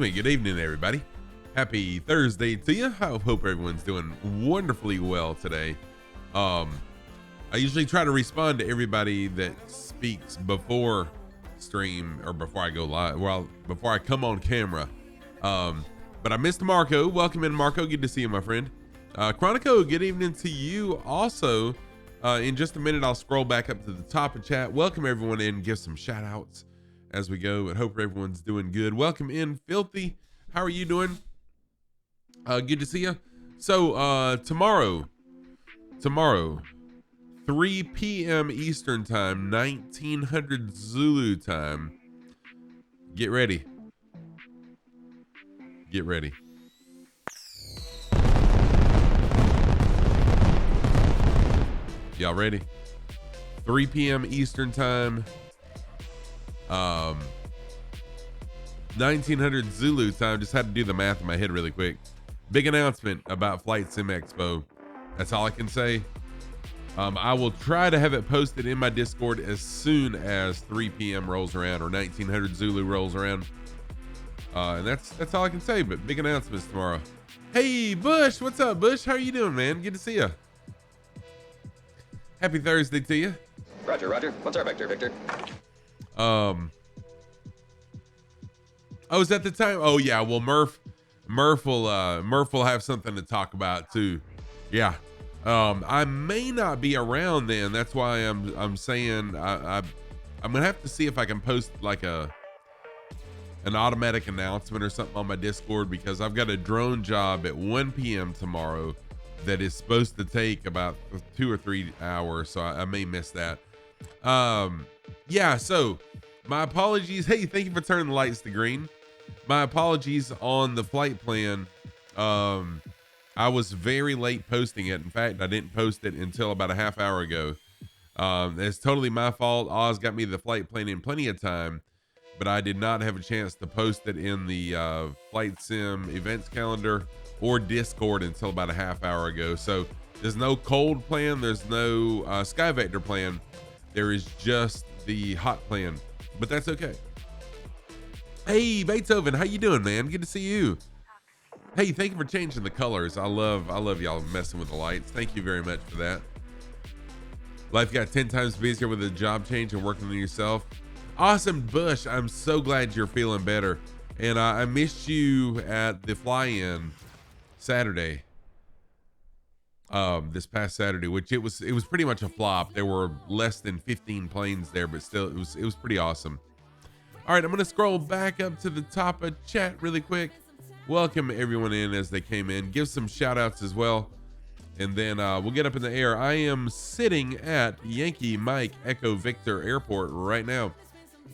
me. Good evening, everybody. Happy Thursday to you. I hope everyone's doing wonderfully well today. I usually try to respond to everybody that speaks before stream or before I go live. Well, before I come on camera. But I missed Marco. Welcome in, Marco. Good to see you, my friend. Chronico, good evening to you also. In just a minute, I'll scroll back up to the top of chat. Welcome everyone in. Give some shout outs as we go, and hope everyone's doing good. Welcome in, Filthy. How are you doing? Good to see you. So tomorrow 3 p.m. Eastern time, 1900 Zulu time. Get ready. Y'all ready? 3 p.m. Eastern time, 1900 Zulu time. Just had to do the math in my head really quick. Big announcement about Flight Sim Expo. That's all I can say. I will try to have it posted in my Discord as soon as 3 p.m. rolls around or 1900 Zulu rolls around. And that's all I can say, but big announcements tomorrow. Hey, Bush, what's up, Bush? How are you doing, man? Good to see you. Happy Thursday to you. Roger. What's our vector, Victor? Oh, is that the time? Oh yeah. Well, Murph will have something to talk about too. Yeah. I may not be around then. That's why I'm saying I'm gonna have to see if I can post like an automatic announcement or something on my Discord, because I've got a drone job at 1 p.m. tomorrow that is supposed to take about 2 or 3 hours, so I may miss that. Yeah, so my apologies. Hey, thank you for turning the lights to green. My apologies on the flight plan. I was very late posting it. In fact, I didn't post it until about a half hour ago. It's totally my fault. Oz got me the flight plan in plenty of time, but I did not have a chance to post it in the Flight Sim events calendar or Discord until about a half hour ago. So there's no cold plan. There's no SkyVector plan. There is just the hot plan, but that's okay. Hey, Beethoven, how you doing, man? Good to see you. Hey, thank you for changing the colors. I love y'all messing with the lights. Thank you very much for that. Life got 10 times busier with a job change and working on yourself. Awesome, Bush. I'm so glad you're feeling better. And I missed you at the fly-in Saturday. This past Saturday, which it was pretty much a flop. There were less than 15 planes there, but still it was pretty awesome. All right, I'm gonna scroll back up to the top of chat really quick. Welcome everyone in as they came in. Give some shout outs as well, and then we'll get up in the air. I am sitting at Yankee Mike Echo Victor Airport right now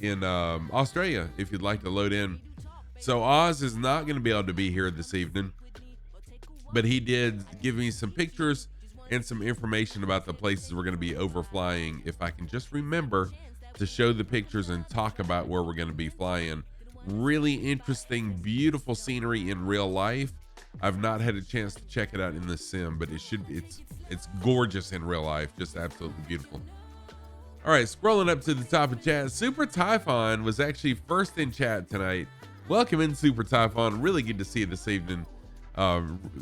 in Australia, if you'd like to load in. So Oz is not going to be able to be here this evening, but he did give me some pictures and some information about the places we're going to be overflying, if I can just remember to show the pictures and talk about where we're going to be flying. Really interesting, beautiful scenery in real life. I've not had a chance to check it out in the sim, but it's gorgeous in real life. Just absolutely beautiful. All right, scrolling up to the top of chat, Super Typhon was actually first in chat tonight. Welcome in, Super Typhon. Really good to see you this evening.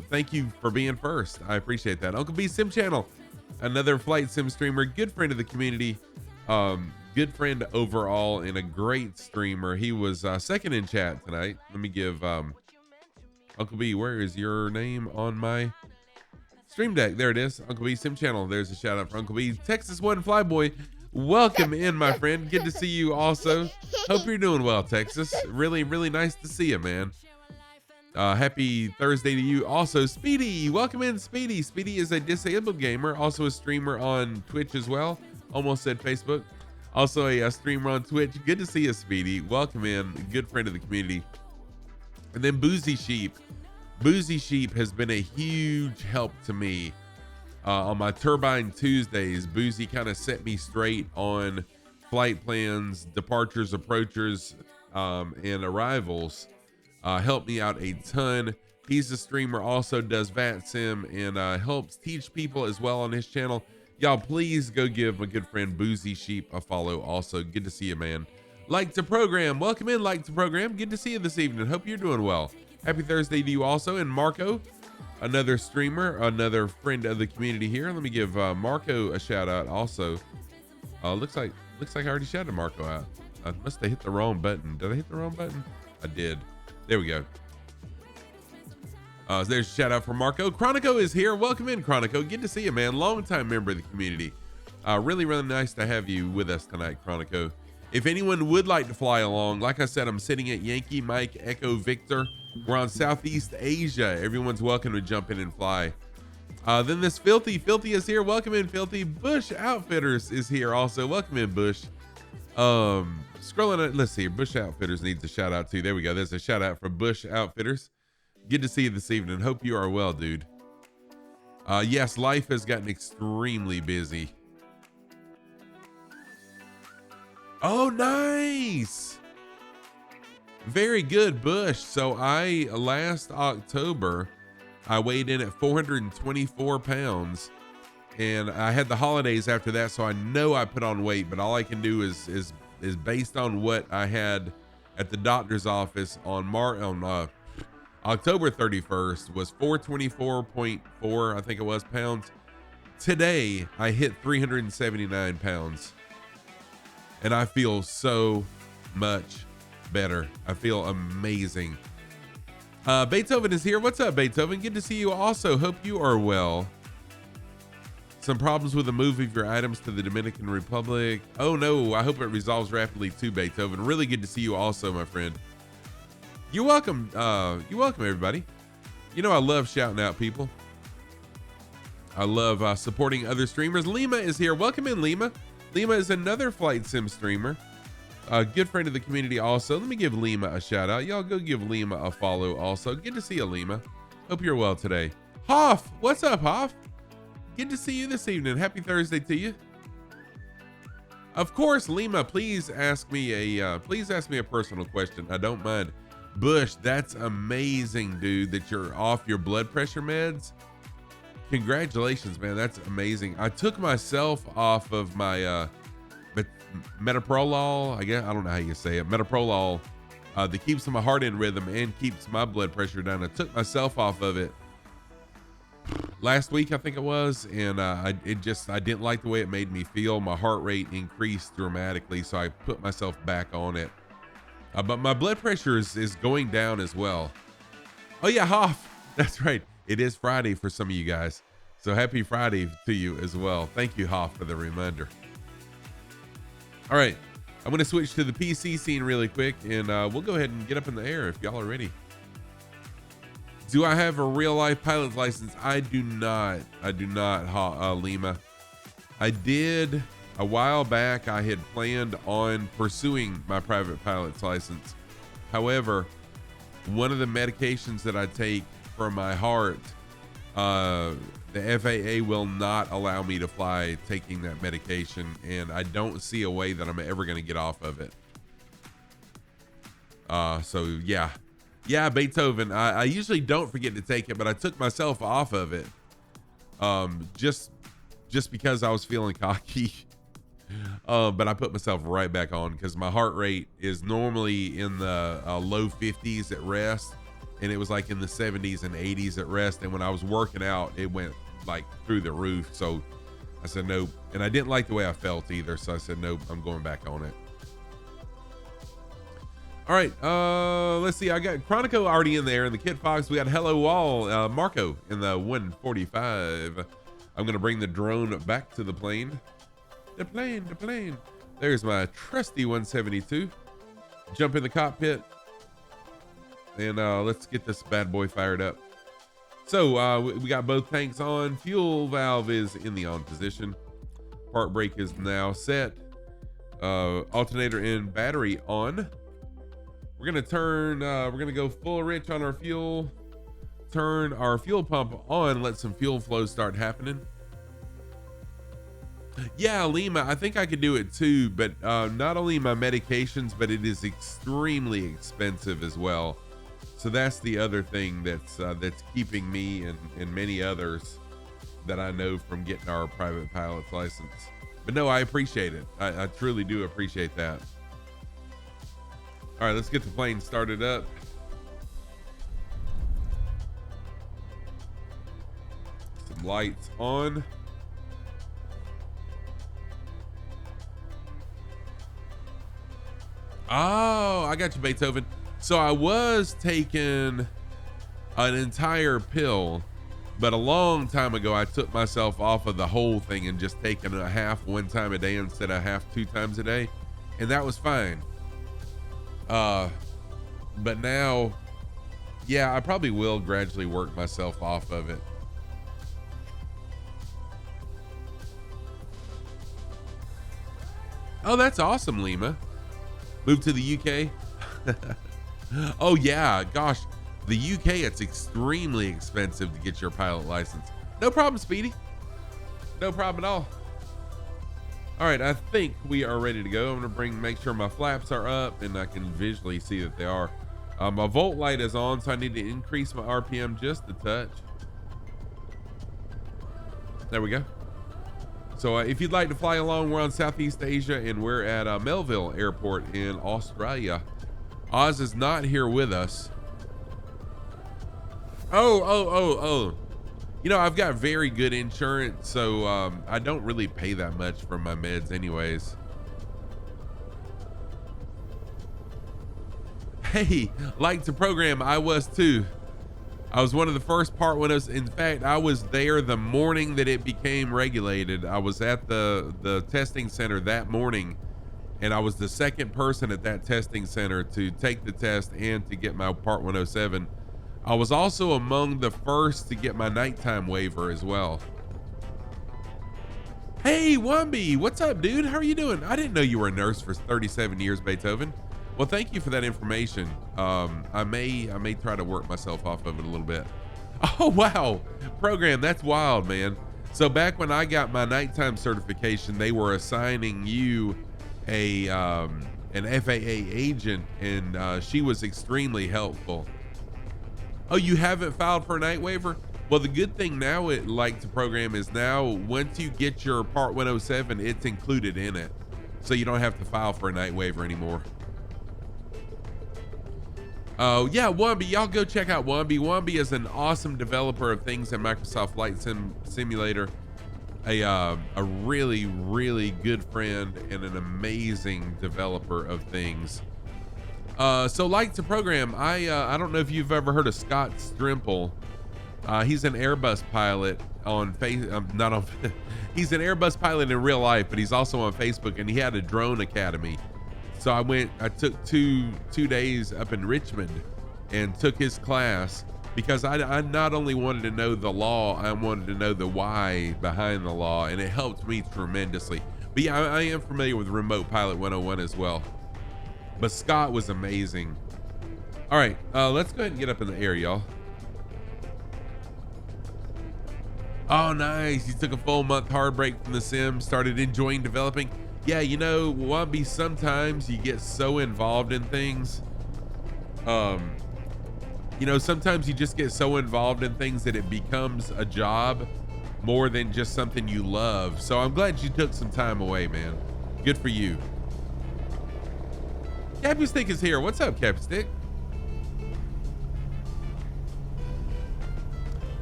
Thank you for being first. I appreciate that. Uncle B Sim Channel, another flight sim streamer, good friend of the community, good friend overall, and a great streamer. He was second in chat tonight. Let me give Uncle B, where is your name on my stream deck? There it is, Uncle B Sim Channel. There's a shout out for Uncle B. Texas One Flyboy, welcome in, my friend. Good to see you also. Hope you're doing well, Texas. Really nice to see you, man. Happy Thursday to you also. Speedy, welcome in, Speedy. Speedy is a disabled gamer, also a streamer on Twitch as well. Almost said Facebook. Also a streamer on Twitch. Good to see you, Speedy. Welcome in, good friend of the community. And then Boozy Sheep. Boozy Sheep has been a huge help to me on my Turbine Tuesdays. Boozy kind of set me straight on flight plans, departures, approaches, and arrivals. Helped me out a ton. He's a streamer, also does VATSIM, and helps teach people as well on his channel. Y'all, please go give my good friend Boozy Sheep a follow also. Good to see you, man. Like to program, welcome in, like to program. Good to see you this evening. Hope you're doing well. Happy Thursday to you also. And Marco, another streamer, another friend of the community here. Let me give Marco a shout out also. Looks like I already shouted Marco out. I must have hit the wrong button. Did I hit the wrong button? I did. There we go. There's a shout out for Marco. Chronico is here. Welcome in, Chronico. Good to see you, man. Long-time member of the community. Really nice to have you with us tonight, Chronico. If anyone would like to fly along, like I said, I'm sitting at Yankee Mike Echo Victor. We're on Southeast Asia. Everyone's welcome to jump in and fly. Then this Filthy is here. Welcome in, Filthy. Bush Outfitters is here also. Welcome in, Bush. Scrolling, let's see. Bush Outfitters needs a shout out too. There we go. There's a shout out for Bush Outfitters. Good to see you this evening. Hope you are well, dude. Yes, life has gotten extremely busy. Oh, nice. Very good, Bush. So last October, I weighed in at 424 pounds, and I had the holidays after that, so I know I put on weight, but all I can do is based on what I had at the doctor's office on October 31st was 424.4, I think it was, pounds. Today, I hit 379 pounds, and I feel so much better. I feel amazing. Beethoven is here. What's up, Beethoven? Good to see you also. Hope you are well. Some problems with the move of your items to the Dominican Republic. Oh no, I hope it resolves rapidly too, Beethoven. Really good to see you also, my friend. You're welcome. You're welcome, everybody. You know I love shouting out people. I love supporting other streamers. Lima is here. Welcome in, Lima. Lima is another flight sim streamer. A good friend of the community also. Let me give Lima a shout out. Y'all go give Lima a follow also. Good to see you, Lima. Hope you're well today. Hoff, what's up, Hoff? Good to see you this evening. Happy Thursday to you. Of course, Lima, please ask me a personal question. I don't mind. Bush, that's amazing, dude, that you're off your blood pressure meds. Congratulations, man. That's amazing. I took myself off of my metoprolol. I guess I don't know how you say it. Metoprolol that keeps my heart in rhythm and keeps my blood pressure down. I took myself off of it last week, I think it was, and I didn't like the way it made me feel. My heart rate increased dramatically, so I put myself back on it. But my blood pressure is going down as well. Oh yeah, Hoff. That's right. It is Friday for some of you guys. So happy Friday to you as well. Thank you, Hoff, for the reminder. All right. I'm going to switch to the PC scene really quick, and we'll go ahead and get up in the air if y'all are ready. Do I have a real life pilot's license? I do not. I do not, Lima. I did a while back. I had planned on pursuing my private pilot's license. However, one of the medications that I take for my heart, the FAA will not allow me to fly taking that medication, and I don't see a way that I'm ever going to get off of it. So yeah. Yeah, Beethoven. I usually don't forget to take it, but I took myself off of it just because I was feeling cocky. But I put myself right back on because my heart rate is normally in the low 50s at rest, and it was like in the 70s and 80s at rest. And when I was working out, it went like through the roof. So I said nope, and I didn't like the way I felt either. So I said nope, I'm going back on it. All right, let's see. I got Chronico already in there, and the Kid Fox. We got Hello Wall, Marco in the 145. I'm gonna bring the drone back to the plane. The plane. There's my trusty 172. Jump in the cockpit, and let's get this bad boy fired up. So we got both tanks on. Fuel valve is in the on position. Park brake is now set. Alternator and battery on. We're gonna turn, we're gonna go full rich on our fuel, turn our fuel pump on, let some fuel flow start happening. Yeah, Lima, I think I could do it too, but not only my medications, but it is extremely expensive as well. So that's the other thing that's keeping me and many others that I know from getting our private pilot's license. But no, I appreciate it. I truly do appreciate that. All right, let's get the plane started up. Some lights on. Oh, I got you, Beethoven. So I was taking an entire pill, but a long time ago, I took myself off of the whole thing and just taking a half one time a day instead of half 2 times a day. And that was fine. But now, yeah, I probably will gradually work myself off of it. Oh, that's awesome, Lima. Move to the UK. Oh yeah, gosh, the UK, it's extremely expensive to get your pilot license. No problem, Speedy. No problem at all. All right, I think we are ready to go. I'm gonna make sure my flaps are up and I can visually see that they are. My volt light is on, so I need to increase my RPM just a touch. There we go. So if you'd like to fly along, we're on Southeast Asia and we're at Melville Airport in Australia. Oz is not here with us. Oh. You know, I've got very good insurance, so I don't really pay that much for my meds anyways. Hey, like the program, I was too. I was one of the first Part 107s. In fact, I was there the morning that it became regulated. I was at the testing center that morning, and I was the second person at that testing center to take the test and to get my Part 107. I was also among the first to get my nighttime waiver as well. Hey, Wambi, what's up, dude? How are you doing? I didn't know you were a nurse for 37 years, Beethoven. Well, thank you for that information. I may try to work myself off of it a little bit. Oh, wow. Program, that's wild, man. So back when I got my nighttime certification, they were assigning you an FAA agent, and she was extremely helpful. Oh, you haven't filed for a night waiver? Well, the good thing now, like the program is now, once you get your Part 107, it's included in it. So you don't have to file for a night waiver anymore. Oh, yeah, Wambi, y'all go check out Wambi. Wambi is an awesome developer of things in Microsoft Flight Simulator. A really, really good friend and an amazing developer of things. So like the program, I don't know if you've ever heard of Scott Strimple. He's an Airbus pilot on he's an Airbus pilot in real life, but he's also on Facebook, and he had a drone academy. So I took two days up in Richmond and took his class because I not only wanted to know the law, I wanted to know the why behind the law, and it helped me tremendously. But yeah, I am familiar with Remote Pilot 101 as well. But Scott was amazing. All right, let's go ahead and get up in the air, y'all. Oh, nice. You took a full month hard break from the sim, started enjoying developing. Yeah, you know, Wambi, sometimes you get so involved in things. You know, sometimes you just get so involved in things that it becomes a job more than just something you love. So I'm glad you took some time away, man. Good for you. Cappy Stick is here. What's up, Cappy Stick?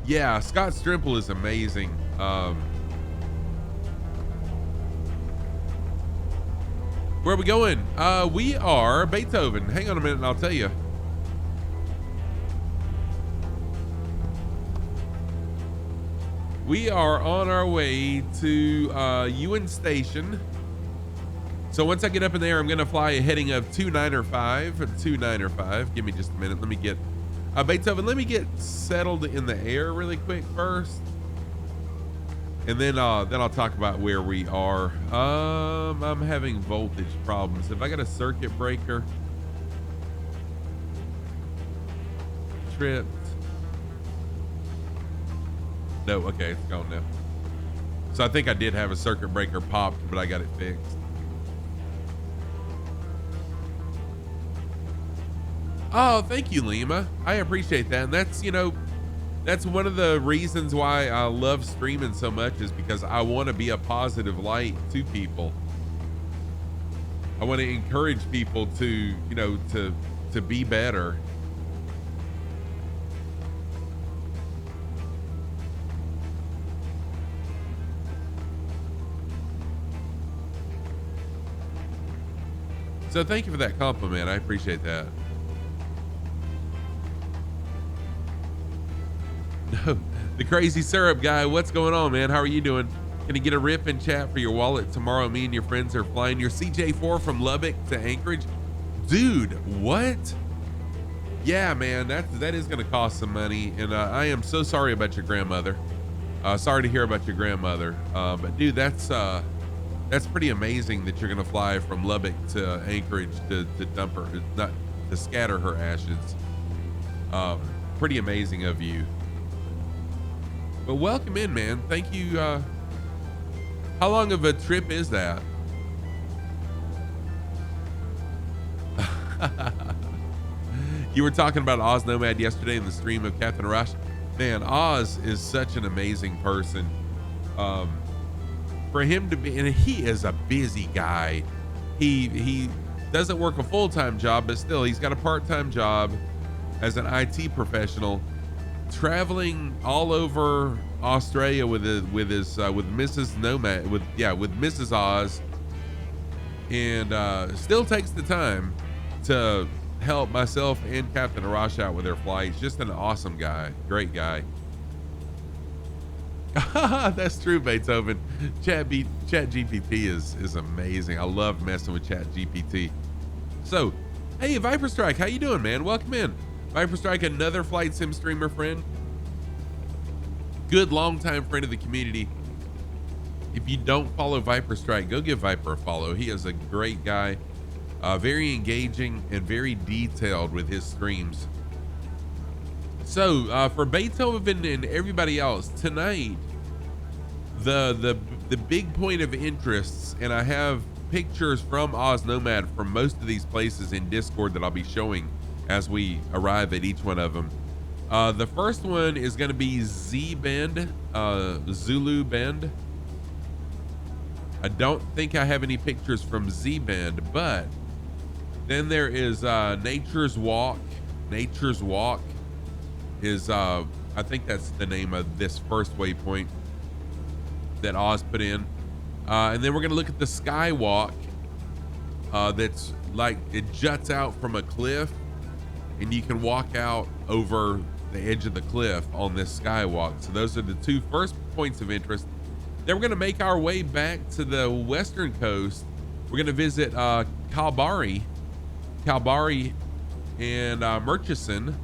Yeah, Scott Strimple is amazing. Where are we going? We are Beethoven. Hang on a minute and I'll tell you. We are on our way to Ewan Station. So once I get up in there, I'm gonna fly a heading of 295. Give me just a minute. Let me get Beethoven. Let me get settled in the air really quick first, and then I'll talk about where we are. I'm having voltage problems. If I got a circuit breaker, tripped. No, okay, it's gone now. So I think I did have a circuit breaker popped, but I got it fixed. Oh, thank you, Lima. I appreciate that. And that's, you know, that's one of the reasons why I love streaming so much, is because I want to be a positive light to people. I want to encourage people to, you know, to be better. So thank you for that compliment. I appreciate that. No, the crazy syrup guy. What's going on, man? How are you doing? Can you get a rip and chat for your wallet tomorrow? Me and your friends are flying your CJ4 from Lubbock to Anchorage. Dude, what? Yeah, man, that is going to cost some money. And I am so sorry about your grandmother. Sorry to hear about your grandmother. But dude, that's pretty amazing that you're going to fly from Lubbock to Anchorage to dump her, not to scatter her ashes. Pretty amazing of you. But welcome in, man. Thank you. How long of a trip is that? You were talking about Oz Nomad yesterday in the stream of Captain Rush. Man, Oz is such an amazing person. For him to be, and he is a busy guy. He doesn't work a full-time job, but still he's got a part-time job as an IT professional, traveling all over Australia with Mrs. Nomad, with Mrs. Oz, and still takes the time to help myself and Captain Arash out with their flights. Just an awesome guy, great guy. That's true, Beethoven. Chat GPT is amazing. I love messing with Chat GPT. So, hey, Viper Strike, how you doing, man? Welcome in. Viper Strike, another flight sim streamer friend. Good longtime friend of the community. If you don't follow Viper Strike, go give Viper a follow. He is a great guy, very engaging and very detailed with his streams. So for Beethoven and everybody else tonight, the big point of interests, and I have pictures from Oz Nomad from most of these places in Discord that I'll be showing as we arrive at each one of them. The first one is going to be Z Bend, Zulu Bend. I don't think I have any pictures from Z Bend, but then there is Nature's Walk. Nature's Walk is I think that's the name of this first waypoint that Oz put in. And then we're going to look at the Skywalk. That's like, it juts out from a cliff, and you can walk out over the edge of the cliff on this Skywalk. So those are the two first points of interest. Then we're going to make our way back to the western coast. We're going to visit Kalbarri and Murchison,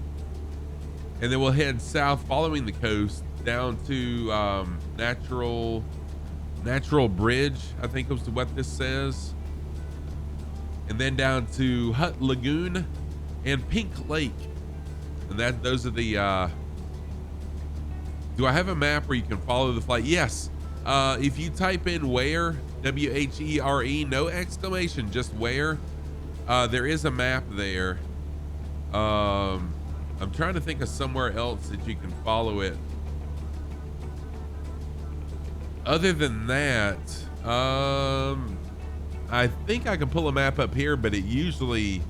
and then we'll head south following the coast down to Natural Bridge, I think is what this says, and then down to Hut Lagoon and Pink Lake. And those are the do I have a map where you can follow the flight? Yes. If you type in where, WHERE, no exclamation, just where, there is a map there. I'm trying to think of somewhere else that you can follow it. Other than that, I think I can pull a map up here, but it usually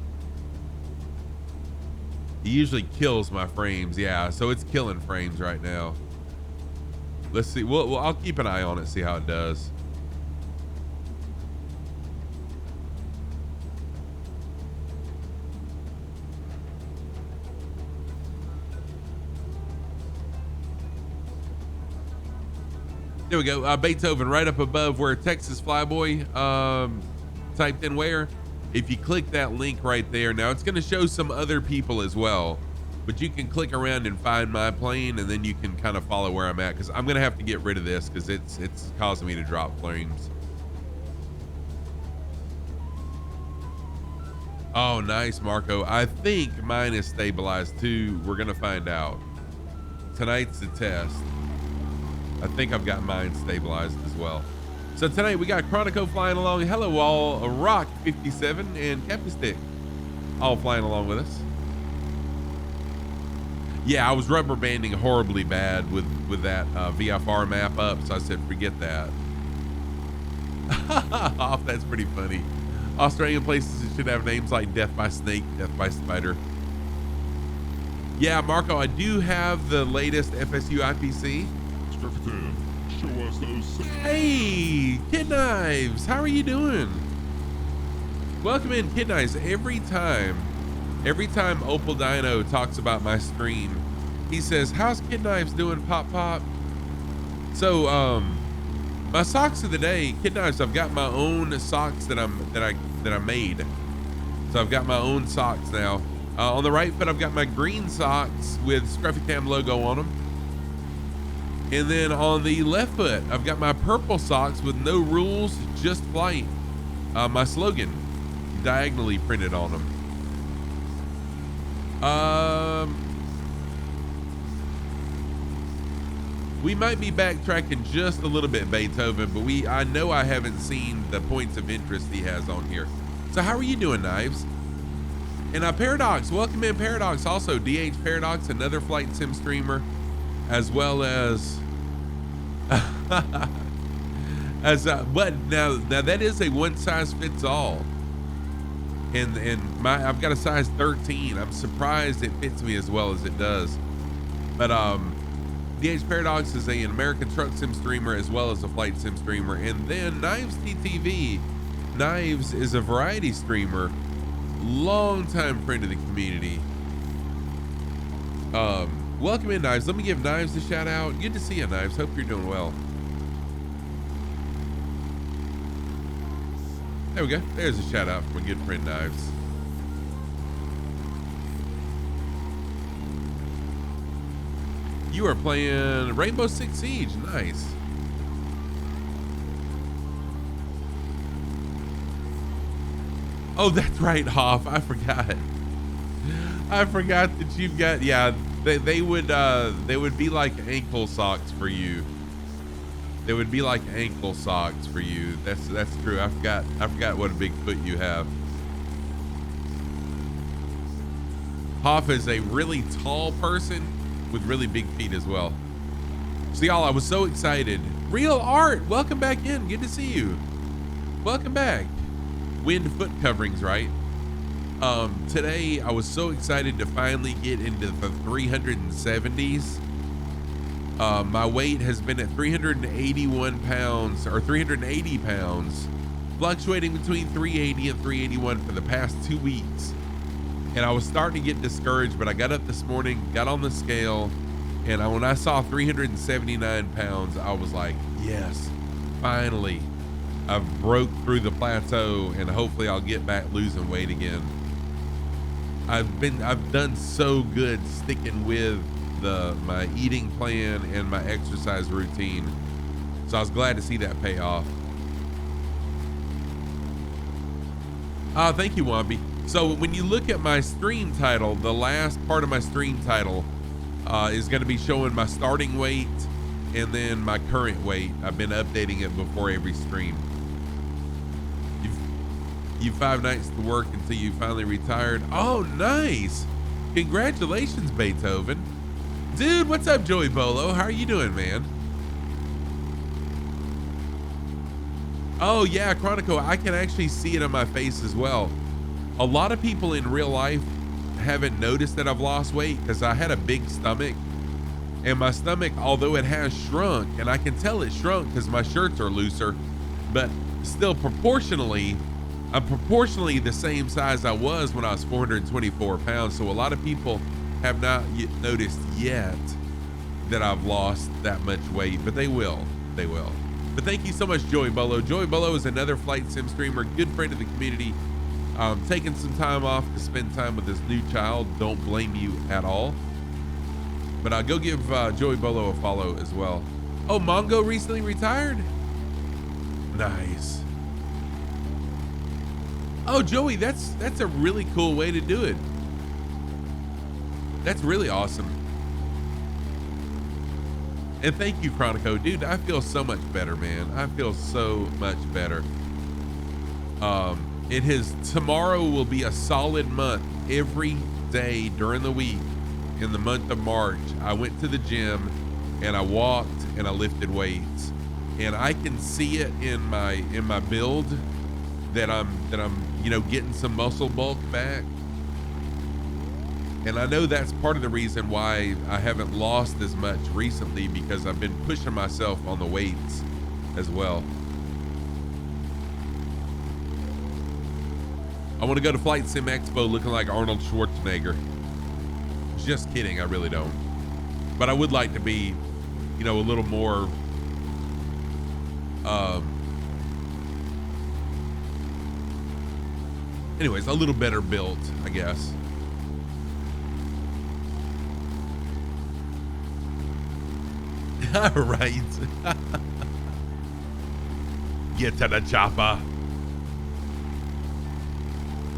kills my frames. Yeah, so it's killing frames right now. Let's see. Well, I'll keep an eye on it, see how it does. There we go. Beethoven, right up above where Texas Flyboy typed in where. If you click that link right there, now it's going to show some other people as well, but you can click around and find my plane, and then you can kind of follow where I'm at, because I'm going to have to get rid of this because it's causing me to drop frames. Oh, nice, Marco. I think mine is stabilized too. We're going to find out. Tonight's the test. I think I've got mine stabilized as well. So tonight we got Chronico flying along. Hello all, Rock 57 and Captain Stick all flying along with us. Yeah, I was rubber banding horribly bad with that VFR map up, so I said forget that. Off, that's pretty funny. Australian places should have names like Death by Snake, Death by Spider. Yeah, Marco, I do have the latest FSU IPC. Show us those. Hey, Kid Knives, how are you doing? Welcome in, Kid Knives. Every time Opal Dino talks about my stream, he says, "How's Kid Knives doing, Pop Pop?" So, my socks of the day, Kid Knives. I've got my own socks that I made. So I've got my own socks now. On the right foot, I've got my green socks with Scruffy Cam logo on them. And then on the left foot, I've got my purple socks with no rules, just flight. My slogan diagonally printed on them. We might be backtracking just a little bit, Beethoven, but I know I haven't seen the points of interest he has on here. So how are you doing, Knives? And Paradox, welcome in, Paradox. Also, DH Paradox, another flight sim streamer, as well as but now that is a one size fits all. And I've got a size 13. I'm surprised it fits me as well as it does. But DH Paradox is an American truck sim streamer as well as a flight sim streamer. And then Knives TTV. Knives is a variety streamer, long-time friend of the community. Welcome in, Knives. Let me give Knives a shout out. Good to see you, Knives. Hope you're doing well. There we go. There's a shout out from a good friend, Knives. You are playing Rainbow Six Siege. Nice. Oh, that's right, Hoff. I forgot. I forgot that you've got, yeah, they would be like ankle socks for you. They would be like ankle socks for you. That's true. I forgot what a big foot you have. Hoff is a really tall person with really big feet as well. So y'all, I was so excited. Real Art, welcome back in. Good to see you. Welcome back. Wind foot coverings, right? Today I was so excited to finally get into the 370s. My weight has been at 381 pounds or 380 pounds, fluctuating between 380 and 381 for the past 2 weeks. And I was starting to get discouraged, but I got up this morning, got on the scale, and when I saw 379 pounds, I was like, yes, finally, I've broke through the plateau, and hopefully I'll get back losing weight again. I've done so good sticking with my eating plan and my exercise routine. So I was glad to see that pay off. Thank you, Wambi. So when you look at my stream title, the last part of my stream title is going to be showing my starting weight and then my current weight. I've been updating it before every stream. You've 5 nights to work until you finally retired. Oh, nice. Congratulations, Beethoven. Dude, what's up, Joey Bolo? How are you doing, man? Oh, yeah, Chronico, I can actually see it on my face as well. A lot of people in real life haven't noticed that I've lost weight because I had a big stomach. And my stomach, although it has shrunk, and I can tell it shrunk because my shirts are looser, but still proportionally, I'm proportionally the same size I was when I was 424 pounds. So a lot of people have not noticed yet that I've lost that much weight, but they will. They will. But thank you so much, Joey Bolo. Joey Bolo is another flight sim streamer, good friend of the community. Taking some time off to spend time with his new child. Don't blame you at all. But I'll go give Joey Bolo a follow as well. Oh, Mongo recently retired? Nice. Oh, Joey, that's a really cool way to do it. That's really awesome. And thank you, Chronico. Dude, I feel so much better, man. I feel so much better. Tomorrow will be a solid month. Every day during the week in the month of March, I went to the gym and I walked and I lifted weights. And I can see it in my build. that I'm you know, getting some muscle bulk back. And I know that's part of the reason why I haven't lost as much recently, because I've been pushing myself on the weights as well. I want to go to Flight Sim Expo looking like Arnold Schwarzenegger. Just kidding, I really don't. But I would like to be, you know, a little more anyways, a little better built, I guess. Right. Get to the chopper.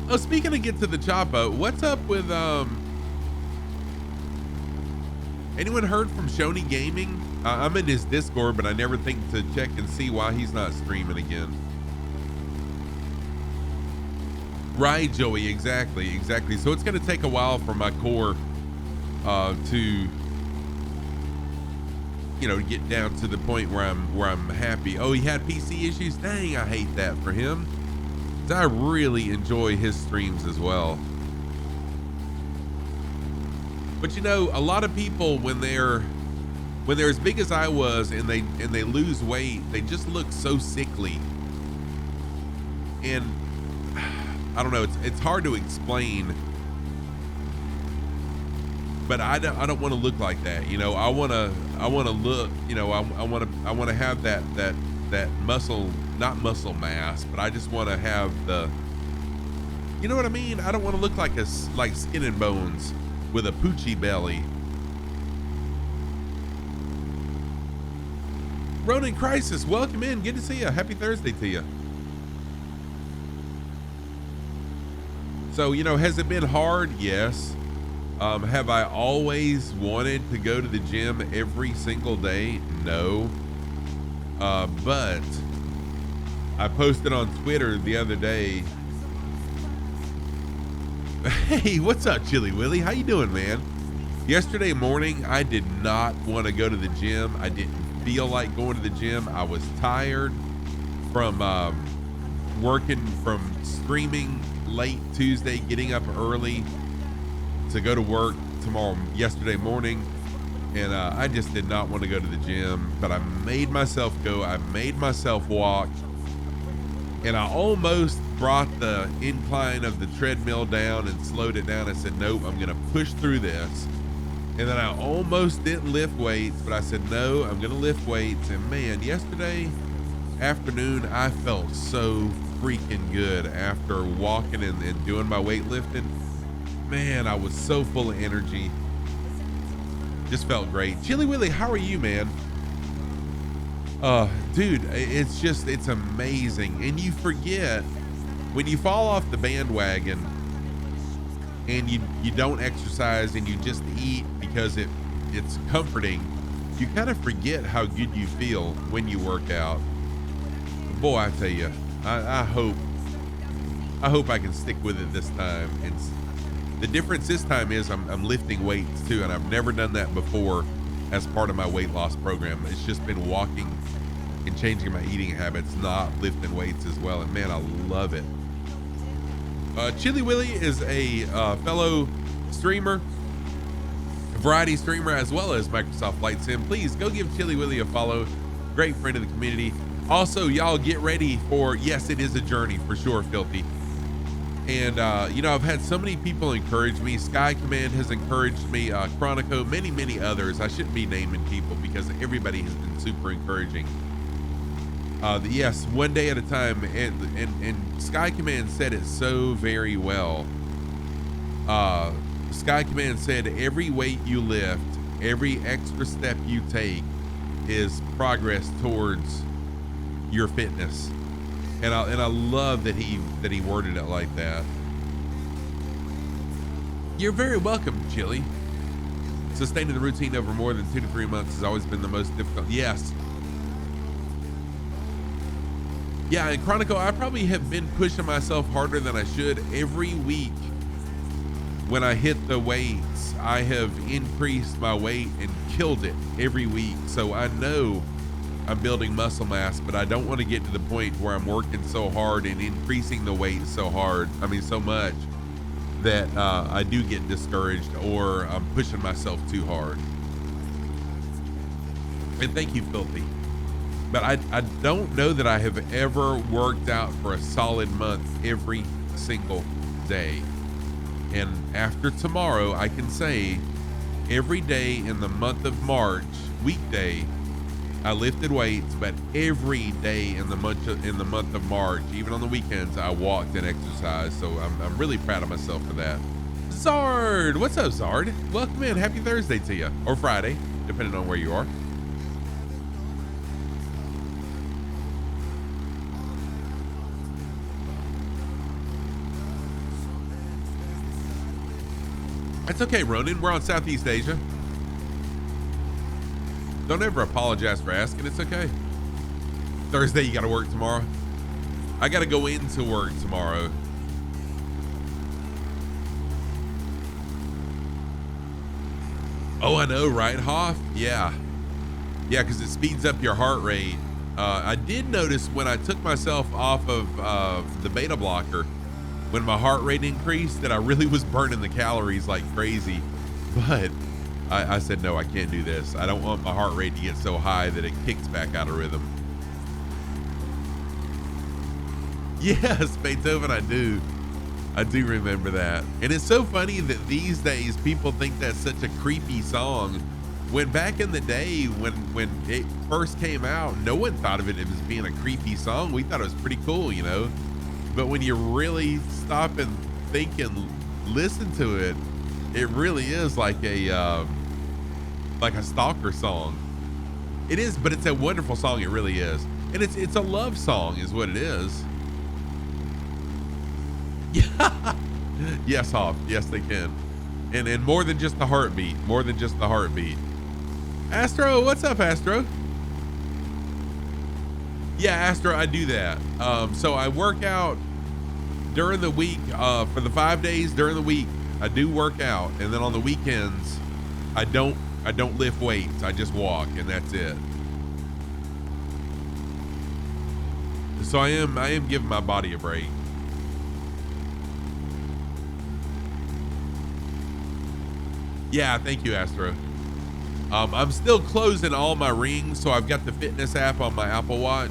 Oh, speaking of get to the chopper, what's up with anyone heard from Shoney Gaming? I'm in his Discord, but I never think to check and see why he's not streaming again. Right, Joey, exactly. So it's gonna take a while for my core to, you know, get down to the point where I'm happy. Oh, he had PC issues? Dang, I hate that for him. I really enjoy his streams as well. But you know, a lot of people when they're as big as I was and they lose weight, they just look so sickly. And I don't know, it's hard to explain. But I don't want to look like that, you know. I want to look, you know, I want to have that muscle, not muscle mass, but I just want to have the, you know what I mean? I don't want to look like Skin and Bones with a poochie belly. Ronan Crisis, welcome in. Good to see you. Happy Thursday to you. So, you know, has it been hard? Yes. Have I always wanted to go to the gym every single day? No. But I posted on Twitter the other day. Hey, what's up, Chili Willy? How you doing, man? Yesterday morning, I did not want to go to the gym. I didn't feel like going to the gym. I was tired from working, from streaming late Tuesday, getting up early to go to work yesterday morning, and I just did not want to go to the gym, but I made myself go. I made myself walk, and I almost brought the incline of the treadmill down and slowed it down. I said, nope, I'm gonna push through this. And then I almost didn't lift weights, but I said, no, I'm gonna lift weights. And man, yesterday afternoon, I felt so freaking good after walking and doing my weightlifting. Man, I was so full of energy. Just felt great. Chili Willy, how are you, man? Dude, it's amazing. And you forget when you fall off the bandwagon and you don't exercise and you just eat because it's comforting, you kind of forget how good you feel when you work out. Boy, I tell you, I hope I can stick with it this time. And the difference this time is I'm lifting weights too, and I've never done that before as part of my weight loss program. It's just been walking and changing my eating habits, not lifting weights as well. And man, I love it. Chili Willy is a fellow streamer, variety streamer, as well as Microsoft Flight Sim. Please go give Chili Willy a follow. Great friend of the community. Also, y'all get ready for, yes, it is a journey for sure, Filthy. And, you know, I've had so many people encourage me. Sky Command has encouraged me, Chronico, many others. I shouldn't be naming people because everybody has been super encouraging. Yes, one day at a time. And Sky Command said it so very well. Sky Command said, every weight you lift, every extra step you take is progress towards your fitness. And I love that he worded it like that. You're very welcome, Chili. Sustaining the routine over more than 2 to 3 months has always been the most difficult. Yes. Yeah, and Chronicle, I probably have been pushing myself harder than I should. Every week when I hit the weights, I have increased my weight and killed it every week. So I know I'm building muscle mass, but I don't want to get to the point where I'm working so hard and increasing the weight so hard. I mean, so much that I do get discouraged or I'm pushing myself too hard. And thank you, Filthy. But I don't know that I have ever worked out for a solid month every single day. And after tomorrow, I can say every day in the month of March, weekday, I lifted weights, but every day in the month of March, even on the weekends, I walked and exercised. So I'm really proud of myself for that. Zard, what's up, Zard? Welcome in. Happy Thursday to you, or Friday, depending on where you are. That's okay, Ronan. We're on Southeast Asia. Don't ever apologize for asking. It's okay. Thursday, you got to work tomorrow. I got to go into work tomorrow. Oh, I know, right, Hoff? Yeah. Yeah, because it speeds up your heart rate. I did notice when I took myself off of the beta blocker, when my heart rate increased, that I really was burning the calories like crazy. But I said, no, I can't do this. I don't want my heart rate to get so high that it kicks back out of rhythm. Yes, Beethoven, I do. I do remember that. And it's so funny that these days people think that's such a creepy song. When back in the day, when it first came out, no one thought of it as being a creepy song. We thought it was pretty cool, you know? But when you really stop and think and listen to it, it really is like a stalker song. It is, but it's a wonderful song. It really is. And it's a love song is what it is. Yeah. Yes, Hoff. Yes, they can. And more than just the heartbeat. More than just the heartbeat. Astro, what's up, Astro? Yeah, Astro, I do that. So I work out during the week, for the 5 days during the week, I do work out. And then on the weekends, I don't lift weights. I just walk and that's it. So I am giving my body a break. Yeah, thank you, Astro. I'm still closing all my rings, so I've got the fitness app on my Apple Watch.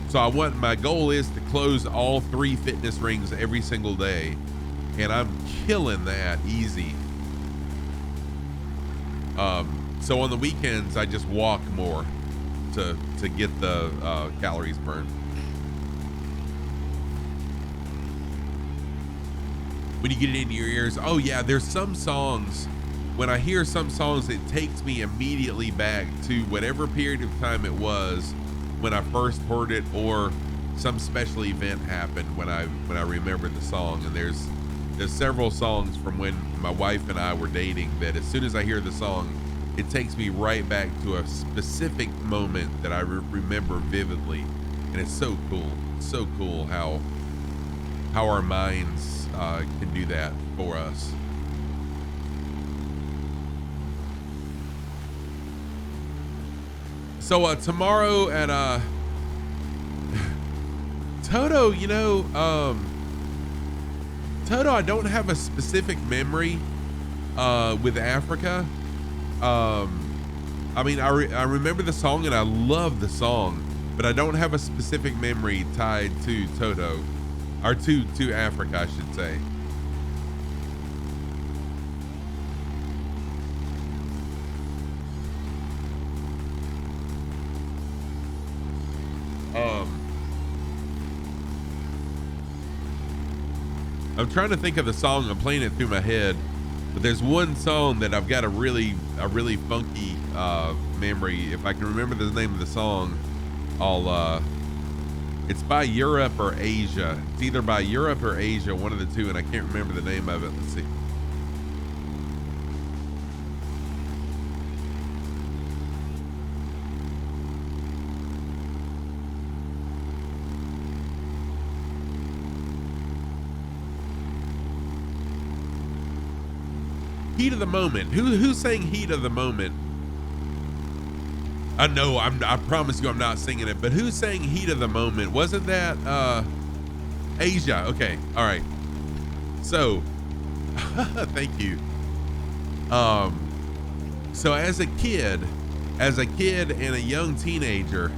So my goal is to close all 3 fitness rings every single day, and I'm killing that easy. So on the weekends, I just walk more to get the calories burned. When you get it into your ears, oh yeah, there's some songs. When I hear some songs, it takes me immediately back to whatever period of time it was when I first heard it, or some special event happened when I remember the song. And there's several songs from when my wife and I were dating that as soon as I hear the song, it takes me right back to a specific moment that I remember vividly. And it's so cool. It's so cool how our minds can do that for us. So tomorrow at Toto, you know, Toto, I don't have a specific memory with Africa. I mean, I remember the song and I love the song, but I don't have a specific memory tied to Toto, or to Africa, I should say. I'm trying to think of the song. I'm playing it through my head, but there's one song that I've got a really funky memory. If I can remember the name of the song, it's by Europe or Asia. It's either by Europe or Asia, one of the two, and I can't remember the name of it. Let's see. Heat of the Moment. Who's saying Heat of the Moment? I know, I promise you I'm not singing it, but who sang Heat of the Moment? Wasn't that Asia? Okay, all right. So, thank you. So as a kid and a young teenager,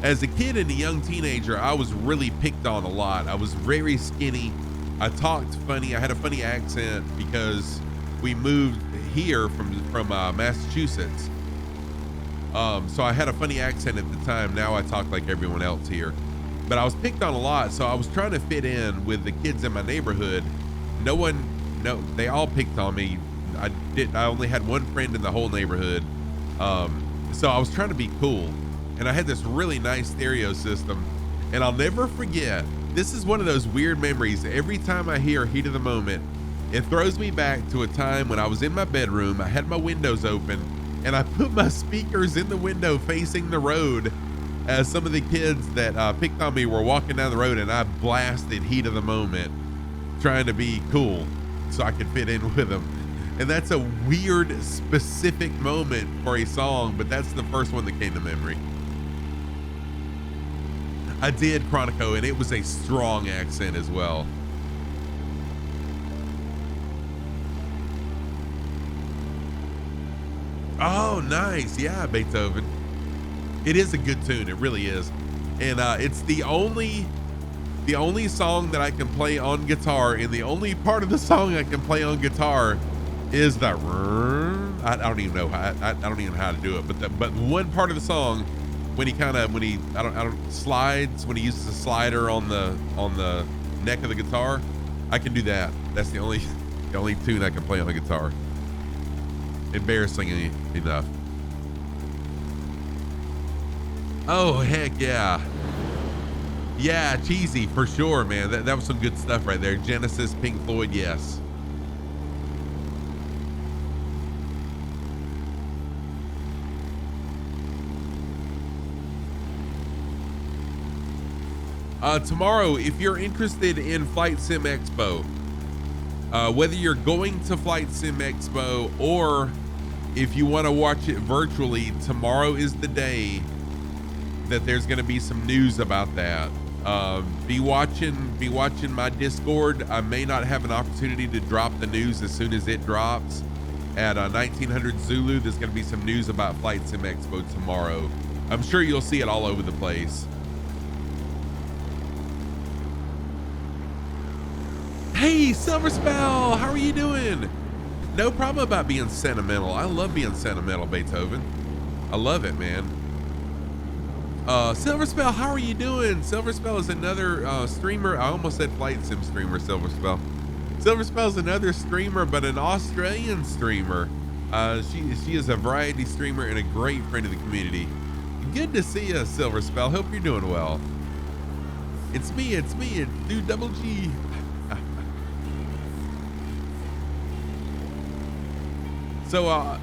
as a kid and a young teenager, I was really picked on a lot. I was very skinny. I talked funny. I had a funny accent because we moved here from Massachusetts. So I had a funny accent at the time. Now I talk like everyone else here. But I was picked on a lot, so I was trying to fit in with the kids in my neighborhood. They all picked on me. I only had one friend in the whole neighborhood. So I was trying to be cool. And I had this really nice stereo system. And I'll never forget, this is one of those weird memories. Every time I hear Heat of the Moment, it throws me back to a time when I was in my bedroom. I had my windows open and I put my speakers in the window facing the road as some of the kids that picked on me were walking down the road, and I blasted Heat of the Moment trying to be cool so I could fit in with them. And that's a weird specific moment for a song, but that's the first one that came to memory. I did Chronico, and it was a strong accent as well. Oh, nice. Yeah, Beethoven. It is a good tune. It really is. And it's the only song that I can play on guitar, and the only part of the song I can play on guitar is the I don't even know how I don't even know how to do it, but one part of the song when he slides, when he uses a slider on the neck of the guitar, I can do that. That's the only tune I can play on the guitar. Embarrassingly enough. Oh heck yeah. Yeah, Cheesy for sure, man. That was some good stuff right there. Genesis, Pink Floyd, yes. Tomorrow, if you're interested in Flight Sim Expo, whether you're going to Flight Sim Expo or if you want to watch it virtually, tomorrow is the day that there's going to be some news about that. Be watching my Discord. I may not have an opportunity to drop the news as soon as it drops. At 1900 Zulu, there's going to be some news about Flight Sim Expo tomorrow. I'm sure you'll see it all over the place. Hey, Silver Spell, how are you doing? No problem about being sentimental. I love being sentimental, Beethoven. I love it, man. Silver Spell, how are you doing? Silver Spell is another streamer. I almost said Flight Sim streamer, Silver Spell. Silver Spell is another streamer, but an Australian streamer. She is a variety streamer and a great friend of the community. Good to see you, Silver Spell. Hope you're doing well. It's me, it's Dude Double G. So,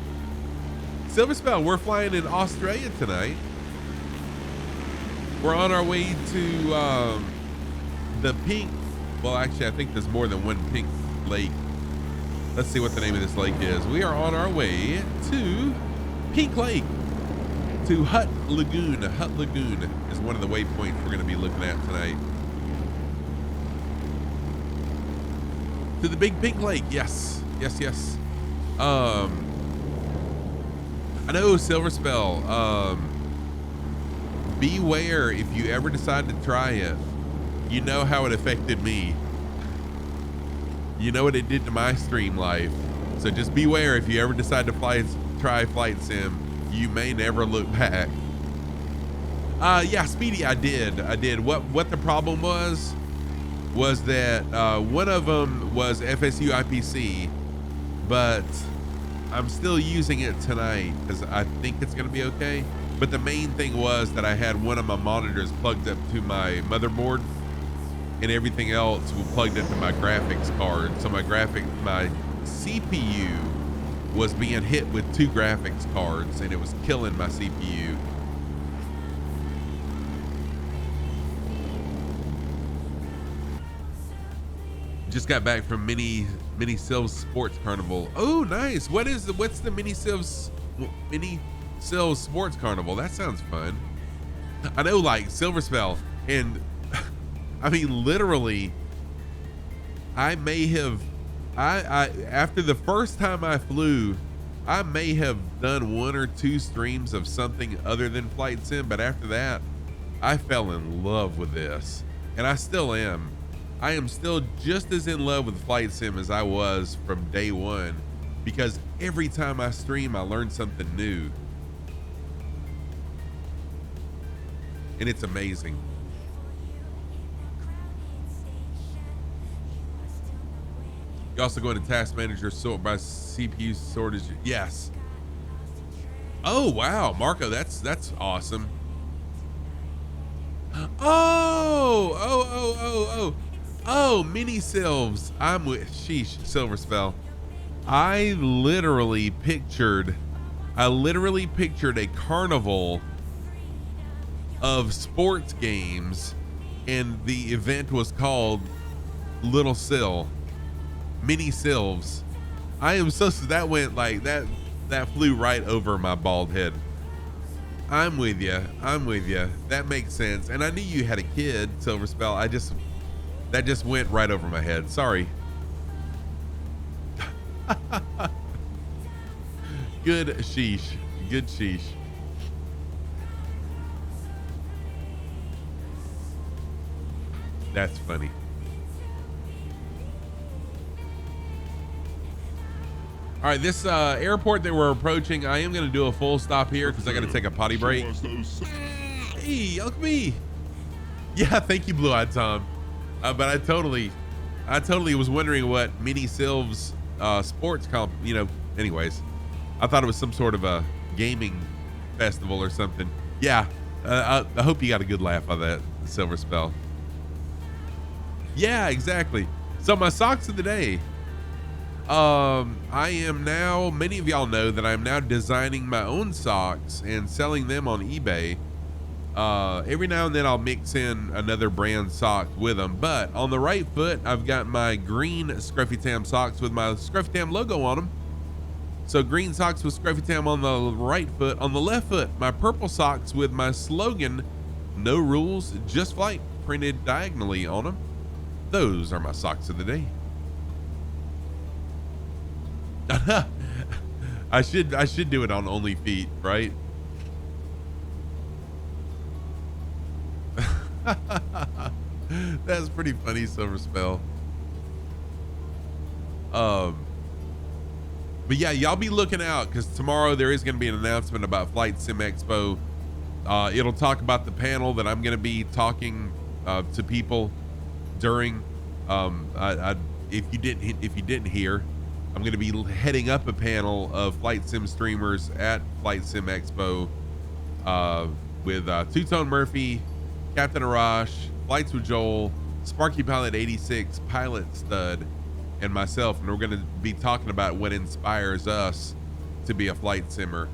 Silver Spell, we're flying in Australia tonight. We're on our way to the Pink. Well, actually, I think there's more than one Pink Lake. Let's see what the name of this lake is. We are on our way to Pink Lake, to Hutt Lagoon. Hutt Lagoon is one of the waypoints we're going to be looking at tonight. To the Big Pink Lake. Yes. I know, Silver Spell. Beware if you ever decide to try it. You know how it affected me. You know what it did to my stream life. So just beware if you ever decide to try Flight Sim. You may never look back. Yeah, Speedy, I did. What the problem was that one of them was FSU IPC, but I'm still using it tonight because I think it's going to be okay. But the main thing was that I had one of my monitors plugged up to my motherboard and everything else was plugged into my graphics card. So my CPU was being hit with two graphics cards and it was killing my CPU. Just got back from Mini Silves Sports Carnival. Oh, nice. What's the Mini Silves Sports Carnival? That sounds fun. I know, like Silver Spell, and I mean literally I after the first time I flew, I may have done 1 or 2 streams of something other than Flight Sim, but after that I fell in love with this, and I still am. I am still just as in love with Flight Sim as I was from day one, because every time I stream, I learn something new. And it's amazing. You also go into Task Manager, sort by CPU shortage. Yes. Oh, wow. Marco, that's awesome. Oh, Mini Silves. I'm with sheesh, Silver Spell. I literally pictured a carnival of sports games, and the event was called Little Sil, Mini Silves. I am so that went like that flew right over my bald head. I'm with you. That makes sense. And I knew you had a kid, Silver Spell. That just went right over my head. Sorry. Good sheesh. That's funny. All right, this airport that we're approaching, I am going to do a full stop here because I got to take a potty break. Hey, look at me. Yeah, thank you, Blue Eyed Tom. But I totally was wondering what Mini Silves sports comp, anyways. I thought it was some sort of a gaming festival or something. Yeah, I hope you got a good laugh on that, Silver Spell. Yeah, exactly. So my socks of the day. I am now, many of y'all know that I'm now designing my own socks and selling them on eBay. Every now and then I'll mix in another brand sock with them, but on the right foot, I've got my green Scruffy Tam socks with my Scruffy Tam logo on them. So green socks with Scruffy Tam on the right foot. On the left foot, my purple socks with my slogan, "No rules, just flight," printed diagonally on them. Those are my socks of the day. I should do it on Only Feet, right? That's pretty funny, Silver Spell. But yeah, y'all be looking out, because tomorrow there is going to be an announcement about Flight Sim Expo. It'll talk about the panel that I'm going to be talking to people during. If you didn't hear, I'm going to be heading up a panel of Flight Sim streamers at Flight Sim Expo with Two Tone Murphy, Captain Arash, Flights with Joel, Sparky Pilot 86, Pilot Stud, and myself. And we're going to be talking about what inspires us to be a flight simmer.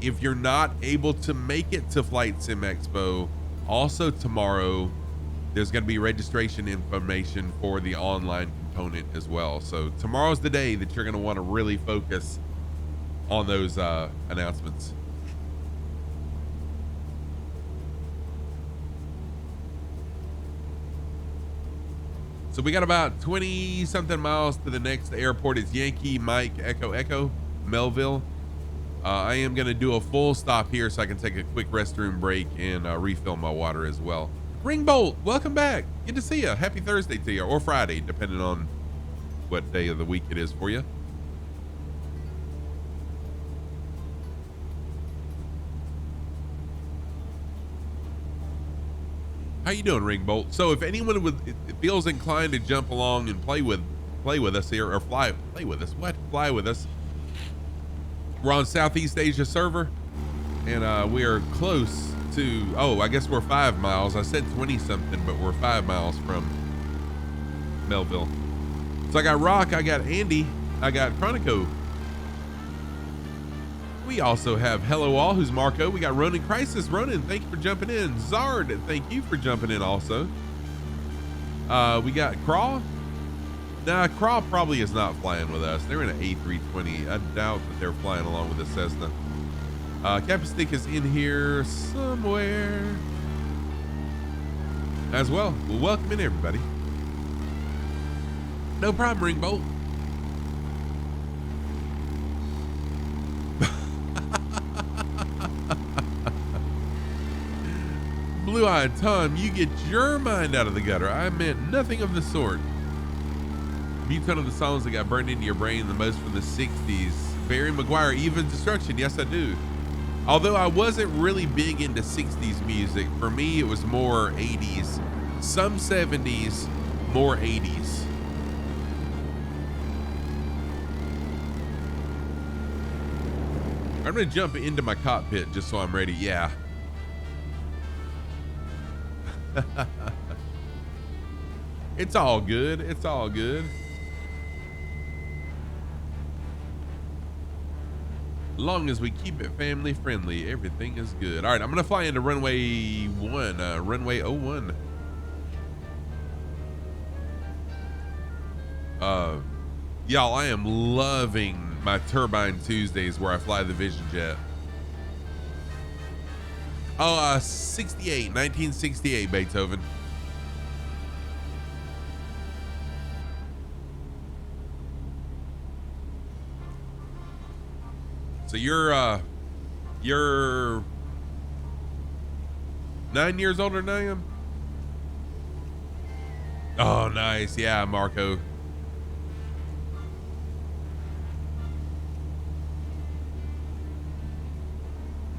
If you're not able to make it to Flight Sim Expo, also tomorrow, there's going to be registration information for the online component as well. So tomorrow's the day that you're going to want to really focus on those announcements. So we got about 20 something miles to the next airport. It's Yankee Mike Echo Melville. I am going to do a full stop here so I can take a quick restroom break and refill my water as well. Ringbolt, welcome back. Good to see you. Happy Thursday to you, or Friday, depending on what day of the week it is for you. How you doing, Ringbolt? So if anyone feels inclined to jump along and play with us here, or fly with us. We're on Southeast Asia server, and we are close to, I guess we're 5 miles. I said 20 something, but we're 5 miles from Melville. So I got Rock, I got Andy, I got Chronico. We also have Hello All, who's Marco. We got Ronan Crisis. Ronan, thank you for jumping in. Zard, thank you for jumping in also. We got Craw, Nah, Crawl probably is not flying with us. They're in an A320. I doubt that they're flying along with the Cessna. Captain Stick is in here somewhere as well. Well, welcome in, everybody. No problem, Ringbolt. Blue-eyed Tom, you get your mind out of the gutter. I meant nothing of the sort. You ton of the songs that got burned into your brain the most from the 60s. Barry McGuire, Even Destruction. Yes, I do. Although I wasn't really big into 60s music. For me, it was more 80s. Some 70s, more 80s. I'm going to jump into my cockpit just so I'm ready. Yeah. It's all good. It's all good. Long as we keep it family friendly, everything is good. All right, I'm gonna fly into runway 1, runway 01. Y'all, I am loving my Turbine Tuesdays where I fly the Vision Jet. Oh, 1968 Beethoven. So you're 9 years older than I am? Oh, nice. Yeah, Marco.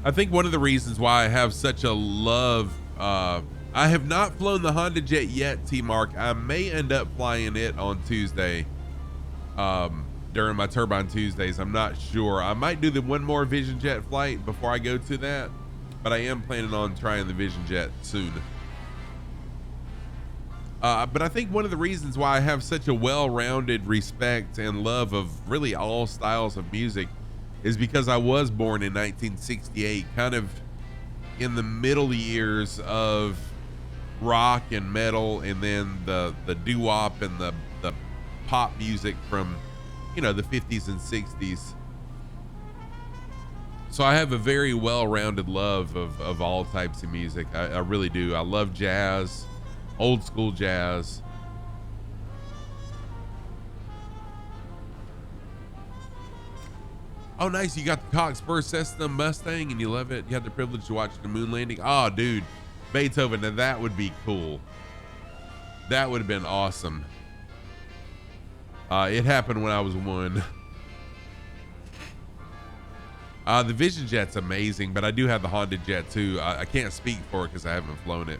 I think one of the reasons why I have such a love, I have not flown the Honda Jet yet, T-Mark. I may end up flying it on Tuesday, during my Turbine Tuesdays. I'm not sure. I might do the one more Vision Jet flight before I go to that, but I am planning on trying the Vision Jet soon. But I think one of the reasons why I have such a well-rounded respect and love of really all styles of music is because I was born in 1968, kind of in the middle years of rock and metal, and then the doo-wop and the pop music from, you know, the 50s and 60s. So I have a very well-rounded love of all types of music. I really do. I love jazz, old school jazz. Oh, nice. You got the Cockspur Cessna Mustang and you love it. You had the privilege to watch the moon landing. Oh, dude, Beethoven. Now that would be cool. That would have been awesome. It happened when I was 1. The Vision Jet's amazing, but I do have the Honda Jet too. I can't speak for it because I haven't flown it.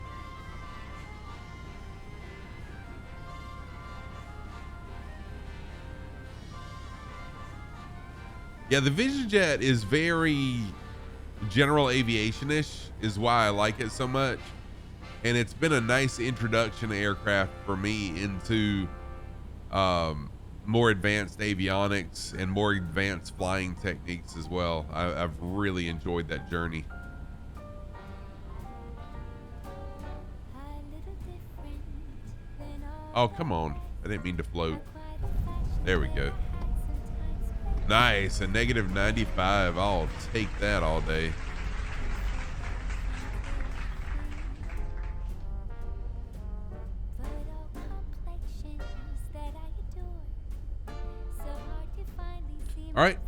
Yeah, the Vision Jet is very general aviation-ish, is why I like it so much. And it's been a nice introduction aircraft for me into more advanced avionics and more advanced flying techniques as well. I've really enjoyed that journey. Oh, come on. I didn't mean to float. There we go. Nice, a negative 95. I'll take that all day. All right.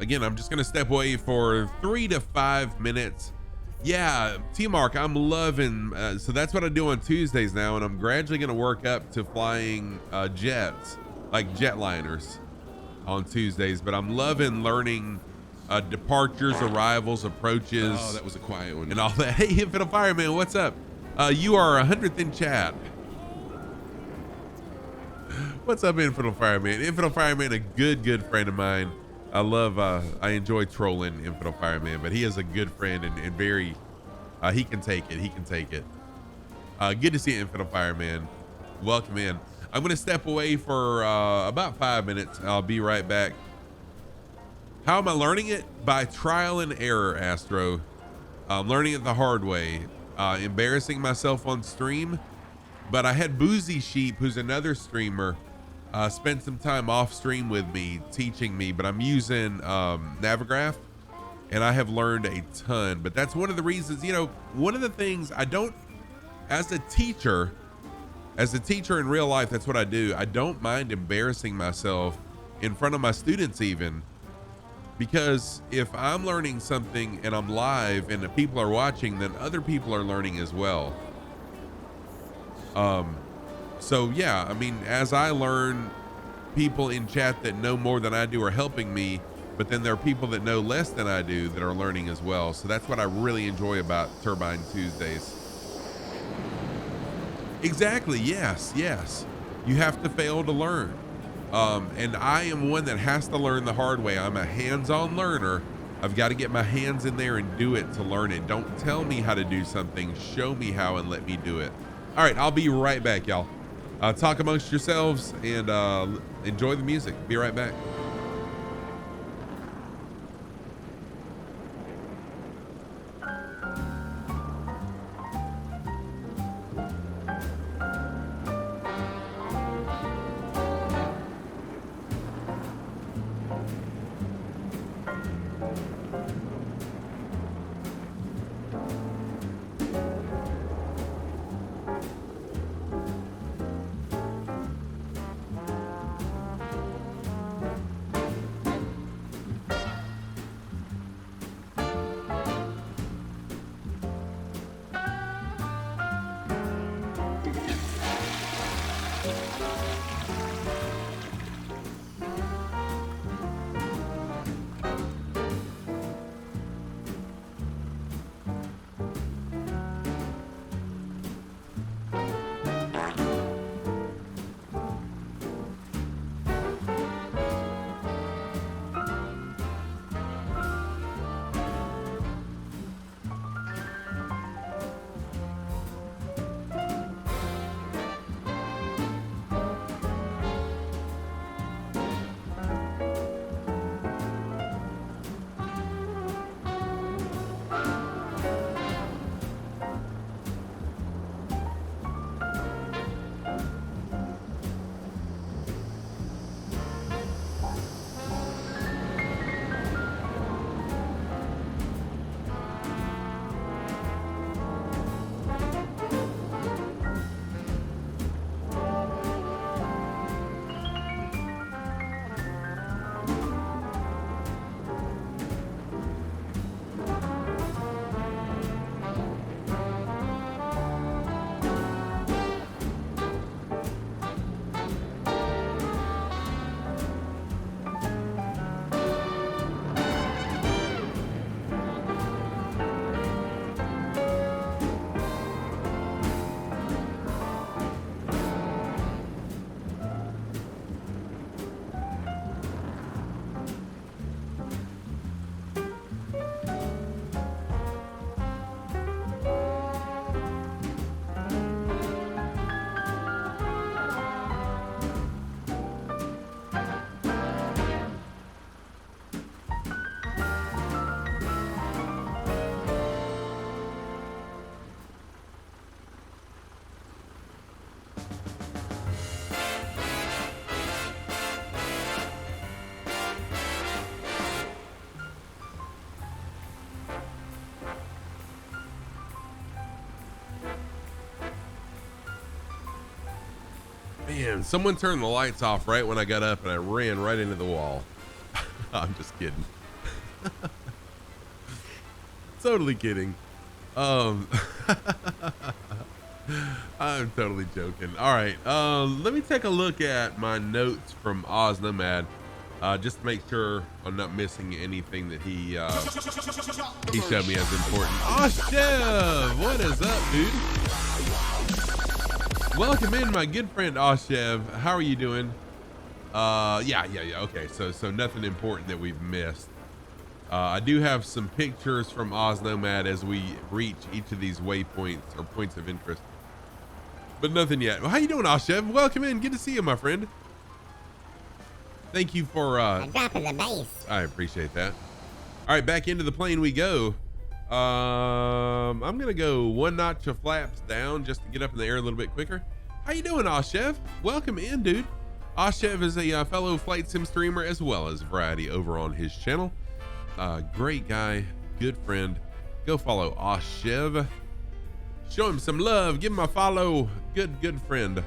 Again, I'm just gonna step away for 3 to 5 minutes. Yeah, T-Mark, I'm loving. So that's what I do on Tuesdays now, and I'm gradually gonna work up to flying jets, like jetliners, on Tuesdays. But I'm loving learning departures, arrivals, approaches. Oh, that was a quiet one. And all that. Hey, Infinite Fireman, what's up? You are 100th in chat. What's up, Infinite Fireman? Infinite Fireman, a good friend of mine. I love, I enjoy trolling Infinite Fireman, but he is a good friend and very, he can take it. He can take it. Good to see you, Infinite Fireman. Welcome in. I'm going to step away for about 5 minutes. I'll be right back. How am I learning it? By trial and error, Astro. I'm learning it the hard way. Embarrassing myself on stream, But I had Boozy Sheep, who's another streamer, spent some time off stream with me, teaching me, but I'm using Navigraph, and I have learned a ton. But that's one of the reasons, you know, one of the things I don't, as a teacher in real life, that's what I do. I don't mind embarrassing myself in front of my students even, because if I'm learning something and I'm live and the people are watching, then other people are learning as well. So yeah, I mean, as I learn, people in chat that know more than I do are helping me, but then there are people that know less than I do that are learning as well. So that's what I really enjoy about Turbine Tuesdays. Exactly. Yes. You have to fail to learn. And I am one that has to learn the hard way. I'm a hands-on learner. I've got to get my hands in there and do it to learn it. Don't tell me how to do something. Show me how and let me do it. All right, I'll be right back, y'all. Talk amongst yourselves and enjoy the music. Be right back. Man, someone turned the lights off right when I got up and I ran right into the wall. I'm just kidding. Totally kidding. I'm totally joking. All right. Let me take a look at my notes from Oz Nomad. Just to make sure I'm not missing anything that he showed me as important. Oshev, what is up, dude? Welcome in, my good friend Oshev. How are you doing? Yeah. Okay, so nothing important that we've missed. I do have some pictures from Oz Nomad as we reach each of these waypoints or points of interest, but nothing yet. Well, how you doing, Oshev? Welcome in. Good to see you, my friend. Thank you for dropping the bass. I appreciate that. All right, back into the plane we go. I'm gonna go one notch of flaps down just to get up in the air a little bit quicker. How you doing, Oshev? Welcome in, dude. Oshev is a fellow flight sim streamer as well as variety over on his channel. Great guy, good friend. Go follow Oshev. Show him some love. Give him a follow. Good friend.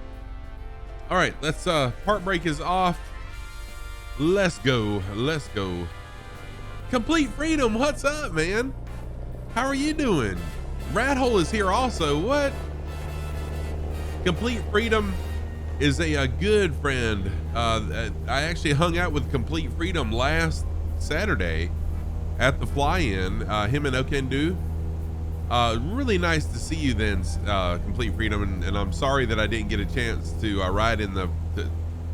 All right, let's part break is off. Let's go. Complete Freedom, what's up, man? How are you doing? Rat Hole is here also. What? Complete Freedom is a good friend. I actually hung out with Complete Freedom last Saturday at the fly-in. Him and Okendu. Really nice to see you then, Complete Freedom. And I'm sorry that I didn't get a chance to ride in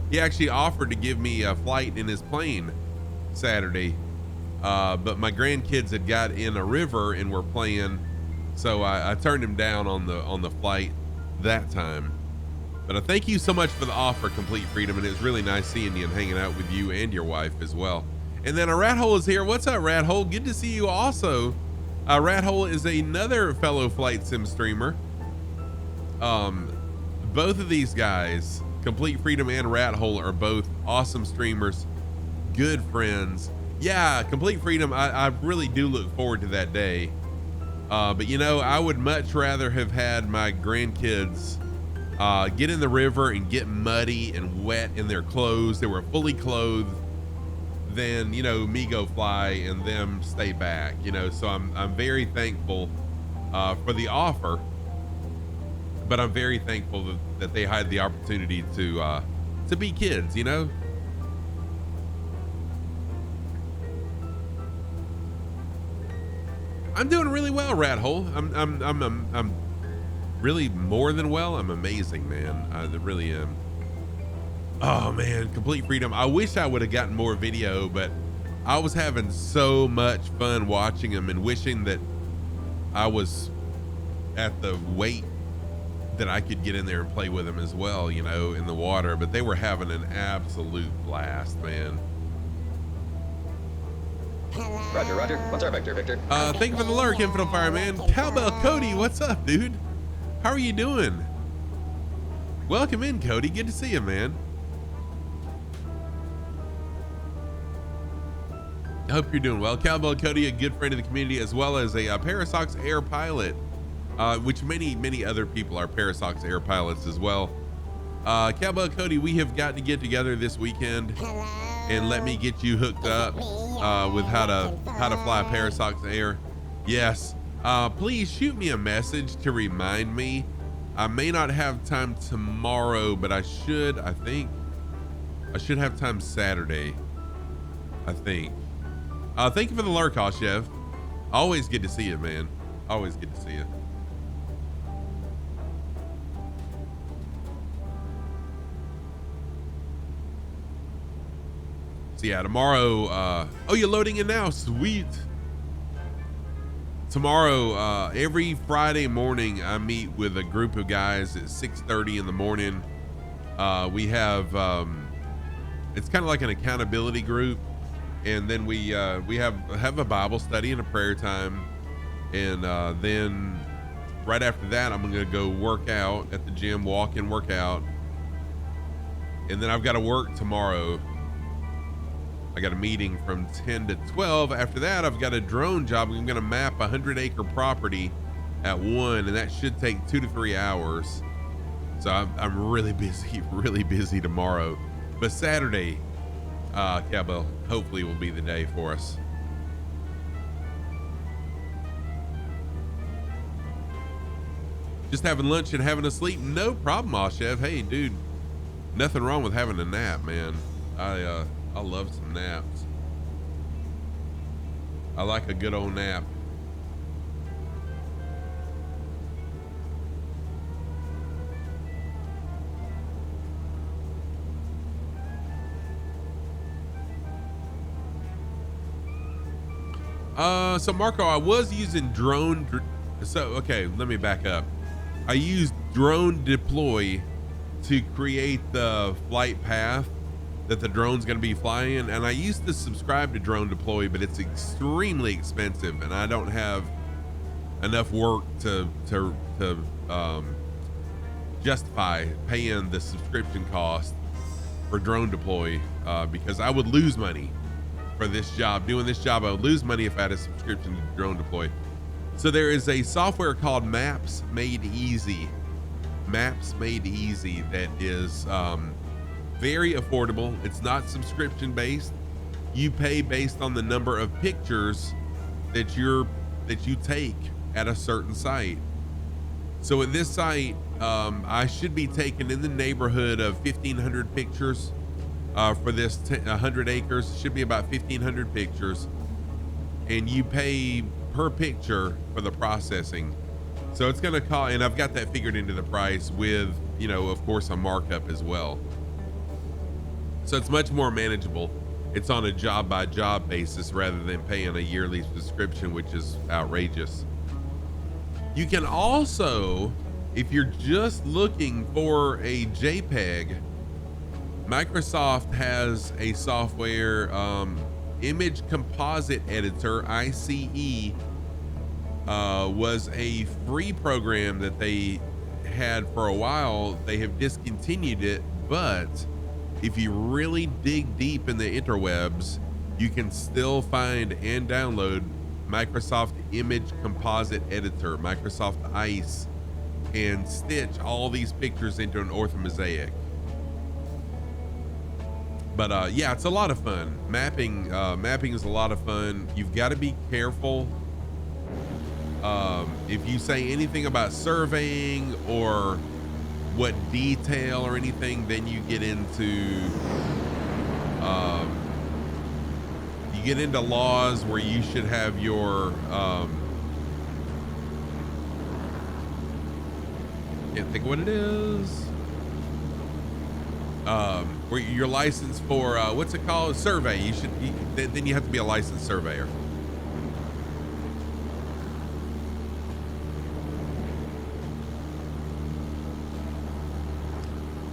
he actually offered to give me a flight in his plane Saturday. But my grandkids had got in a river and were playing. So I turned him down on the flight that time. But I thank you so much for the offer, Complete Freedom, and it's really nice seeing you and hanging out with you and your wife as well. And then a Rat Hole is here. What's up, Rat Hole? Good to see you also. Rat Hole is another fellow flight sim streamer. Both of these guys, Complete Freedom and Rat Hole, are both awesome streamers, good friends. Yeah, Complete Freedom, I really do look forward to that day. But you know, I would much rather have had my grandkids get in the river and get muddy and wet in their clothes. They were fully clothed, than, you know, me go fly and them stay back, you know. So I'm very thankful for the offer, but I'm very thankful that they had the opportunity to be kids, you know. I'm doing really well, Rat Hole. I'm really more than well. I'm amazing, man. I really am. Oh man, Complete Freedom. I wish I would have gotten more video, but I was having so much fun watching them and wishing that I was at the weight that I could get in there and play with them as well, you know, in the water. But they were having an absolute blast, man. Roger. What's our vector, Victor? Thank you for the lurk, Infinite Fireman. Cowbell Cody, what's up, dude? How are you doing? Welcome in, Cody. Good to see you, man. I hope you're doing well. Cowbell Cody, a good friend of the community, as well as a Parasox Air pilot, which many other people are Parasox Air pilots as well. Cowbell Cody, we have got to get together this weekend and let me get you hooked up with how to fly Parasox Air. Yes. Please shoot me a message to remind me. I may not have time tomorrow, but I should have time Saturday, I think. Thank you for the lurk, Oshev. Always good to see you, man. Always good to see you. So yeah, tomorrow, oh, you're loading in now, sweet. Tomorrow, every Friday morning, I meet with a group of guys at 6:30 in the morning. We have, it's kind of like an accountability group. And then we have a Bible study and a prayer time. And then right after that, I'm going to go work out at the gym, walk and work out. And then I've got to work tomorrow. I got a meeting from 10 to 12. After that, I've got a drone job. I'm going to map a 100-acre property at 1, and that should take 2 to 3 hours. So I'm really busy tomorrow. But Saturday, Cowbell, hopefully will be the day for us. Just having lunch and having a sleep. No problem, Oshev. Hey, dude, nothing wrong with having a nap, man. I love some naps. I like a good old nap. So Marco, I was using okay, let me back up. I used Drone Deploy to create the flight path that the drone's going to be flying, and I used to subscribe to Drone Deploy, but it's extremely expensive, and I don't have enough work to justify paying the subscription cost for Drone Deploy, because I would lose money for this job. Doing this job, I would lose money if I had a subscription to Drone Deploy. So there is a software called Maps Made Easy. Maps Made Easy that is very affordable. It's not subscription based. You pay based on the number of pictures that you take at a certain site. So at this site, I should be taking in the neighborhood of 1,500 pictures for this 100 acres. It should be about 1,500 pictures, and you pay per picture for the processing. So it's going to cost, and I've got that figured into the price with, you know, of course, a markup as well. So it's much more manageable. It's on a job by job basis rather than paying a yearly subscription, which is outrageous. You can also, if you're just looking for a JPEG, Microsoft has a software, Image Composite Editor, ICE, was a free program that they had for a while. They have discontinued it, but if you really dig deep in the interwebs, you can still find and download Microsoft Image Composite Editor, Microsoft ICE, and stitch all these pictures into an orthomosaic. But yeah, it's a lot of fun. Mapping is a lot of fun. You've got to be careful. If you say anything about surveying or what detail or anything, then you get into laws where you should have your can't think of what it is, where your license for what's it called, survey. Then you have to be a licensed surveyor.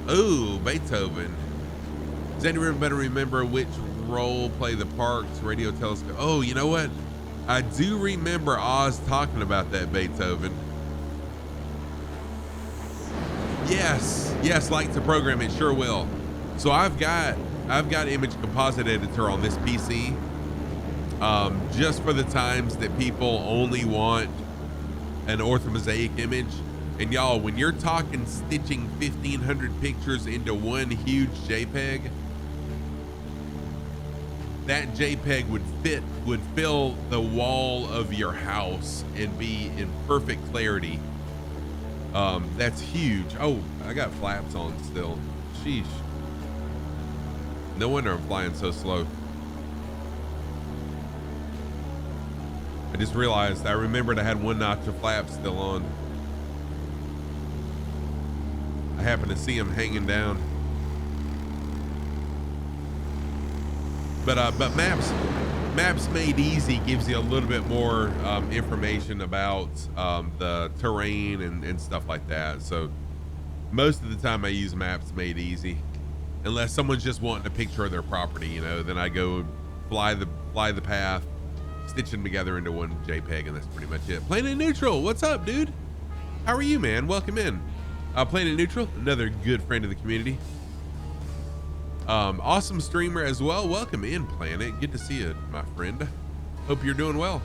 Oh, Beethoven. Does anyone better remember which role play the park's radio telescope? Oh, you know what? I do remember Oz talking about that, Beethoven. Yes, like to program it, sure will. So I've got Image Composite Editor on this PC, just for the times that people only want an orthomosaic image. And y'all, when you're talking stitching 1,500 pictures into one huge JPEG, that JPEG would fill the wall of your house and be in perfect clarity. That's huge. Oh, I got flaps on still. Sheesh. No wonder I'm flying so slow. I just realized, I remembered I had one notch of flaps still on. I happened to see them hanging down. But Maps Made Easy gives you a little bit more information about the terrain and stuff like that. So most of the time I use Maps Made Easy, unless someone's just wanting a picture of their property, you know, then I go fly the path, stitch them together into one JPEG, and that's pretty much it. Planet Neutral, what's up, dude? How are you, man? Welcome in. Planet Neutral, another good friend of the community. Awesome streamer as well. Welcome in, Planet. Good to see you, my friend. Hope you're doing well.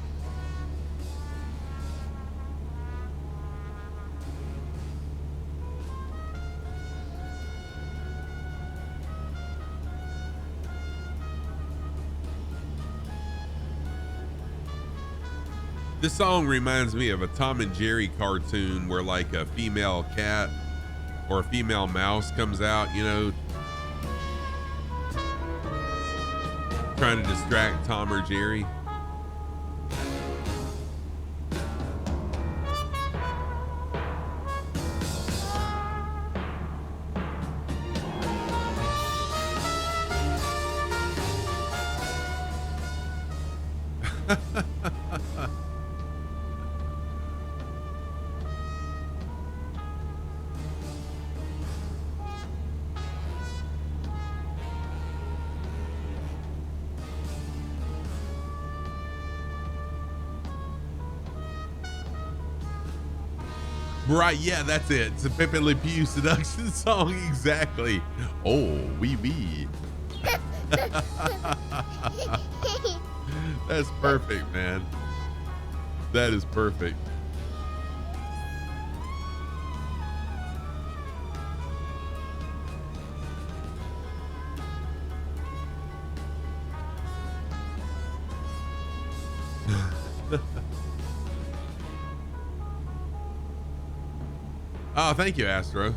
This song reminds me of a Tom and Jerry cartoon where like a female cat or a female mouse comes out, you know, trying to distract Tom or Jerry. Right, yeah, that's it. It's a Pepe Le Pew seduction song, exactly. Oh, wee wee. That's perfect, man. That is perfect. Oh, thank you, Astro.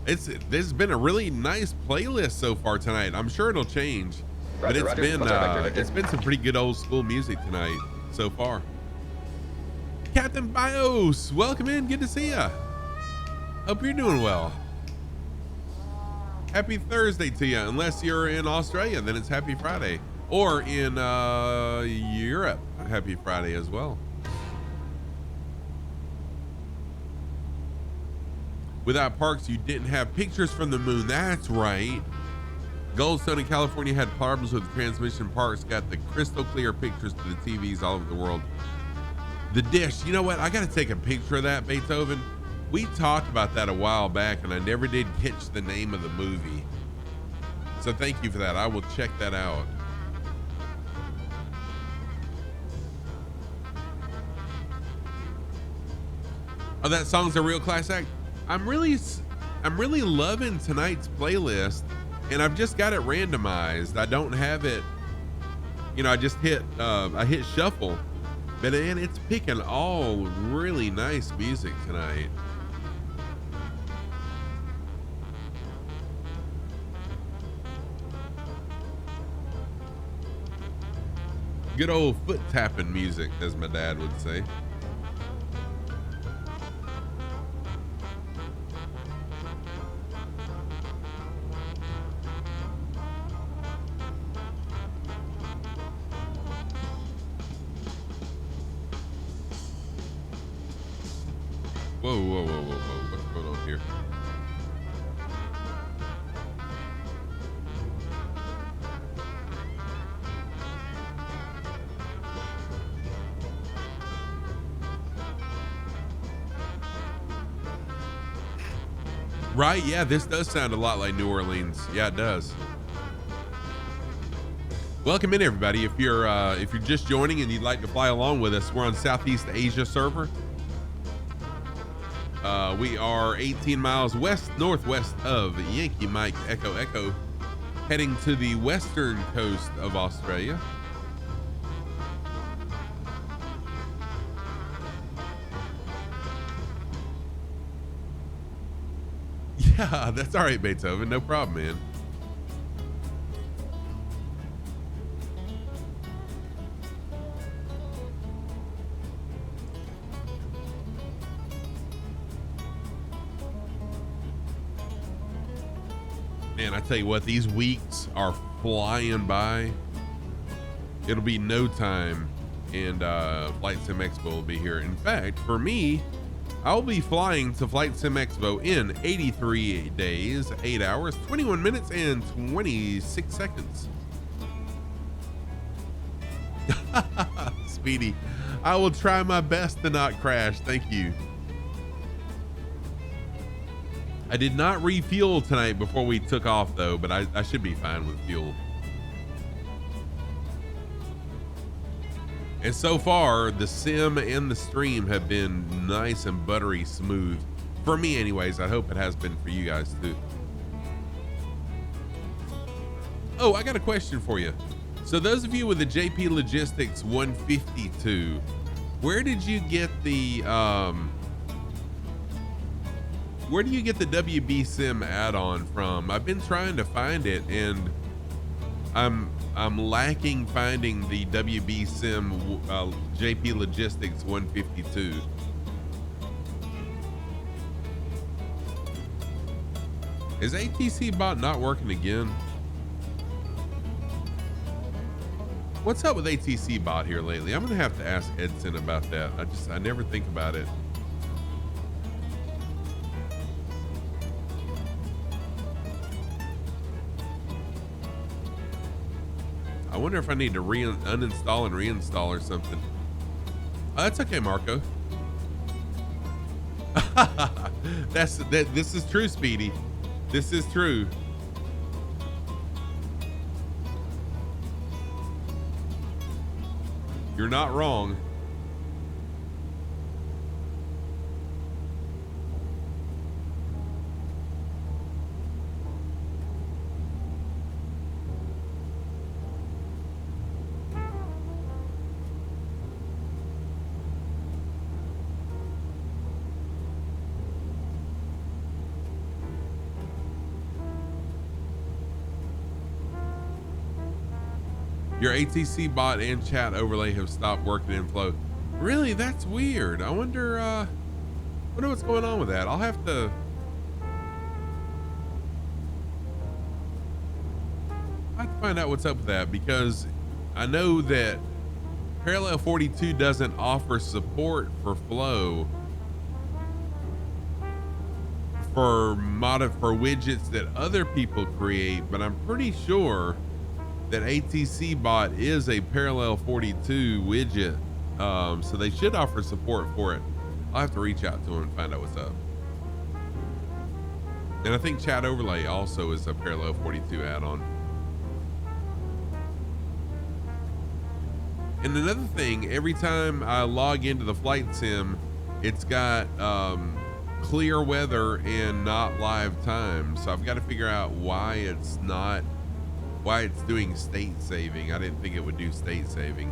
This has been a really nice playlist so far tonight. I'm sure it'll change, but Roger, Roger. What's our vector, Victor? it's been some pretty good old school music tonight so far. Captain Bios, welcome in. Good to see ya. Hope you're doing well. Happy Thursday to you. Unless you're in Australia, then it's Happy Friday, or in Europe, Happy Friday as well. Without parks, you didn't have pictures from the moon. That's right. Goldstone in California had problems with the transmission. Parks got the crystal clear pictures to the TVs all over the world. The dish, you know what? I got to take a picture of that, Beethoven. We talked about that a while back, and I never did catch the name of the movie. So thank you for that. I will check that out. Oh, that song's a real class act. I'm really loving tonight's playlist, and I've just got it randomized. I don't have it, you know, I just hit shuffle, but man, it's picking all really nice music tonight. Good old foot tapping music, as my dad would say. Whoa, whoa, whoa, whoa, whoa. What's going on here? Right, yeah, this does sound a lot like New Orleans. Yeah, it does. Welcome in, everybody. If you're just joining and you'd like to fly along with us, we're on Southeast Asia server. We are 18 miles northwest of Yankee Mike Echo Echo, heading to the western coast of Australia. Yeah, that's all right, Beethoven. No problem, man. Man, I tell you what, these weeks are flying by. It'll be no time, and Flight Sim Expo will be here. In fact, for me, I'll be flying to Flight Sim Expo in 83 days, 8 hours, 21 minutes, and 26 seconds. Speedy, I will try my best to not crash. Thank you. I did not refuel tonight before we took off, though, but I should be fine with fuel. And so far, the sim and the stream have been nice and buttery smooth. For me, anyways. I hope it has been for you guys, too. Oh, I got a question for you. So those of you with the JP Logistics 152, where did you get the... where do you get the WB Sim add-on from? I've been trying to find it, and I'm lacking finding the WB Sim JP Logistics 152. Is ATC bot not working again? What's up with ATC bot here lately? I'm gonna have to ask Edson about that. I never think about it. I wonder if I need to uninstall and reinstall or something. Oh, that's okay, Marco. This is true, Speedy. This is true. You're not wrong. Your ATC bot and chat overlay have stopped working in Flow. Really? That's weird. I wonder what's going on with that. I'll have to find out what's up with that, because I know that Parallel 42 doesn't offer support for Flow for widgets that other people create, but I'm pretty sure that ATC bot is a Parallel 42 widget, so they should offer support for it. I'll have to reach out to them and find out what's up. And I think Chat Overlay also is a Parallel 42 add-on. And another thing, every time I log into the flight sim, it's got clear weather and not live time. So I've got to figure out why it's doing state saving. I didn't think it would do state saving.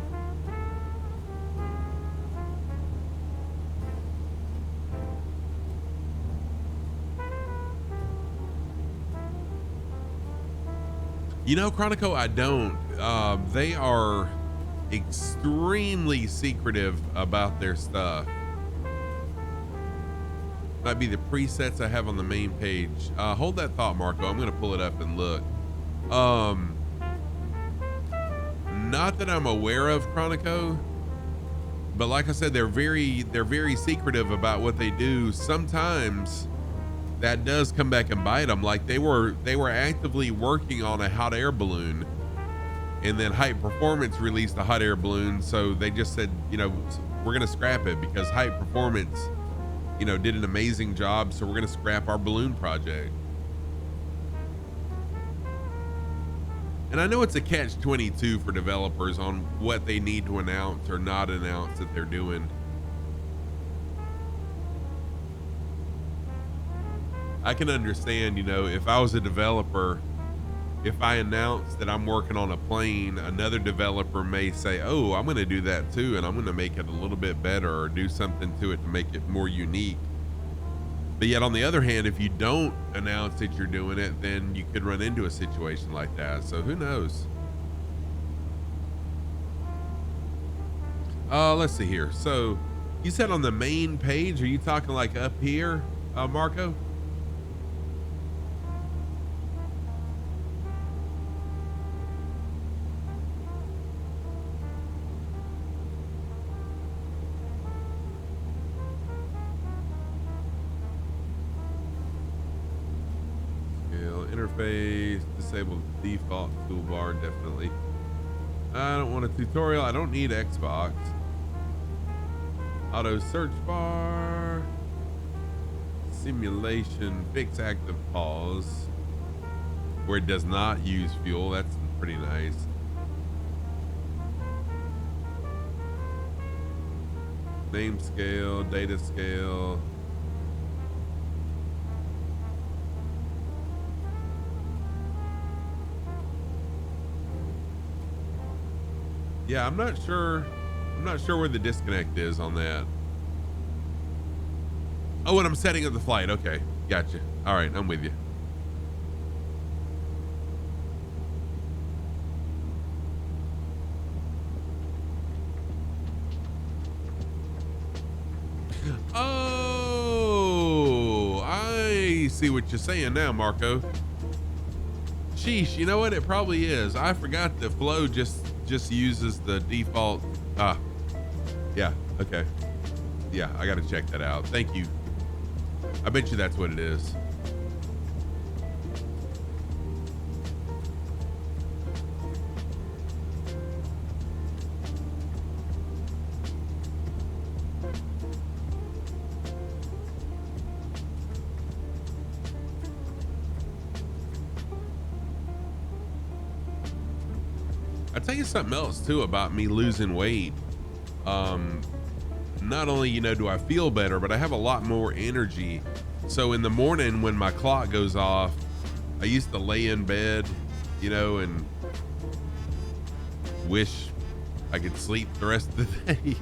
You know, Chronico, I don't. They are extremely secretive about their stuff. Might be the presets I have on the main page. Hold that thought, Marco. I'm going to pull it up and look. Not that I'm aware of, Chronico, but like I said, they're very secretive about what they do. Sometimes that does come back and bite them. Like they were actively working on a hot air balloon, and then Hype Performance released a hot air balloon. So they just said, you know, we're going to scrap it because Hype Performance, you know, did an amazing job. So we're going to scrap our balloon project. And I know it's a catch-22 for developers on what they need to announce or not announce that they're doing. I can understand, you know, if I was a developer, if I announce that I'm working on a plane, another developer may say, oh, I'm going to do that too, and I'm going to make it a little bit better or do something to it to make it more unique. But yet on the other hand, if you don't announce that you're doing it, then you could run into a situation like that. So who knows? Let's see here. So you said on the main page, are you talking like up here, Marco? Interface, disable default toolbar, definitely. I don't want a tutorial. I don't need Xbox. Auto search bar, simulation, fix active pause, where it does not use fuel. That's pretty nice. Name scale, data scale. Yeah, I'm not sure where the disconnect is on that. Oh, and I'm setting up the flight. Okay, gotcha. All right, I'm with you. Oh, I see what you're saying now, Marco. Sheesh, you know what? It probably is. I forgot that Flow just uses the default. Yeah, okay. Yeah, I gotta check that out. Thank you. I bet you that's what it is. I tell you something else too about me losing weight. Not only, you know, do I feel better, but I have a lot more energy. So in the morning when my clock goes off, I used to lay in bed, you know, and wish I could sleep the rest of the day.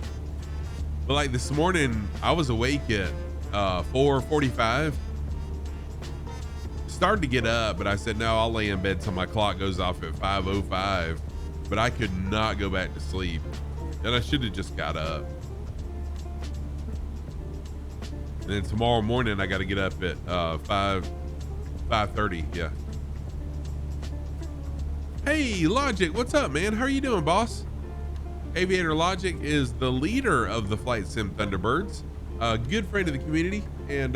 But like this morning, I was awake at 4:45. Started to get up, but I said, no, I'll lay in bed till my clock goes off at 5:05. But I could not go back to sleep. And I should have just got up. And then tomorrow morning, I got to get up at 5:30. Yeah. Hey, Logic, what's up, man? How are you doing, boss? Aviator Logic is the leader of the Flight Sim Thunderbirds, a good friend of the community, and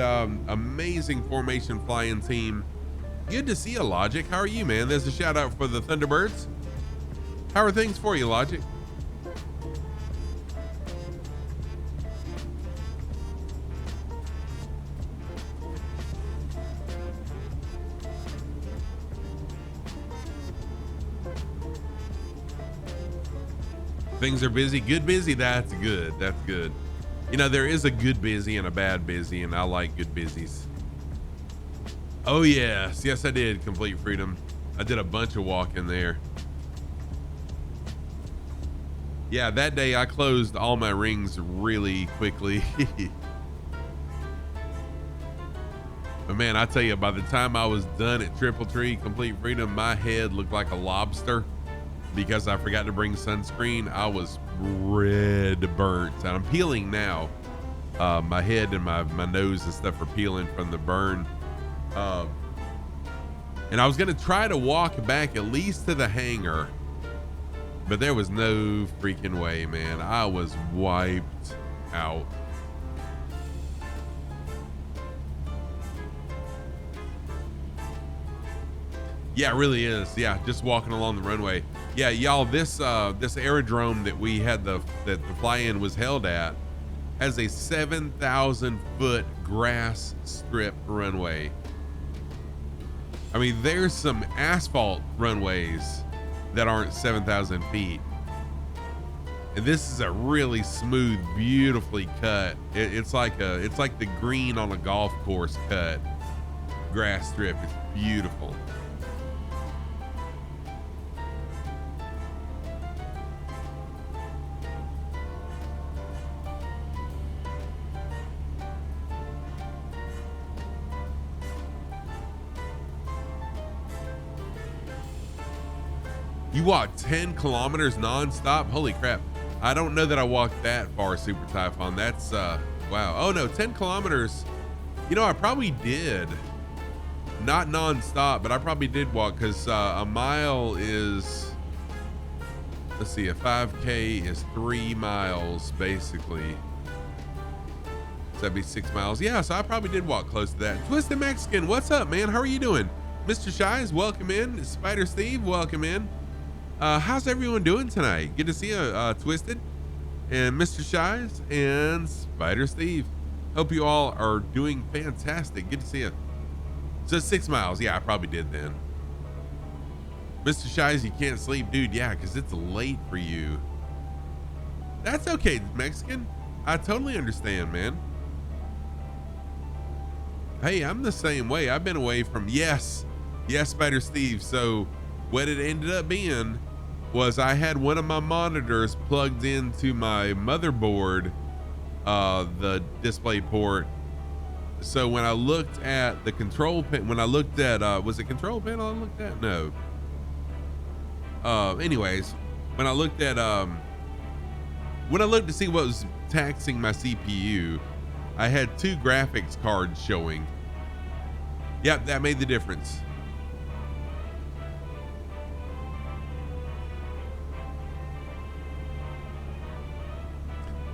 amazing formation flying team. Good to see you, Logic. How are you, man? There's a shout out for the Thunderbirds. How are things for you, Logic? Things are busy. Good busy. That's good. That's good. You know, there is a good busy and a bad busy, and I like good busies. Oh, yes. Yes, I did. Complete Freedom. I did a bunch of walking there. Yeah, that day I closed all my rings really quickly. But man, I tell you, by the time I was done at Triple Tree Complete Freedom, my head looked like a lobster because I forgot to bring sunscreen. I was red burnt, and I'm peeling now. My head and my nose and stuff are peeling from the burn. And I was gonna try to walk back at least to the hangar, but there was no freaking way, man. I was wiped out. Yeah, it really is. Yeah, just walking along the runway. Yeah, y'all, this aerodrome that we had that the fly-in was held at has a 7,000 foot grass strip runway. I mean, there's some asphalt runways that aren't 7,000 feet. And this is a really smooth, beautifully cut. It's like the green on a golf course cut grass strip. It's beautiful. You walked 10 kilometers nonstop? Holy crap. I don't know that I walked that far, Super Typhon. That's, wow. Oh no, 10 kilometers. You know, I probably did. Not nonstop, but I probably did walk because a mile is, let's see, a 5K is 3 miles, basically. So that'd be 6 miles. Yeah, so I probably did walk close to that. Twisted Mexican, what's up, man? How are you doing? Mr. Shies, welcome in. Spider Steve, welcome in. How's everyone doing tonight? Good to see you, Twisted and Mr. Shies and Spider Steve. Hope you all are doing fantastic. Good to see you. So 6 miles. Yeah, I probably did then. Mr. Shies, you can't sleep, dude. Yeah, because it's late for you. That's okay, Mexican. I totally understand, man. Hey, I'm the same way. I've been away from, yes, Spider Steve. So what it ended up being was I had one of my monitors plugged into my motherboard, the display port. So when I looked at the control panel, when I looked at, was it control panel I looked at? No. Anyways, when I looked to see what was taxing my CPU, I had 2 graphics cards showing. Yep, that made the difference.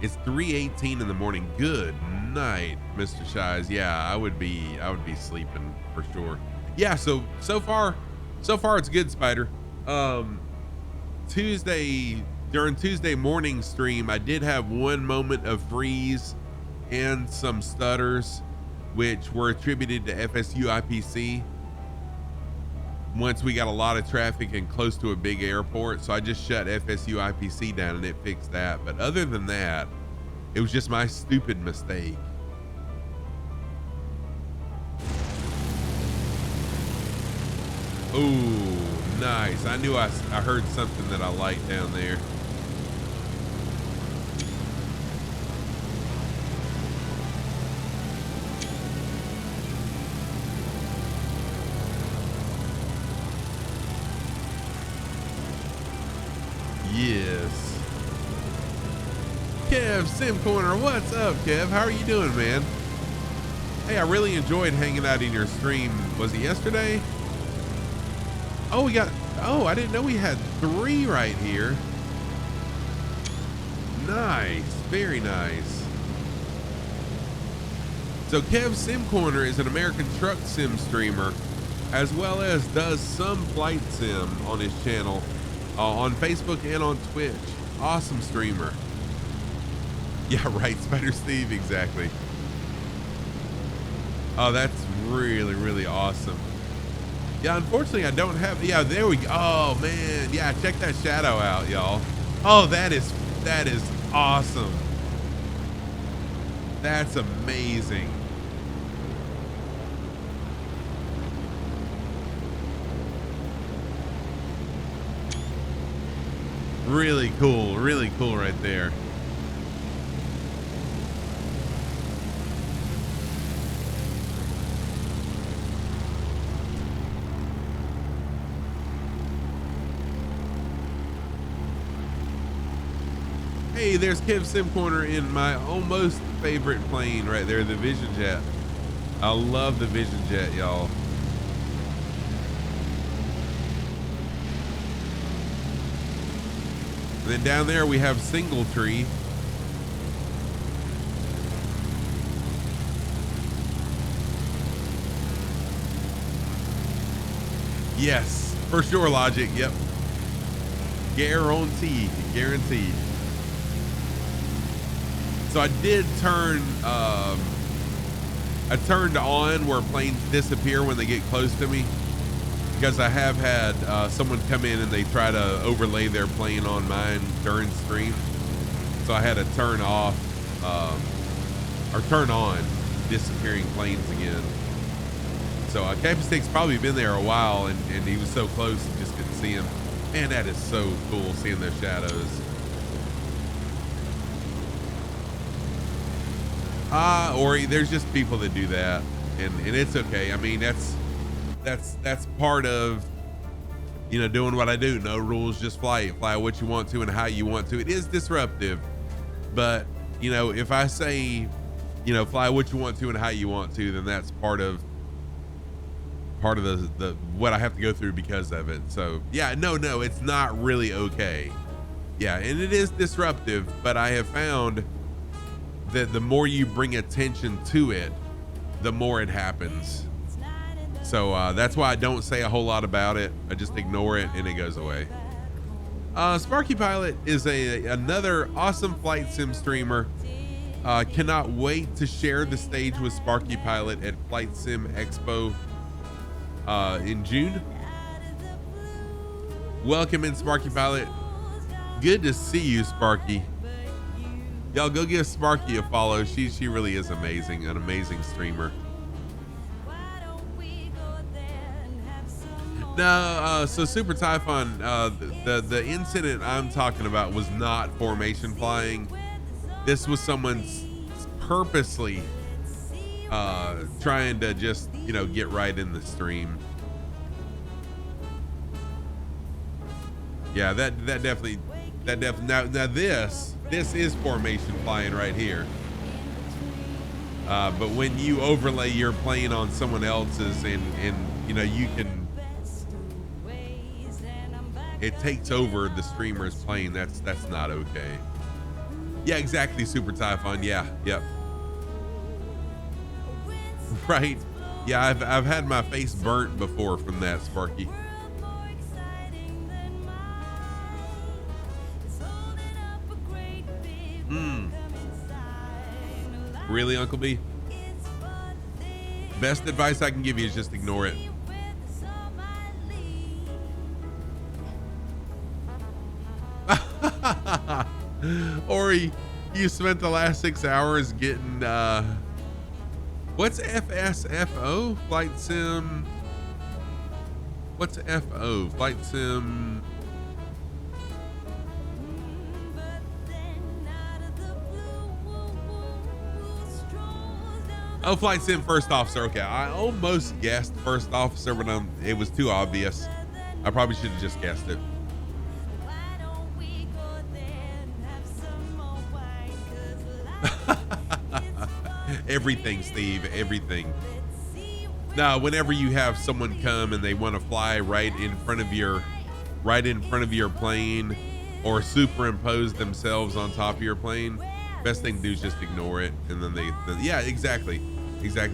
It's 3:18 in the morning. Good night, Mr. Shies. Yeah, I would be sleeping for sure. Yeah, so far it's good, Spider. During Tuesday morning stream, I did have one moment of freeze and some stutters, which were attributed to FSU IPC. once we got a lot of traffic and close to a big airport. So I just shut FSU IPC down and it fixed that. But other than that, it was just my stupid mistake. Ooh, nice. I knew I heard something that I liked down there. Yes. Kev Sim Corner, what's up, Kev? How are you doing, man? Hey, I really enjoyed hanging out in your stream. Was it yesterday? Oh, I didn't know we had 3 right here. Nice, very nice. So Kev Sim Corner is an American truck sim streamer, as well as does some flight sim on his channel, on Facebook and on Twitch. Awesome streamer. Yeah, right, Spider Steve, exactly. Oh, that's really, really awesome. Yeah, unfortunately, I don't have. Yeah, there we go. Oh man, yeah, check that shadow out, y'all. Oh, that is awesome. That's amazing. Really cool right there. Hey, there's Kev Sim Corner in my almost favorite plane right there, the Vision Jet. I love the Vision Jet, y'all. And then down there we have Singletree. Yes, for sure, Logic. Yep. Guaranteed. So I did turn, I turned on where planes disappear when they get close to me, because I have had someone come in and they try to overlay their plane on mine during stream. So I had to turn off, or turn on disappearing planes again. So Cappy Stick's probably been there a while, and he was so close you just couldn't see him. Man, that is so cool seeing those shadows. Or there's just people that do that, and it's okay. I mean, that's part of, you know, doing what I do. No rules, just fly what you want to and how you want to. It is disruptive, but you know, if I say, you know, fly what you want to and how you want to, then that's part of the what I have to go through because of it. So yeah, no, it's not really okay. Yeah, and it is disruptive, but I have found that the more you bring attention to it, the more it happens. So that's why I don't say a whole lot about it. I just ignore it and it goes away. Sparky Pilot is another awesome flight sim streamer. Cannot wait to share the stage with Sparky Pilot at Flight Sim Expo in June. Welcome in, Sparky Pilot. Good to see you, Sparky. Y'all go give Sparky a follow. She really is amazing, an amazing streamer. No, so Super Typhon, the incident I'm talking about was not formation flying. This was someone purposely trying to just, you know, get right in the stream. Yeah, that definitely now this is formation flying right here. But when you overlay your plane on someone else's and you know, you can, it takes over the streamer's plane. That's not okay. Yeah, exactly, Super Typhon. Yeah, yep. Right. Yeah, I've had my face burnt before from that, Sparky. Really, Uncle B? Best advice I can give you is just ignore it. Ori, you spent the last 6 hours getting what's FSFO? Flight sim. What's FO? Flight sim. Oh, flight sim first officer. Okay, I almost guessed first officer, but it was too obvious. I probably should have just guessed it. Everything, Steve, everything. Now, whenever you have someone come and they want to fly right in front of your plane or superimpose themselves on top of your plane, best thing to do is just ignore it. And then yeah, exactly.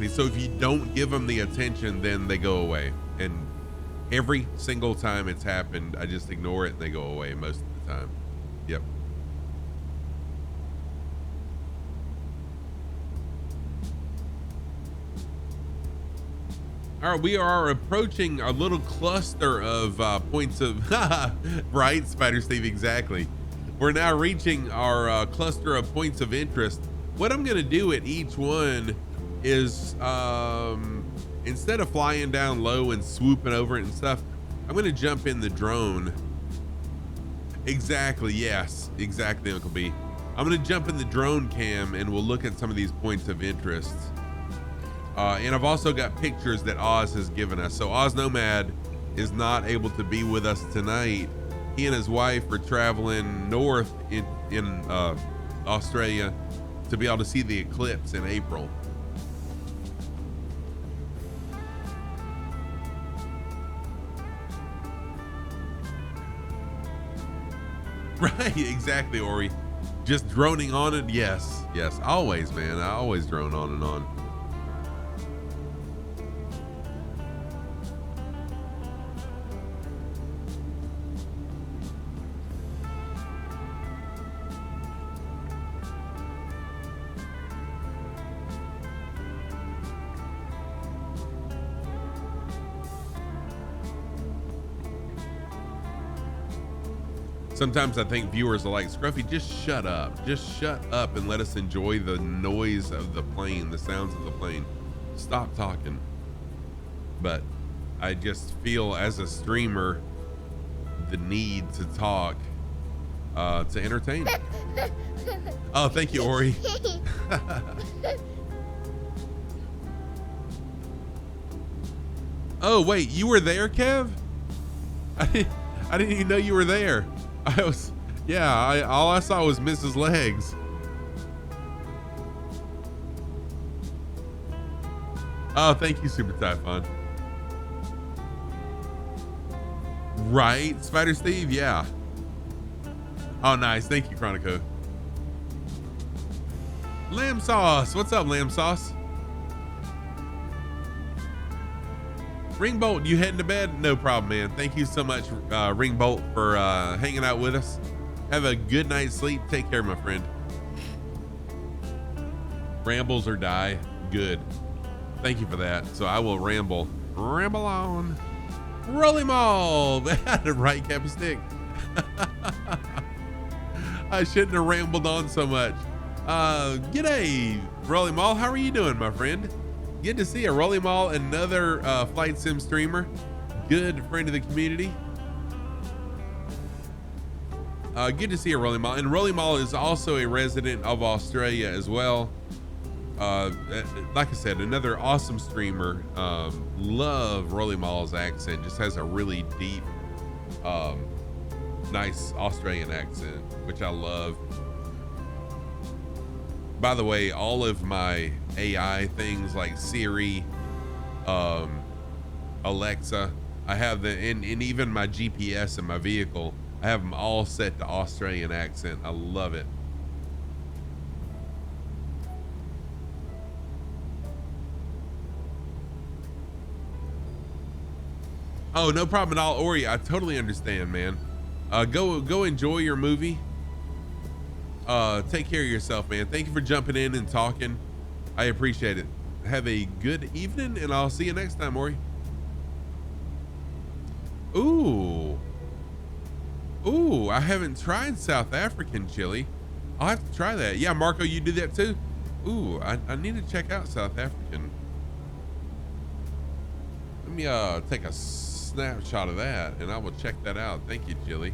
So if you don't give them the attention, then they go away. And every single time it's happened, I just ignore it and they go away most of the time. Yep. All right, we are approaching a little cluster of points of right, Spider Steve, exactly. We're now reaching our cluster of points of interest. What I'm gonna do at each one is instead of flying down low and swooping over it and stuff, I'm gonna jump in the drone. Exactly, yes, exactly, Uncle B. I'm gonna jump in the drone cam and we'll look at some of these points of interest. And I've also got pictures that Oz has given us. So Oz Nomad is not able to be with us tonight. He and his wife are traveling north in Australia to be able to see the eclipse in April. Right, exactly, Ori. Just droning on it. Yes, always, man. I always drone on and on. Sometimes I think viewers are like, Scruffy, just shut up and let us enjoy the noise of the plane, the sounds of the plane. Stop talking. But I just feel as a streamer the need to talk to entertain. Oh, thank you, Ori. Oh, wait, you were there, Kev? I didn't even know you were there. All I saw was Mrs. Legs. Oh, thank you, Super Typhon. Right, Spider Steve, yeah. Oh, nice, thank you, Chronico. Lamb Sauce, what's up, Lamb Sauce? Ringbolt, you heading to bed? No problem, man. Thank you so much, Ringbolt, for hanging out with us. Have a good night's sleep. Take care, my friend. Rambles or die. Good. Thank you for that. So I will ramble on. Rolly Mall. Right, Cappy Stick. I shouldn't have rambled on so much. G'day, Rolly Mall. How are you doing, my friend? Good to see you, Rolly Mall, another flight sim streamer, good friend of the community. Good to see you, Rolly Mall. And Rolly Mall is also a resident of Australia as well. Like I said, another awesome streamer. Love Rolly Mall's accent. Just has a really deep, nice Australian accent, which I love. By the way, all of my AI things like Siri, Alexa, I have and even my GPS in my vehicle, I have them all set to Australian accent. I love it. Oh, no problem at all, Ori. I totally understand, man. Go enjoy your movie. Take care of yourself, man. Thank you for jumping in and talking. I appreciate it. Have a good evening, and I'll see you next time, Ori. Ooh, I haven't tried South African chili. I'll have to try that. Yeah, Marco, you do that too? Ooh, I need to check out South African. Let me take a snapshot of that and I will check that out. Thank you, Jilly.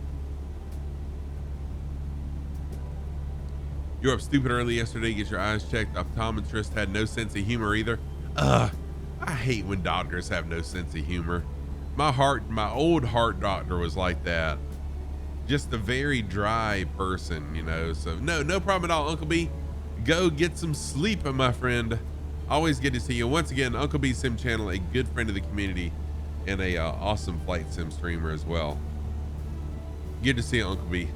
You were up stupid early yesterday. Get your eyes checked. Optometrist had no sense of humor either. I hate when doctors have no sense of humor. My old heart doctor was like that. Just a very dry person, you know. So no problem at all, Uncle B. Go get some sleep, my friend. Always good to see you. Once again, Uncle B Sim Channel, a good friend of the community and a awesome flight sim streamer as well. Good to see you, Uncle B.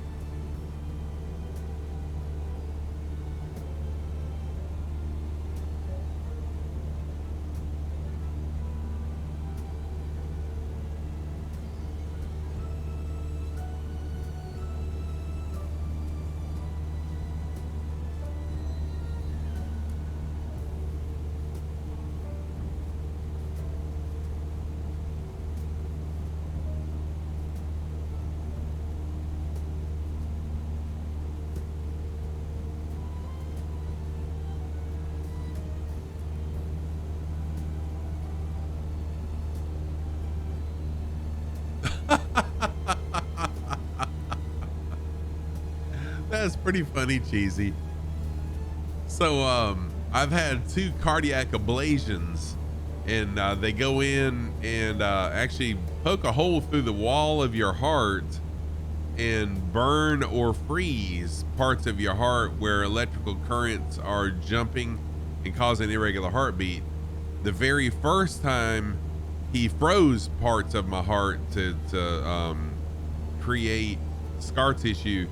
That's pretty funny, Cheesy. So I've had 2 cardiac ablations, and they go in and actually poke a hole through the wall of your heart and burn or freeze parts of your heart where electrical currents are jumping and causing irregular heartbeat. The very first time he froze parts of my heart to create scar tissue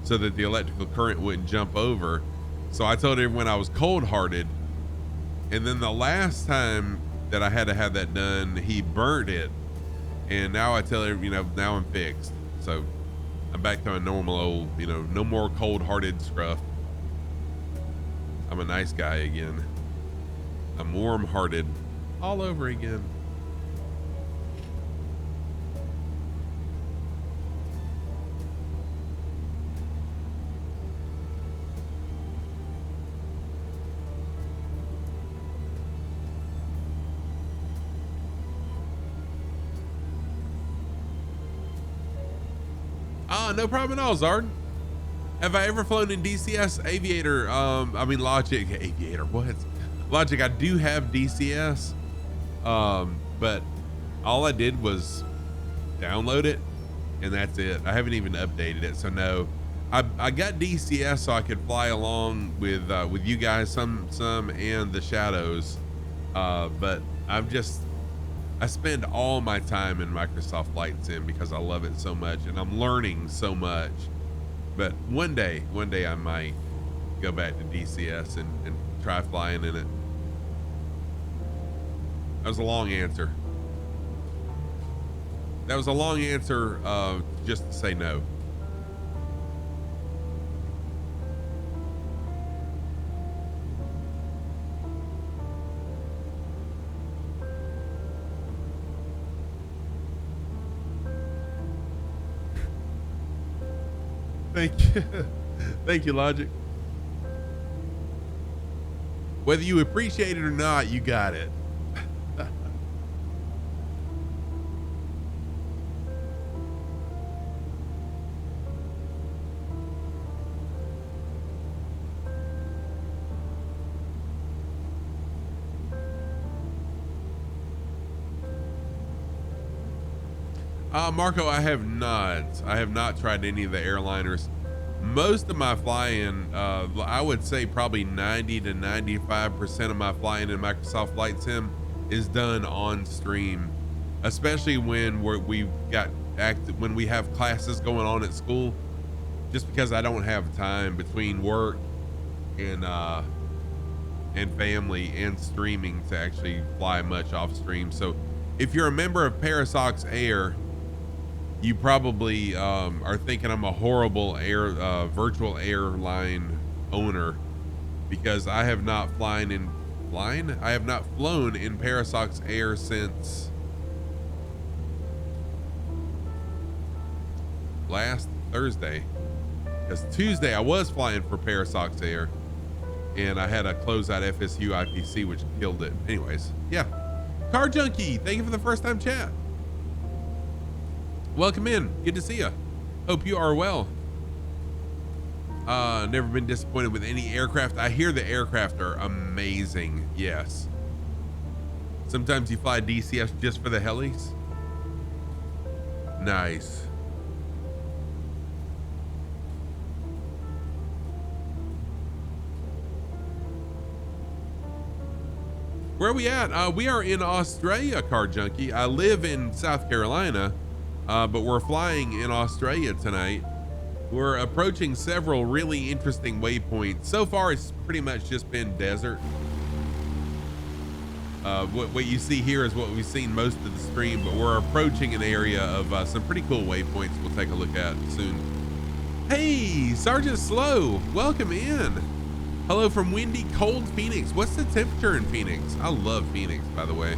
so that the electrical current wouldn't jump over. So I told everyone I was cold-hearted. And then the last time that I had to have that done, he burnt it. And now I tell everyone, you know, now I'm fixed. So I'm back to a normal old, you know, no more cold-hearted scruff. I'm a nice guy again. I'm warm-hearted all over again. No problem at all, Zard. Have I ever flown in DCS Aviator? Logic Aviator. What? Logic. I do have DCS, but all I did was download it, and that's it. I haven't even updated it. So no, I got DCS so I could fly along with you guys, some and the Shadows, but I spend all my time in Microsoft Flight Sim because I love it so much and I'm learning so much. But one day I might go back to DCS and try flying in it. That was a long answer. That was a long answer just to say no. Thank you. Thank you, Logic. Whether you appreciate it or not, you got it. Marco, I have not tried any of the airliners. Most of my flying, I would say probably 90 to 95% of my flying in Microsoft Flight Sim is done on stream, especially when we have classes going on at school, just because I don't have time between work and family and streaming to actually fly much off stream. So if you're a member of Parasox Air, you probably are thinking I'm a horrible virtual airline owner, because I have not flown in Parasox Air since last Thursday. because Tuesday I was flying for Parasox Air, and I had a closeout FSU IPC, which killed it. Anyways, yeah. Car Junkie, thank you for the first time chat. Welcome in. Good to see you. Hope you are well. Never been disappointed with any aircraft. I hear the aircraft are amazing. Yes. Sometimes you fly DCS just for the helis. Nice. Where are we at? We are in Australia, Car Junkie. I live in South Carolina, but we're flying in Australia tonight. We're approaching several really interesting waypoints. So far, it's pretty much just been desert. What you see here is what we've seen most of the stream, but we're approaching an area of some pretty cool waypoints we'll take a look at soon. Hey, Sergeant Slow, welcome in. Hello from windy, cold Phoenix. What's the temperature in Phoenix? I love Phoenix, by the way.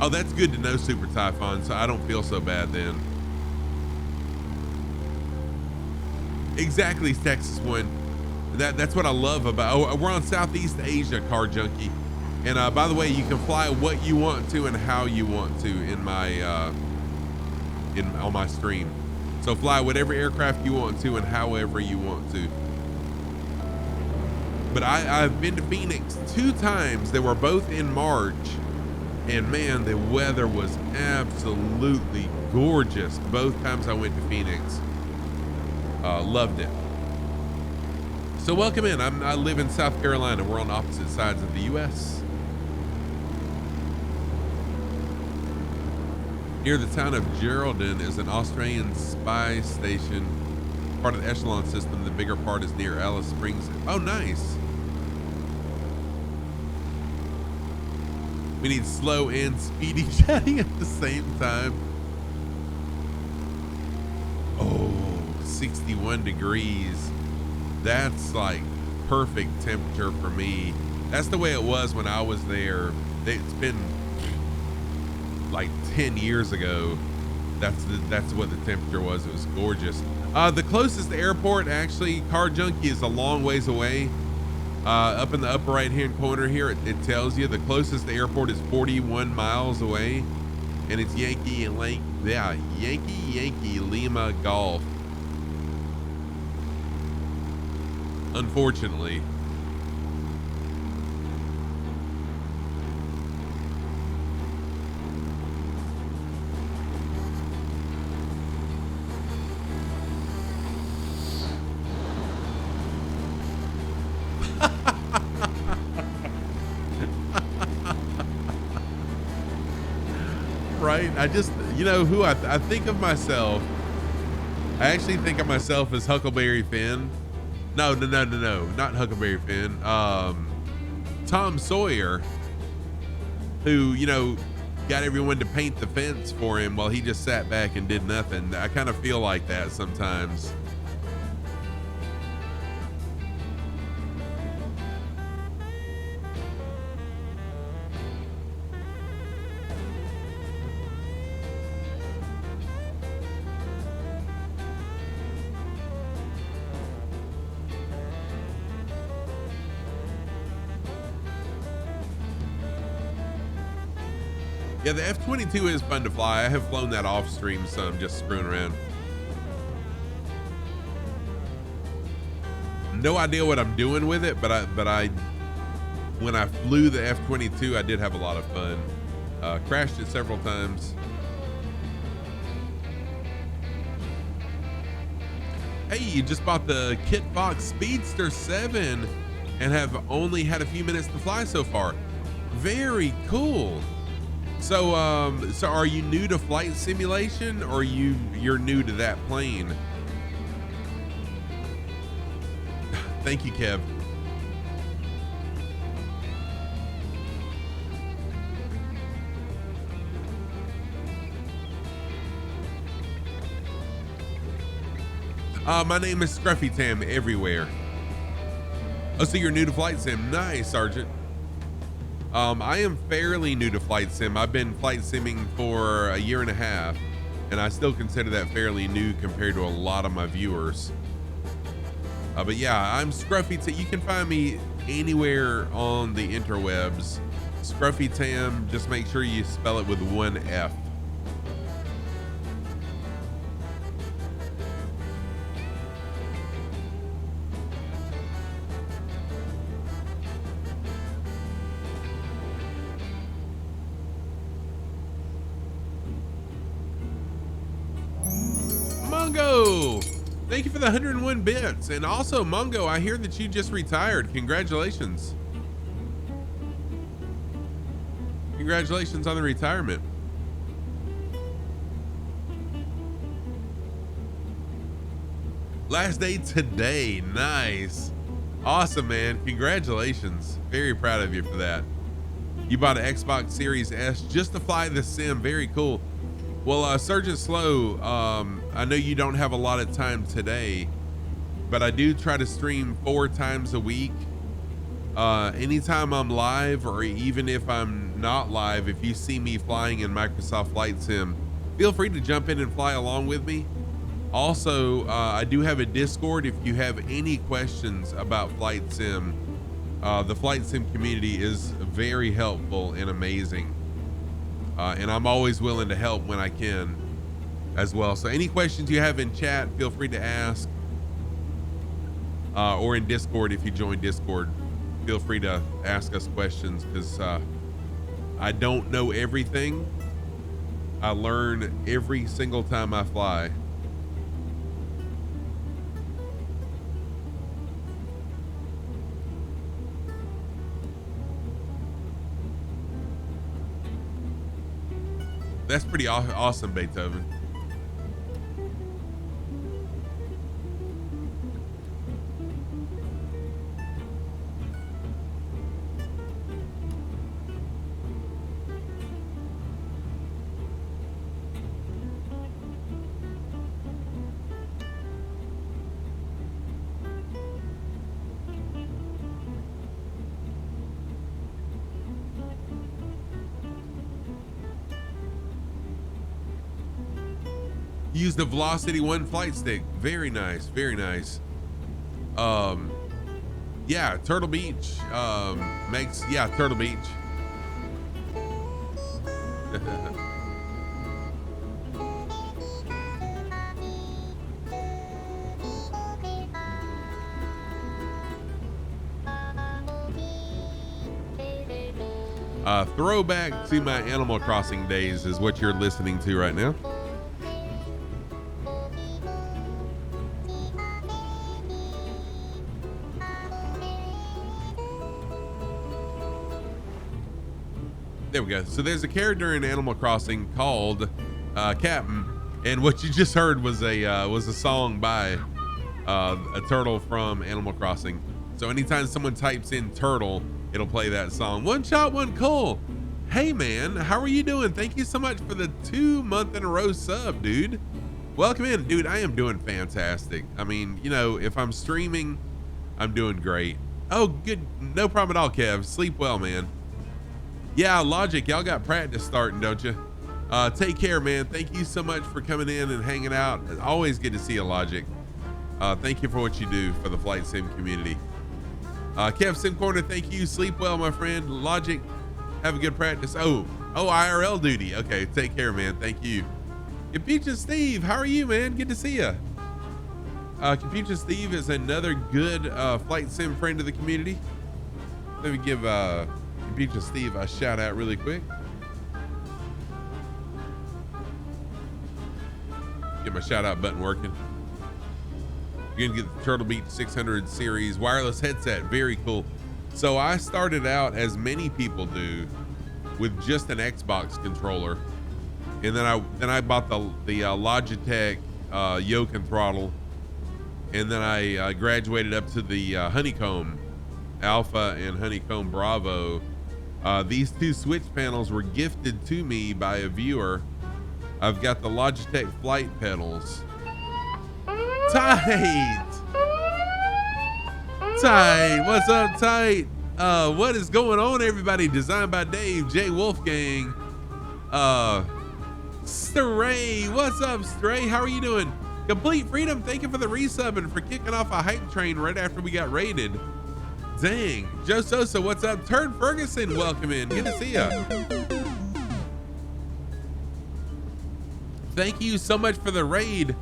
Oh, that's good to know, Super Typhon, so I don't feel so bad then. Exactly, Texas one. That's what I love about. Oh, we're on Southeast Asia, Car Junkie, and by the way, you can fly what you want to and how you want to in my on my stream. So fly whatever aircraft you want to and however you want to. But I've been to Phoenix 2 times. They were both in March. And man, the weather was absolutely gorgeous. Both times I went to Phoenix. Loved it. So welcome in. I live in South Carolina. We're on opposite sides of the U.S. Near the town of Geraldine is an Australian spy station, part of the Echelon system. The bigger part is near Alice Springs. Oh, nice. We need slow and speedy chatting at the same time. Oh, 61 degrees. That's like perfect temperature for me. That's the way it was when I was there. It's been like 10 years ago. That's what the temperature was. It was gorgeous. The closest airport, actually, Car Junkie, is a long ways away. Up in the upper right hand corner here, it tells you the closest airport is 41 miles away, and it's Yankee Lima Golf. Unfortunately. Right? I just, you know who I think of myself. I actually think of myself as Huckleberry Finn. No, not Huckleberry Finn. Tom Sawyer, who, you know, got everyone to paint the fence for him while he just sat back and did nothing. I kind of feel like that sometimes. Yeah, the F-22 is fun to fly. I have flown that off stream some, just screwing around. No idea what I'm doing with it, but when I flew the F-22, I did have a lot of fun. Crashed it several times. Hey, you just bought the Kitfox Speedster 7 and have only had a few minutes to fly so far. Very cool. So, so are you new to flight simulation, or you're new to that plane? Thank you, Kev. My name is Scruffy Tam everywhere. Oh, so you're new to flight sim. Nice, Sergeant. I am fairly new to flight sim. I've been flight simming for a year and a half. and I still consider that fairly new compared to a lot of my viewers. But yeah, I'm Scruffy. You can find me anywhere on the interwebs. Scruffy Tam, just make sure you spell it with one F. Mongo, thank you for the 101 bits. And also, Mongo, I hear that you just retired. Congratulations. Congratulations on the retirement. Last day today. Nice. Awesome, man. Congratulations. Very proud of you for that. You bought an Xbox Series S just to fly the sim. Very cool. Well, Sergeant Slow, I know you don't have a lot of time today, but I do try to stream 4 times a week. Anytime I'm live, or even if I'm not live, if you see me flying in Microsoft Flight Sim, feel free to jump in and fly along with me. Also, I do have a Discord if you have any questions about Flight Sim. The Flight Sim community is very helpful and amazing. And I'm always willing to help when I can as well. So any questions you have in chat, feel free to ask. Or in Discord, if you join Discord, feel free to ask us questions, because I don't know everything. I learn every single time I fly. That's pretty awesome, Beethoven. Use the Velocity 1 flight stick. Very nice, very nice. Yeah, Turtle Beach makes, yeah, Turtle Beach. Throwback to my Animal Crossing days is what you're listening to right now. There we go. So there's a character in Animal Crossing called Captain, and what you just heard was a song by a turtle from Animal Crossing. So anytime someone types in turtle, it'll play that song. One shot, one cool. Hey man, how are you doing? Thank you so much for the 2-month in a row sub, dude. Welcome in, dude. I am doing fantastic. I mean, you know, if I'm streaming, I'm doing great. Oh, good. No problem at all, Kev. Sleep well, man. Yeah, Logic, y'all got practice starting, don't you? Take care, man. Thank you so much for coming in and hanging out. It's always good to see you, Logic. Thank you for what you do for the Flight Sim community. Kev Sim Corner, thank you. Sleep well, my friend. Logic, have a good practice. Oh, IRL duty. Okay, take care, man. Thank you. Computer Steve, how are you, man? Good to see you. Computer Steve is another good Flight Sim friend of the community. Let me give Computer Steve a shout out really quick. Get my shout out button working. You're gonna get the Turtle Beach 600 series wireless headset. Very cool. So I started out, as many people do, with just an Xbox controller, and then I bought the Logitech yoke and throttle, and then I graduated up to the Honeycomb Alpha and Honeycomb Bravo. These 2 switch panels were gifted to me by a viewer. I've got the Logitech flight pedals. Tight. What's up, Tight? What is going on, everybody? Designed by Dave, J Wolfgang. Stray, what's up, Stray? How are you doing? Complete Freedom, thank you for the resub and for kicking off a hype train right after we got raided. Dang. Joe Sosa, what's up? Turd Ferguson, welcome in. Good to see ya. Thank you so much for the raid.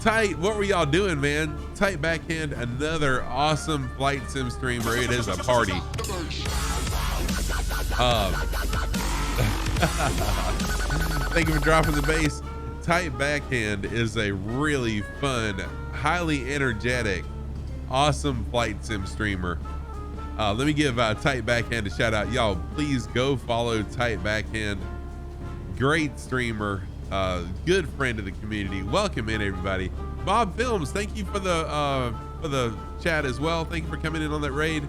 Tight, what were y'all doing, man? Tight Backhand, another awesome flight sim streamer. It is a party. Thank you for dropping the base. Tight Backhand is a really fun, highly energetic, awesome flight sim streamer. Let me give Tight Backhand a shout out. Y'all, please go follow Tight Backhand. Great streamer, good friend of the community. Welcome in, everybody. Bob Films, thank you for the chat as well. Thank you for coming in on that raid.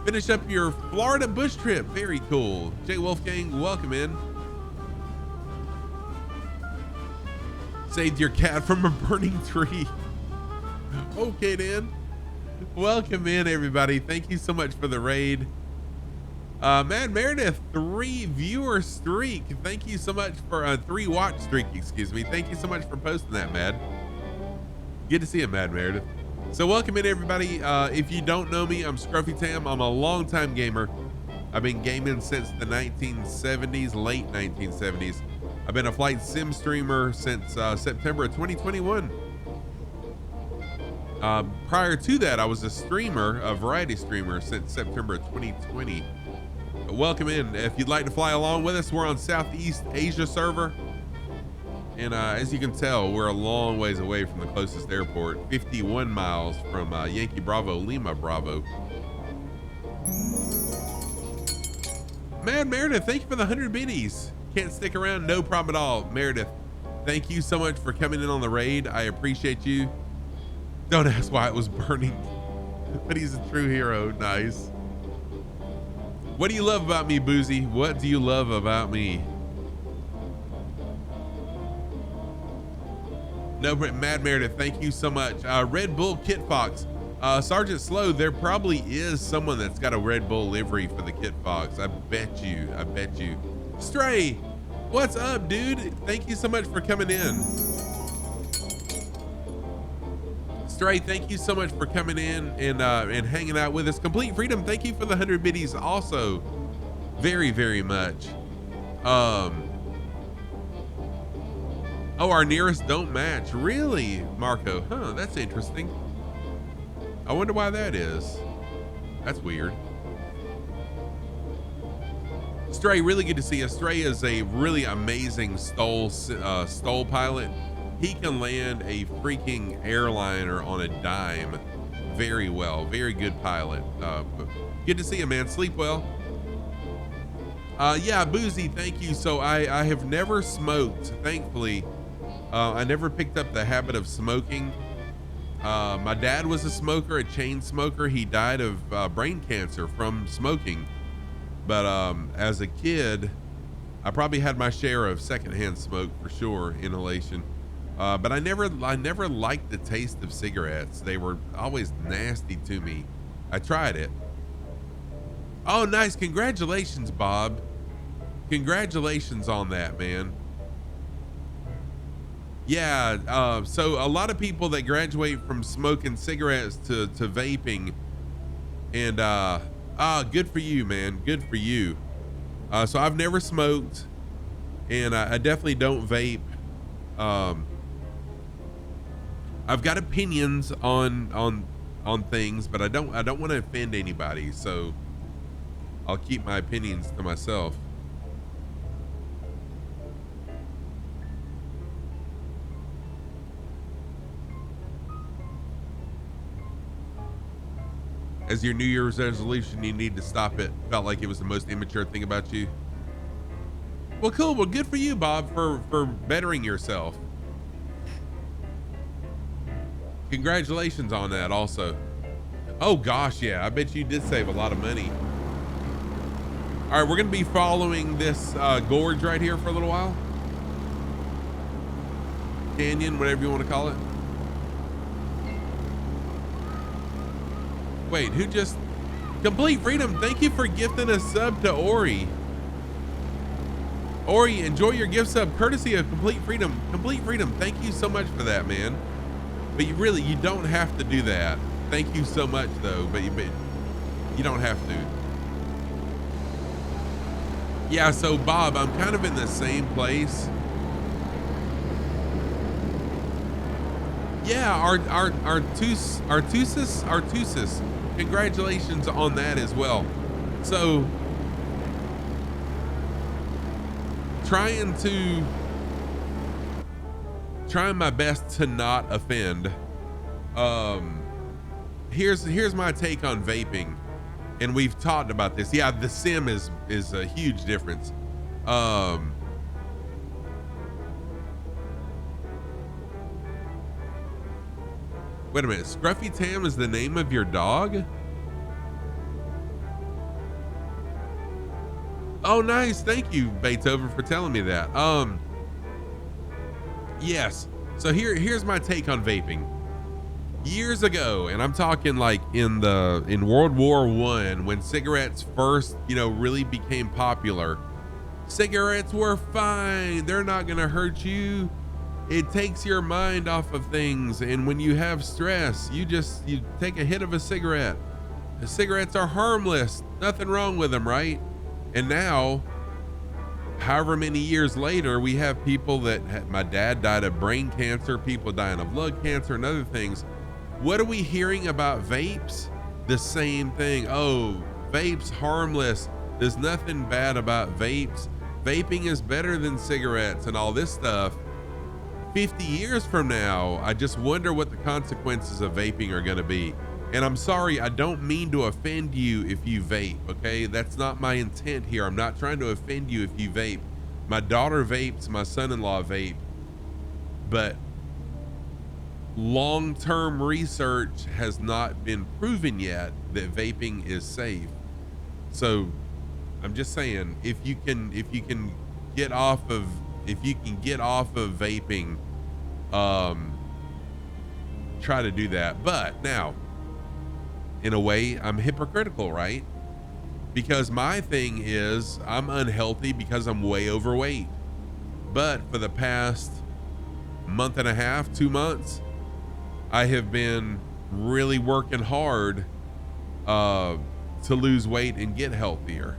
Finish up your Florida bush trip. Very cool. Jay Wolfgang, welcome in. Saved your cat from a burning tree. Okay, Dan. Welcome in, everybody. Thank you so much for the raid. Mad Meredith, 3 viewer streak. Thank you so much for a 3 watch streak, excuse me. Thank you so much for posting that, Mad. Good to see you, Mad Meredith. So welcome in, everybody. If you don't know me, I'm Scruffy Tam. I'm a longtime gamer. I've been gaming since the 1970s, late 1970s. I've been a flight sim streamer since September of 2021. Prior to that, I was a streamer, a variety streamer since September of 2020. Welcome in. If you'd like to fly along with us, we're on Southeast Asia server. And as you can tell, we're a long ways away from the closest airport, 51 miles from Yankee Bravo, Lima Bravo. Mad Meredith, thank you for the 100 biddies. Can't stick around, no problem at all. Meredith, thank you so much for coming in on the raid. I appreciate you. Don't ask why it was burning, but he's a true hero. Nice. What do you love about me, Boozy? What do you love about me? No, Mad Meredith, thank you so much. Red Bull Kit Fox. Sergeant Slow, there probably is someone that's got a Red Bull livery for the Kit Fox. I bet you. Stray, what's up, dude? Thank you so much for coming in. Stray, thank you so much for coming in and hanging out with us. Complete Freedom, thank you for the 100 biddies also. Very, very much. Oh, our nearest don't match. Really, Marco? Huh, that's interesting. I wonder why that is. That's weird. Stray, really good to see you. Stray is a really amazing STOL pilot. He can land a freaking airliner on a dime very well. Very good pilot. Good to see you, man. Sleep well. Yeah, Boozy, thank you. So I have never smoked, thankfully. I never picked up the habit of smoking. My dad was a smoker, a chain smoker. He died of brain cancer from smoking. But as a kid, I probably had my share of secondhand smoke for sure, inhalation. But I never liked the taste of cigarettes. They were always nasty to me. I tried it. Oh, nice. Congratulations, Bob. Congratulations on that, man. Yeah, so a lot of people that graduate from smoking cigarettes to vaping, and good for you, man. Good for you. So I've never smoked, and I definitely don't vape. I've got opinions on things, but I don't want to offend anybody, so I'll keep my opinions to myself. As your New Year's resolution, you need to stop it. Felt like it was the most immature thing about you. Well, cool. Well, good for you, Bob, for bettering yourself. Congratulations on that also. Oh gosh, yeah, I bet you did save a lot of money. All right, we're gonna be following this gorge right here for a little while. Canyon, whatever you want to call it. Wait, who just... Complete Freedom, thank you for gifting a sub to Ori. Ori, enjoy your gift sub courtesy of Complete Freedom. Complete Freedom, thank you so much for that, man. But you don't have to do that. Thank you so much though, but you don't have to. Yeah, so Bob, I'm kind of in the same place. Yeah, Artusis, congratulations on that as well. So trying my best to not offend. Here's my take on vaping, and we've talked about this. Yeah, the sim is a huge difference. Wait a minute, Scruffy Tam is the name of your dog? Oh, nice. Thank you, Beethoven, for telling me that. Yes. So here's my take on vaping. Years ago, and I'm talking like in World War I, when cigarettes first, really became popular, cigarettes were fine. They're not gonna hurt you. It takes your mind off of things, and when you have stress, you take a hit of a cigarette. The cigarettes are harmless. Nothing wrong with them, right? And now, however many years later, we have people my dad died of brain cancer, people dying of lung cancer and other things. What are we hearing about vapes? The same thing. Oh, vapes harmless. There's nothing bad about vapes. Vaping is better than cigarettes and all this stuff. 50 years from now, I just wonder what the consequences of vaping are going to be. And I'm sorry, I don't mean to offend you if you vape, okay? That's not my intent here. I'm not trying to offend you if you vape. My daughter vapes, my son-in-law vape, but long-term research has not been proven yet that vaping is safe. So I'm just saying, if you can get off of vaping, try to do that. But now, in a way, I'm hypocritical, right? Because my thing is I'm unhealthy because I'm way overweight. But for the past month and a half, 2 months, I have been really working hard to lose weight and get healthier.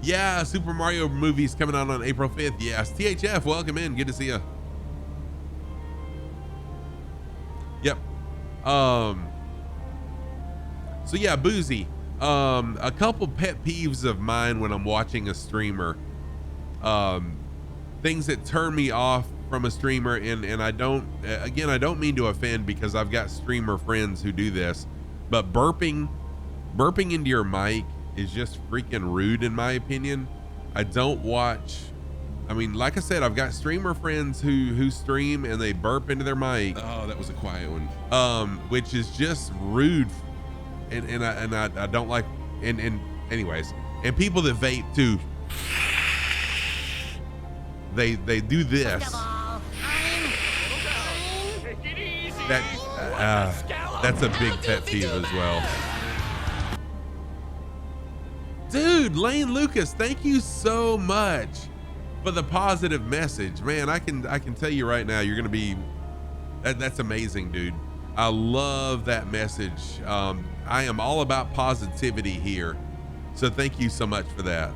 Yeah, Super Mario movie's coming out on April 5th. Yes, THF, welcome in. Good to see you. Yep. So yeah, Boozy. A couple pet peeves of mine when I'm watching a streamer. Things that turn me off from a streamer, and I don't mean to offend because I've got streamer friends who do this, but burping into your mic is just freaking rude in my opinion. I don't watch. I mean, like I said, I've got streamer friends who stream and they burp into their mic. Oh, that was a quiet one. Which is just rude, and I don't like. And anyways, and people that vape too. They do this. That's a big pet peeve as well. Dude, Lane Lucas, thank you so much for the positive message, man. I can tell you right now, you're gonna be. That's amazing, dude. I love that message. I am all about positivity here, so thank you so much for that.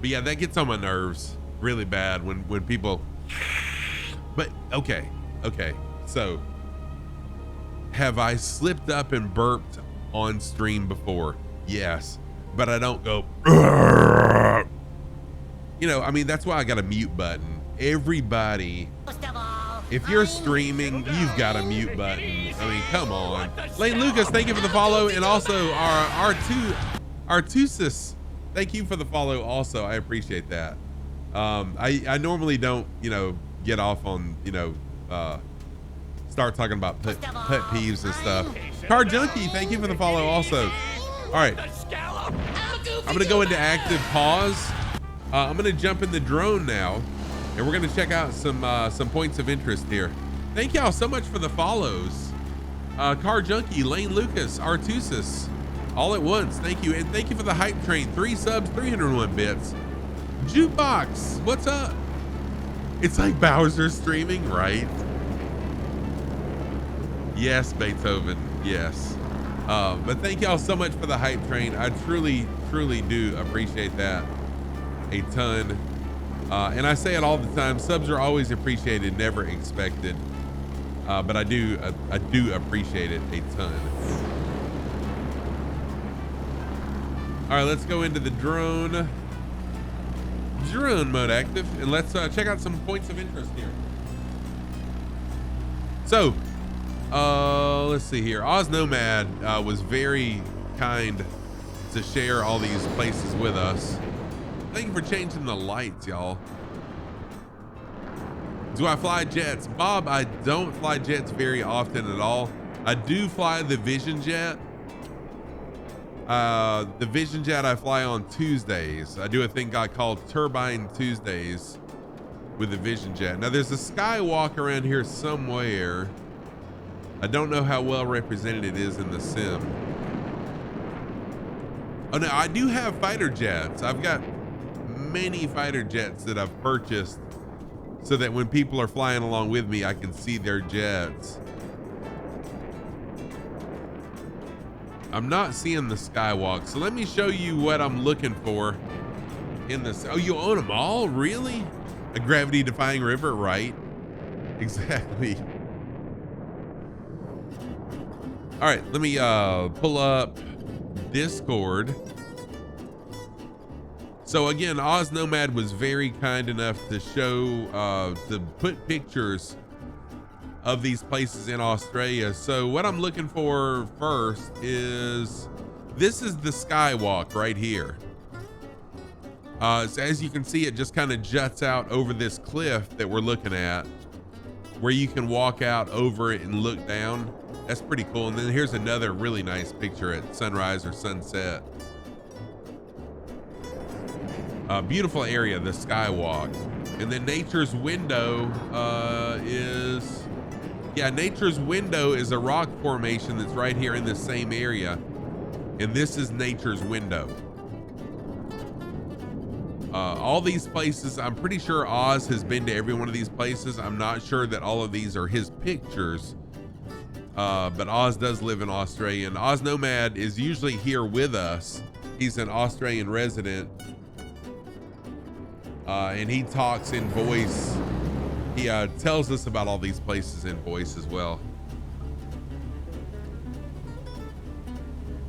But yeah, that gets on my nerves really bad when people. But okay. So, have I slipped up and burped on stream before? Yes, but I don't go. I mean, that's why I got a mute button. Everybody, if you're streaming, you've got a mute button. I mean, come on. Lane Lucas, thank you for the follow, and also our Artusis, thank you for the follow. Also, I appreciate that. I normally don't, get off on, start talking about pet peeves and stuff. Car Junkie, thank you for the follow also. All right, I'm gonna go into active pause. I'm gonna jump in the drone now, And we're gonna check out some points of interest here. Thank y'all so much for the follows. Car Junkie, Lane Lucas, Artusis, all at once. Thank you. And thank you for the hype train. 3 subs, 301 bits. Jukebox, what's up? It's like Bowser streaming, right? Yes, Beethoven, yes. But thank y'all so much for the hype train. I truly, truly do appreciate that a ton. And I say it all the time, subs are always appreciated, never expected. But I do appreciate it a ton. All right, let's go into the drone mode active, and let's check out some points of interest here. So, let's see here. Oz Nomad was very kind to share all these places with us. Thank you for changing the lights, y'all. Do I fly jets? Bob, I don't fly jets very often at all. I do fly the Vision Jet. The Vision Jet I fly on Tuesdays. I do a thing called Turbine Tuesdays with the Vision Jet. Now there's a Skywalk around here somewhere. I don't know how well represented it is in the sim. Oh no, I do have fighter jets. I've got many fighter jets that I've purchased so that when people are flying along with me, I can see their jets. I'm not seeing the Skywalk, so let me show you what I'm looking for in this. Oh, you own them all? Really? A gravity defying river, right? Exactly. All right, let me pull up Discord. So again, Oz Nomad was very kind enough to show, to put pictures of these places in Australia. So what I'm looking for first is, this is the Skywalk right here. So as you can see, it just kind of juts out over this cliff that we're looking at, where you can walk out over it and look down. That's pretty cool. And then here's another really nice picture at sunrise or sunset. Beautiful area, the Skywalk. And then Nature's Window Nature's Window is a rock formation that's right here in the same area. And this is Nature's Window. All these places, I'm pretty sure Oz has been to every one of these places. I'm not sure that all of these are his pictures. But Oz does live in Australia, and Oz Nomad is usually here with us. He's an Australian resident. And he talks in voice. He tells us about all these places in voice as well.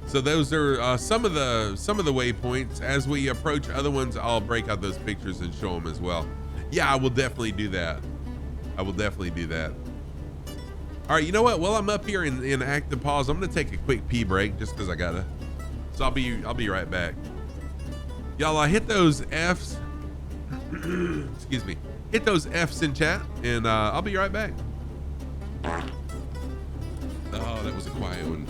So those are some of the waypoints. As we approach other ones, I'll break out those pictures and show them as well. Yeah, I will definitely do that. I will definitely do that. All right, you know what? While I'm up here in active pause, I'm gonna take a quick pee break just because I gotta. So I'll be right back. Y'all, I hit those F's. Excuse me. Hit those F's in chat, and I'll be right back. Oh, that was a quiet one.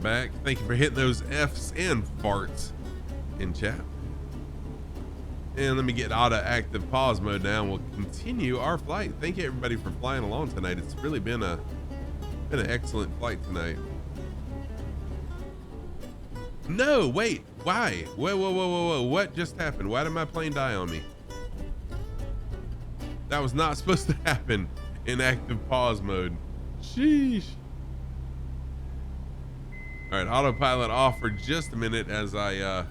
Back. Thank you for hitting those F's and farts in chat. And let me get out of active pause mode now, and we'll continue our flight. Thank you everybody for flying along tonight. It's really been an excellent flight tonight. No, wait, why? Whoa. What just happened? Why did my plane die on me? That was not supposed to happen in active pause mode. Sheesh. All right, autopilot off for just a minute as I, yeah,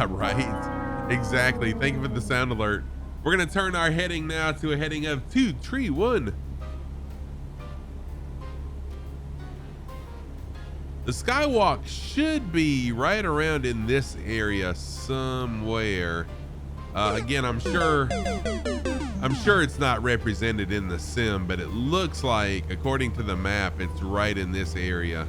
right. Exactly. Thank you for the sound alert. We're gonna turn our heading now to a heading of 231. The skywalk should be right around in this area somewhere. Again, I'm sure it's not represented in the sim, but it looks like, according to the map, it's right in this area.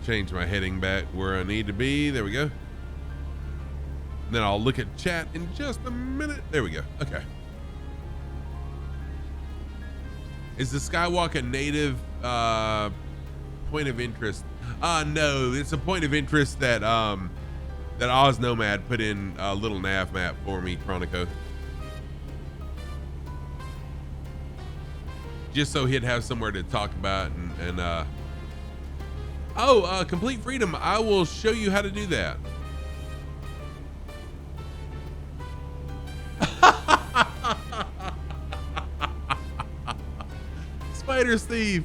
Change my heading back where I need to be. There we go. Then I'll look at chat in just a minute. There we go. Okay. Is the skywalk a native point of interest? No, it's a point of interest that that Oz Nomad put in a little nav map for me, Chronico. Just so he'd have somewhere to talk about and Complete Freedom. I will show you how to do that. Spider Steve.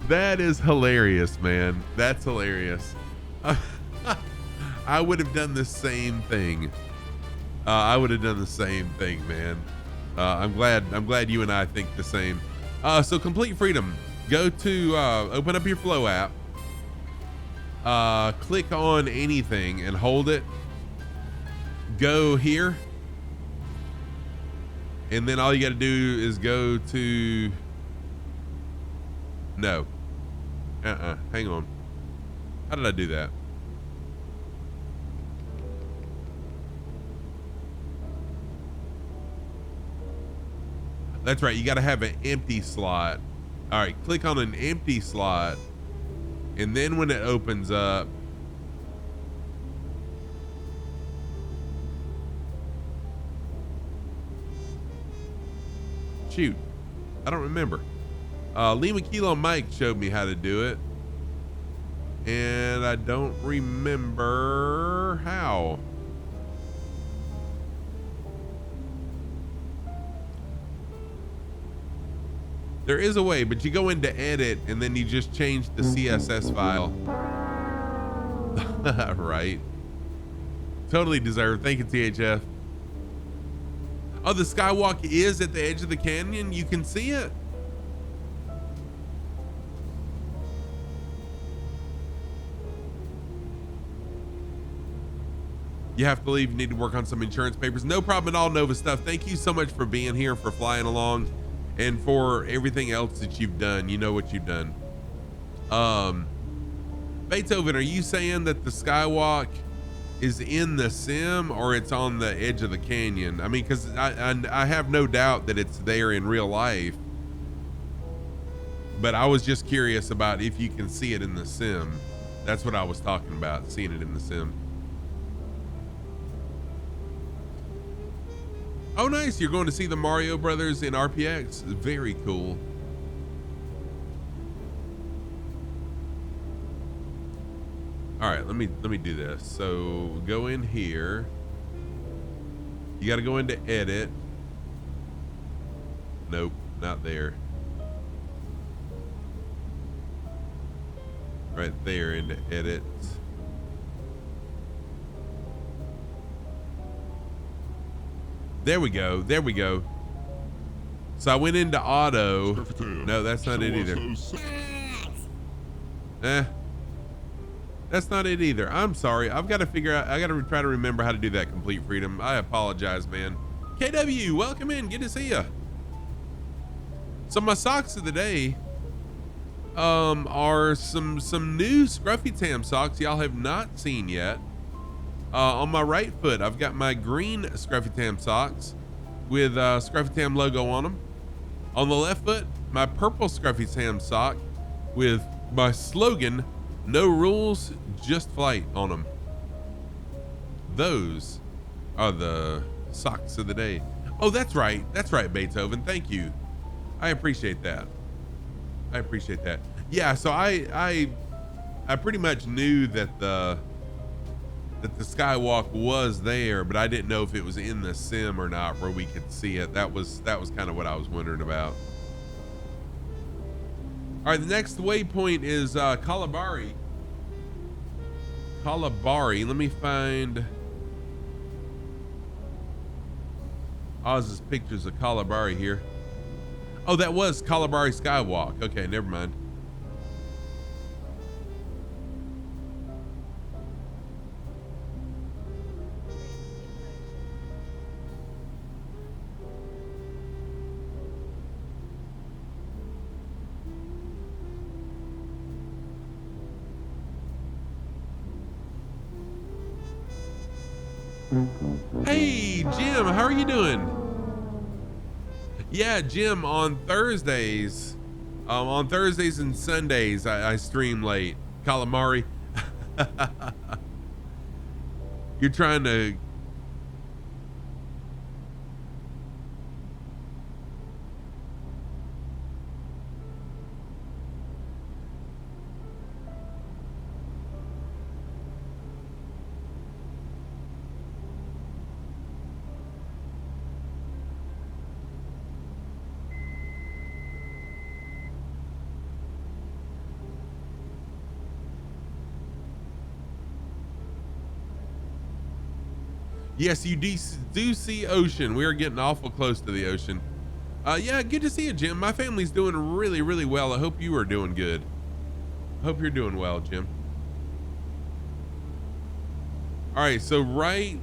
That is hilarious, man. That's hilarious. I would have done the same thing. Man. I'm glad you and I think the same. So Complete Freedom. Go to open up your Flow app. Click on anything and hold it. Go here. And then all you got to do is go to... No. Hang on. How did I do that? That's right. You got to have an empty slot. All right. Click on an empty slot. And then when it opens up, shoot, I don't remember. Lima Kilo Mike showed me how to do it, and I don't remember how. There is a way, but you go into edit and then you just change the CSS file. Right. Totally deserved. Thank you, THF. Oh, the skywalk is at the edge of the canyon. You can see it. You have to leave. You need to work on some insurance papers. No problem at all, Nova Stuff. Thank you so much for being here, for flying along, and for everything else that you've done. You know what you've done. Beethoven, are you saying that the skywalk is in the sim or it's on the edge of the canyon? I mean, because I have no doubt that it's there in real life, but I was just curious about if you can see it in the sim. That's what I was talking about, seeing it in the sim. Oh, nice. You're going to see the Mario Brothers in RPX. Very cool. All right, let me do this. So go in here. You got to go into edit. Nope, not there. Right there into edit. There we go. There we go. So I went into auto. No, that's not it either. That's not it either. I'm sorry. I've got to figure out. I got to try to remember how to do that. Complete Freedom. I apologize, man. KW, welcome in. Good to see you. So my socks of the day are some new Scruffy Tam socks y'all have not seen yet. On my right foot, I've got my green Scruffy Tam socks with Scruffy Tam logo on them. On the left foot, my purple Scruffy Sam sock with my slogan, "No rules, just flight" on them. Those are the socks of the day. Oh, that's right. That's right, Beethoven. Thank you. I appreciate that. I appreciate that. Yeah, so I pretty much knew that the skywalk was there, but I didn't know if it was in the sim or not where we could see it. That was kind of what I was wondering about. All right, the next waypoint is Kalabari. Kalabari. Let me find Oz's pictures of Kalabari here. Oh, that was Kalabari Skywalk. Okay, never mind. Hey, Jim, how are you doing? Yeah, Jim, on Thursdays and Sundays, I stream late. Calamari. You're trying to... Yes, you do see ocean. We are getting awful close to the ocean. Yeah, good to see you, Jim. My family's doing really, really well. I hope you are doing good. I hope you're doing well, Jim. All right, so right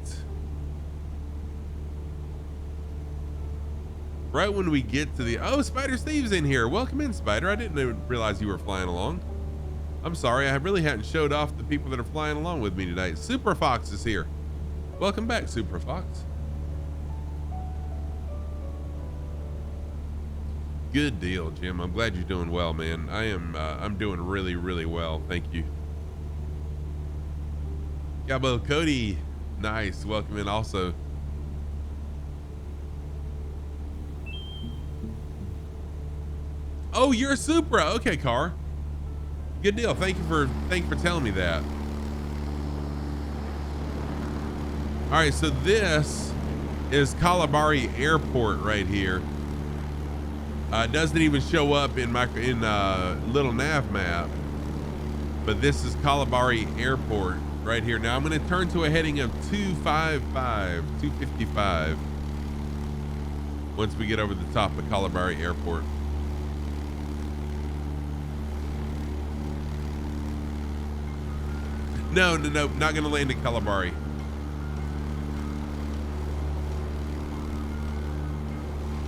when we get to the... Oh, Spider Steve's in here. Welcome in, Spider. I didn't even realize you were flying along. I'm sorry. I really hadn't showed off the people that are flying along with me today. Super Fox is here. Welcome back, Super Fox. Good deal, Jim. I'm glad you're doing well, man. I'm doing really, really well. Thank you. Gabo Cody, nice. Welcome in also. Oh, you're a Supra. Okay, Car. Good deal. Thank you for telling me that. All right, so this is Kalabari Airport right here. It doesn't even show up in little nav map, but this is Kalabari Airport right here. Now I'm going to turn to a heading of 255 once we get over the top of Kalabari Airport. No, not going to land in Kalabari.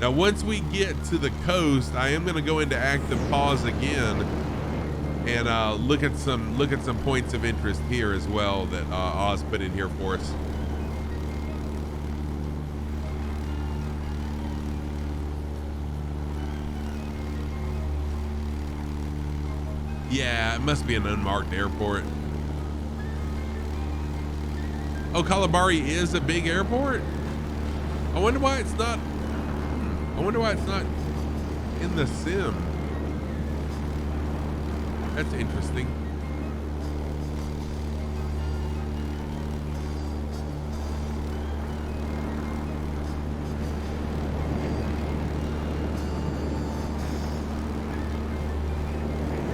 Now, once we get to the coast, I am going to go into active pause again and look at some points of interest here as well that Oz put in here for us. Yeah, it must be an unmarked airport. Oh, Kalabari is a big airport? I wonder why it's not in the sim. That's interesting.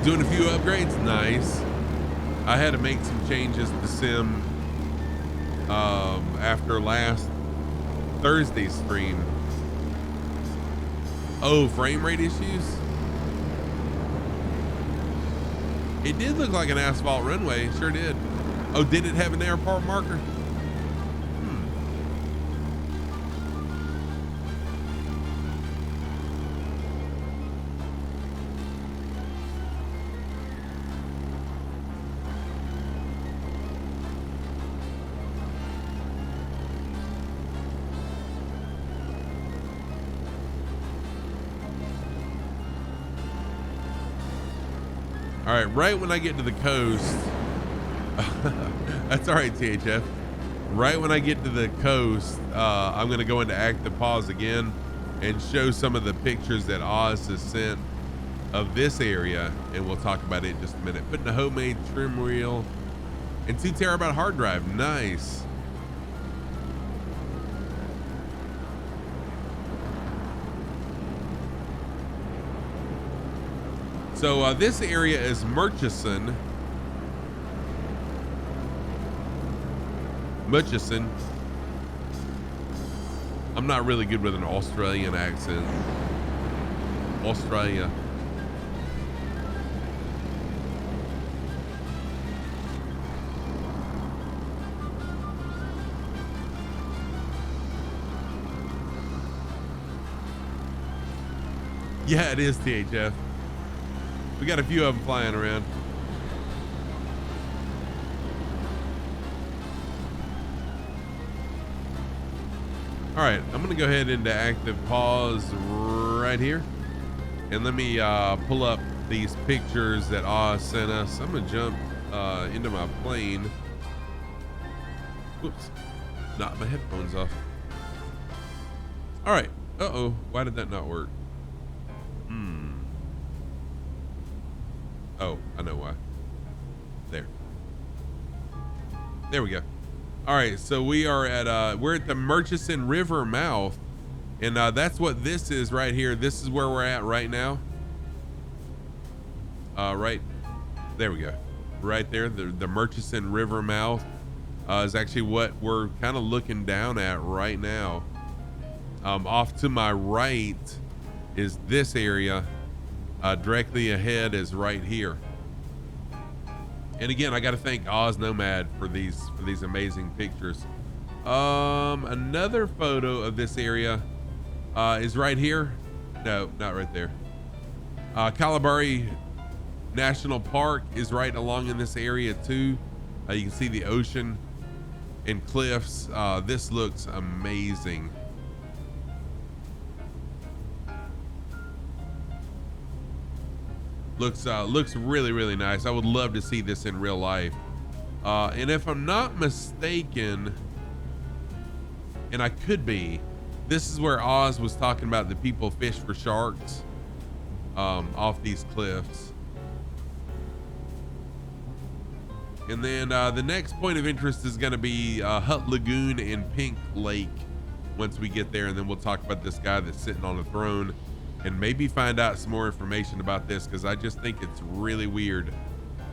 Doing a few upgrades, nice. I had to make some changes to sim after last Thursday's stream. Oh, frame rate issues? It did look like an asphalt runway, sure did. Oh, did it have an airport marker? All right, right when I get to the coast, that's all right, THF. Right when I get to the coast, I'm going to go into active pause again and show some of the pictures that Oz has sent of this area, and we'll talk about it in just a minute. Putting a homemade trim wheel and 2 terabyte hard drive. Nice. So this area is Murchison. I'm not really good with an Australian accent. Australia. Yeah, it is THF. We got a few of them flying around. All right, I'm gonna go ahead into active pause right here. And let me pull up these pictures that Oz sent us. I'm gonna jump into my plane. Whoops, knocked my headphones off. All right, uh-oh, why did that not work? Oh, I know why. There we go. All right, so we are at we're at the Murchison River mouth, and that's what this is right here. This is where we're at right now. Right there we go. Right there, the Murchison River mouth is actually what we're kind of looking down at right now. Off to my right is this area. Directly ahead is right here. And again, I got to thank Oz Nomad for these amazing pictures. Another photo of this area is right here. No, not right there. Kalahari National Park is right along in this area too. You can see the ocean and cliffs. This looks amazing. Looks really, really nice. I would love to see this in real life. And if I'm not mistaken, and I could be, this is where Oz was talking about the people fish for sharks off these cliffs. And then the next point of interest is going to be Hut Lagoon and Pink Lake once we get there. And then we'll talk about this guy that's sitting on a throne and maybe find out some more information about this, because I just think it's really weird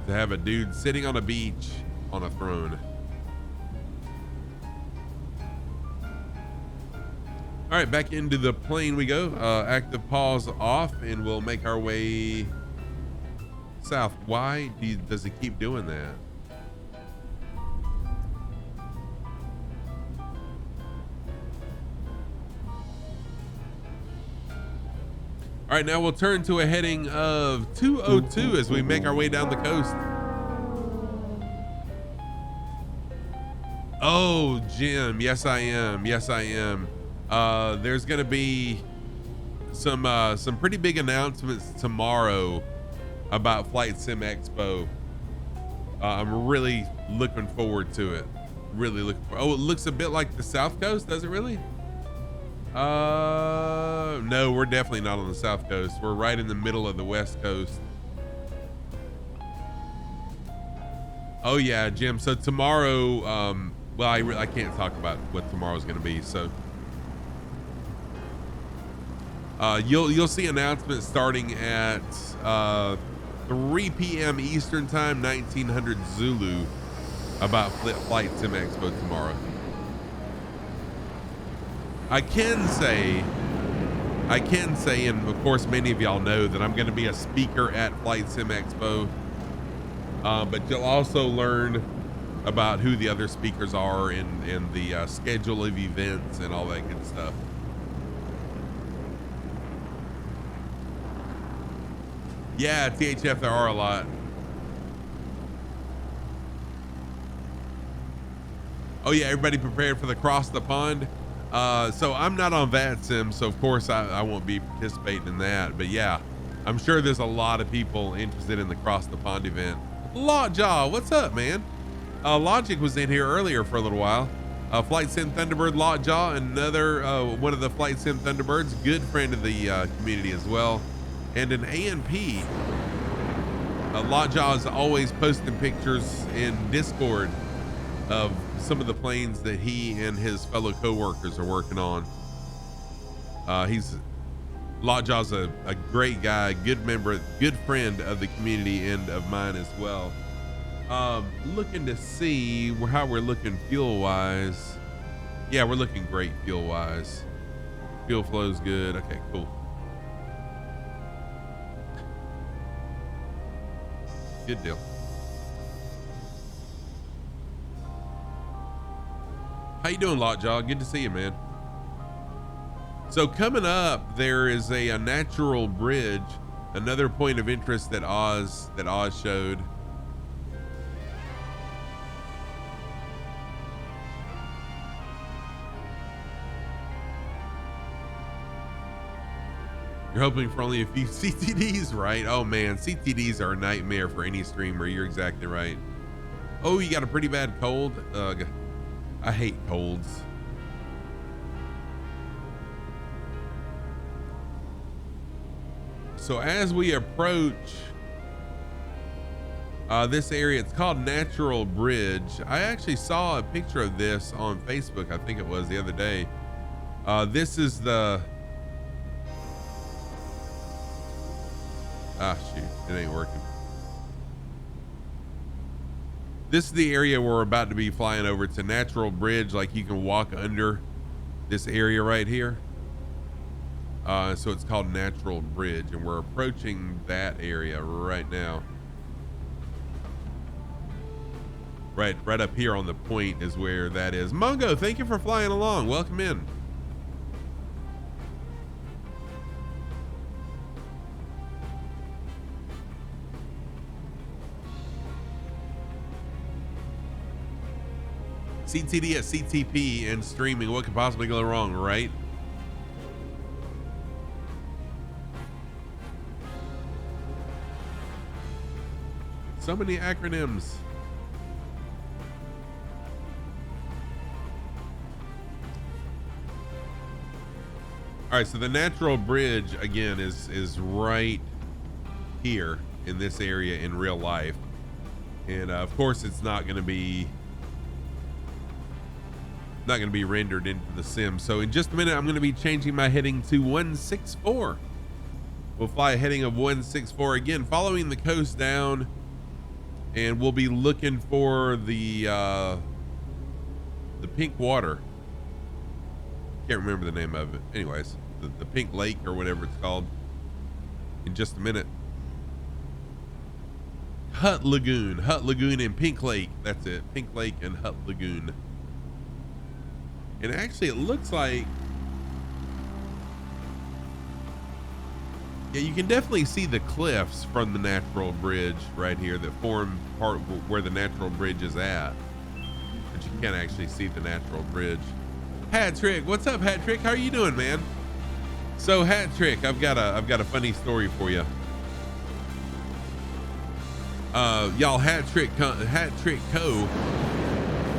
to have a dude sitting on a beach on a throne. All right, back into the plane we go. Active pause off, and we'll make our way south. Why does it keep doing that? All right, now we'll turn to a heading of 202 as we make our way down the coast. Oh, Jim, yes I am. Yes I am. There's gonna be some pretty big announcements tomorrow about Flight Sim Expo. I'm really looking forward to it. Really looking forward. Oh, it looks a bit like the South Coast, does it really? No, we're definitely not on the South Coast. We're right in the middle of the West Coast. Oh yeah, Jim. So tomorrow, well, I can't talk about what tomorrow's going to be. So you'll see announcements starting at 3 p.m. Eastern Time, 1900 Zulu, about Flight Sim Expo tomorrow. I can say, and of course many of y'all know that I'm going to be a speaker at Flight Sim Expo, but you'll also learn about who the other speakers are and the schedule of events and all that good stuff. Yeah, THF, there are a lot. Oh yeah, everybody prepared for the Cross the Pond. So I'm not on VATSIM, so of course I won't be participating in that. But yeah, I'm sure there's a lot of people interested in the Cross the Pond event. Lockjaw, what's up, man? Logic was in here earlier for a little while. Flight Sim Thunderbird, Lockjaw, another one of the Flight Sim Thunderbirds, good friend of the community as well, and an ANP. Lockjaw is always posting pictures in Discord of some of the planes that he and his fellow co-workers are working on. Lockjaw's a great guy, good member, good friend of the community and of mine as well. Looking to see how we're looking fuel wise. Yeah, we're looking great fuel wise. Fuel flow's good. Okay, cool. Good deal. How you doing, Lockjaw? Good to see you, man. So coming up, there is a natural bridge, another point of interest that Oz showed. You're hoping for only a few CTDs, right? Oh man, CTDs are a nightmare for any streamer. You're exactly right. Oh, you got a pretty bad cold? Ugh, I hate colds. So as we approach this area, it's called Natural Bridge. I actually saw a picture of this on Facebook, I think it was the other day. This is the, shoot, it ain't working. This is the area we're about to be flying over. It's a natural bridge, like you can walk under this area right here. So it's called Natural Bridge, and we're approaching that area right now. Right up here on the point is where that is. Mongo, thank you for flying along. Welcome in. CTD at CTP and streaming. What could possibly go wrong, right? So many acronyms. All right, so the Natural Bridge again is right here in this area in real life, and of course it's not going to be rendered into the sim. So in just a minute, I'm going to be changing my heading to 164. We'll fly a heading of 164 again, following the coast down. And we'll be looking for the pink water. Can't remember the name of it. Anyways, the pink lake or whatever it's called. In just a minute. Hut Lagoon and Pink Lake. That's it. Pink Lake and Hut Lagoon. And actually, it looks like, yeah, you can definitely see the cliffs from the Natural Bridge right here that form part where the Natural Bridge is at. But you can't actually see the Natural Bridge. Hat Trick, what's up, Hat Trick? How are you doing, man? So, Hat Trick, I've got a funny story for you. Y'all, Hat Trick Co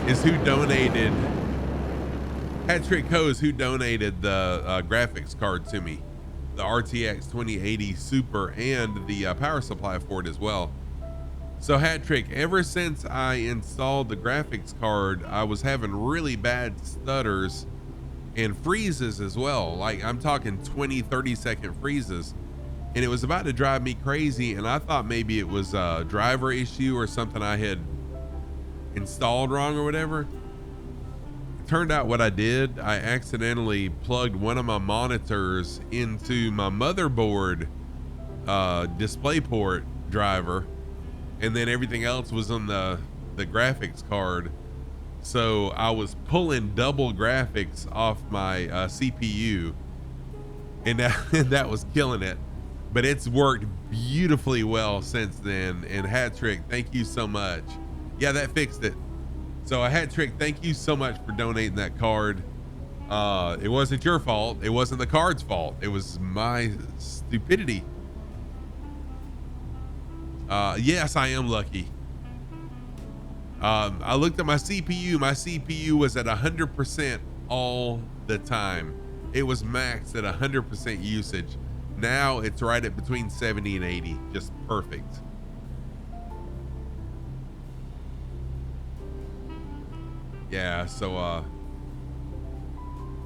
is who donated. Hat Trick Co is who donated the graphics card to me. The RTX 2080 Super and the power supply for it as well. So Hat Trick, ever since I installed the graphics card, I was having really bad stutters and freezes as well. Like I'm talking 20-30 second freezes, and it was about to drive me crazy. And I thought maybe it was a driver issue or something I had installed wrong or whatever. Turned out what I did, I accidentally plugged one of my monitors into my motherboard DisplayPort driver, and then everything else was on the graphics card. So I was pulling double graphics off my CPU, and that was killing it. But it's worked beautifully well since then. And Hat Trick, thank you so much. Yeah, that fixed it. So Hat Trick, thank you so much for donating that card. It wasn't your fault. It wasn't the card's fault. It was my stupidity. Yes, I am lucky. I looked at my CPU. My CPU was at 100% all the time. It was maxed at 100% usage. Now it's right at between 70 and 80. Just perfect. Yeah, so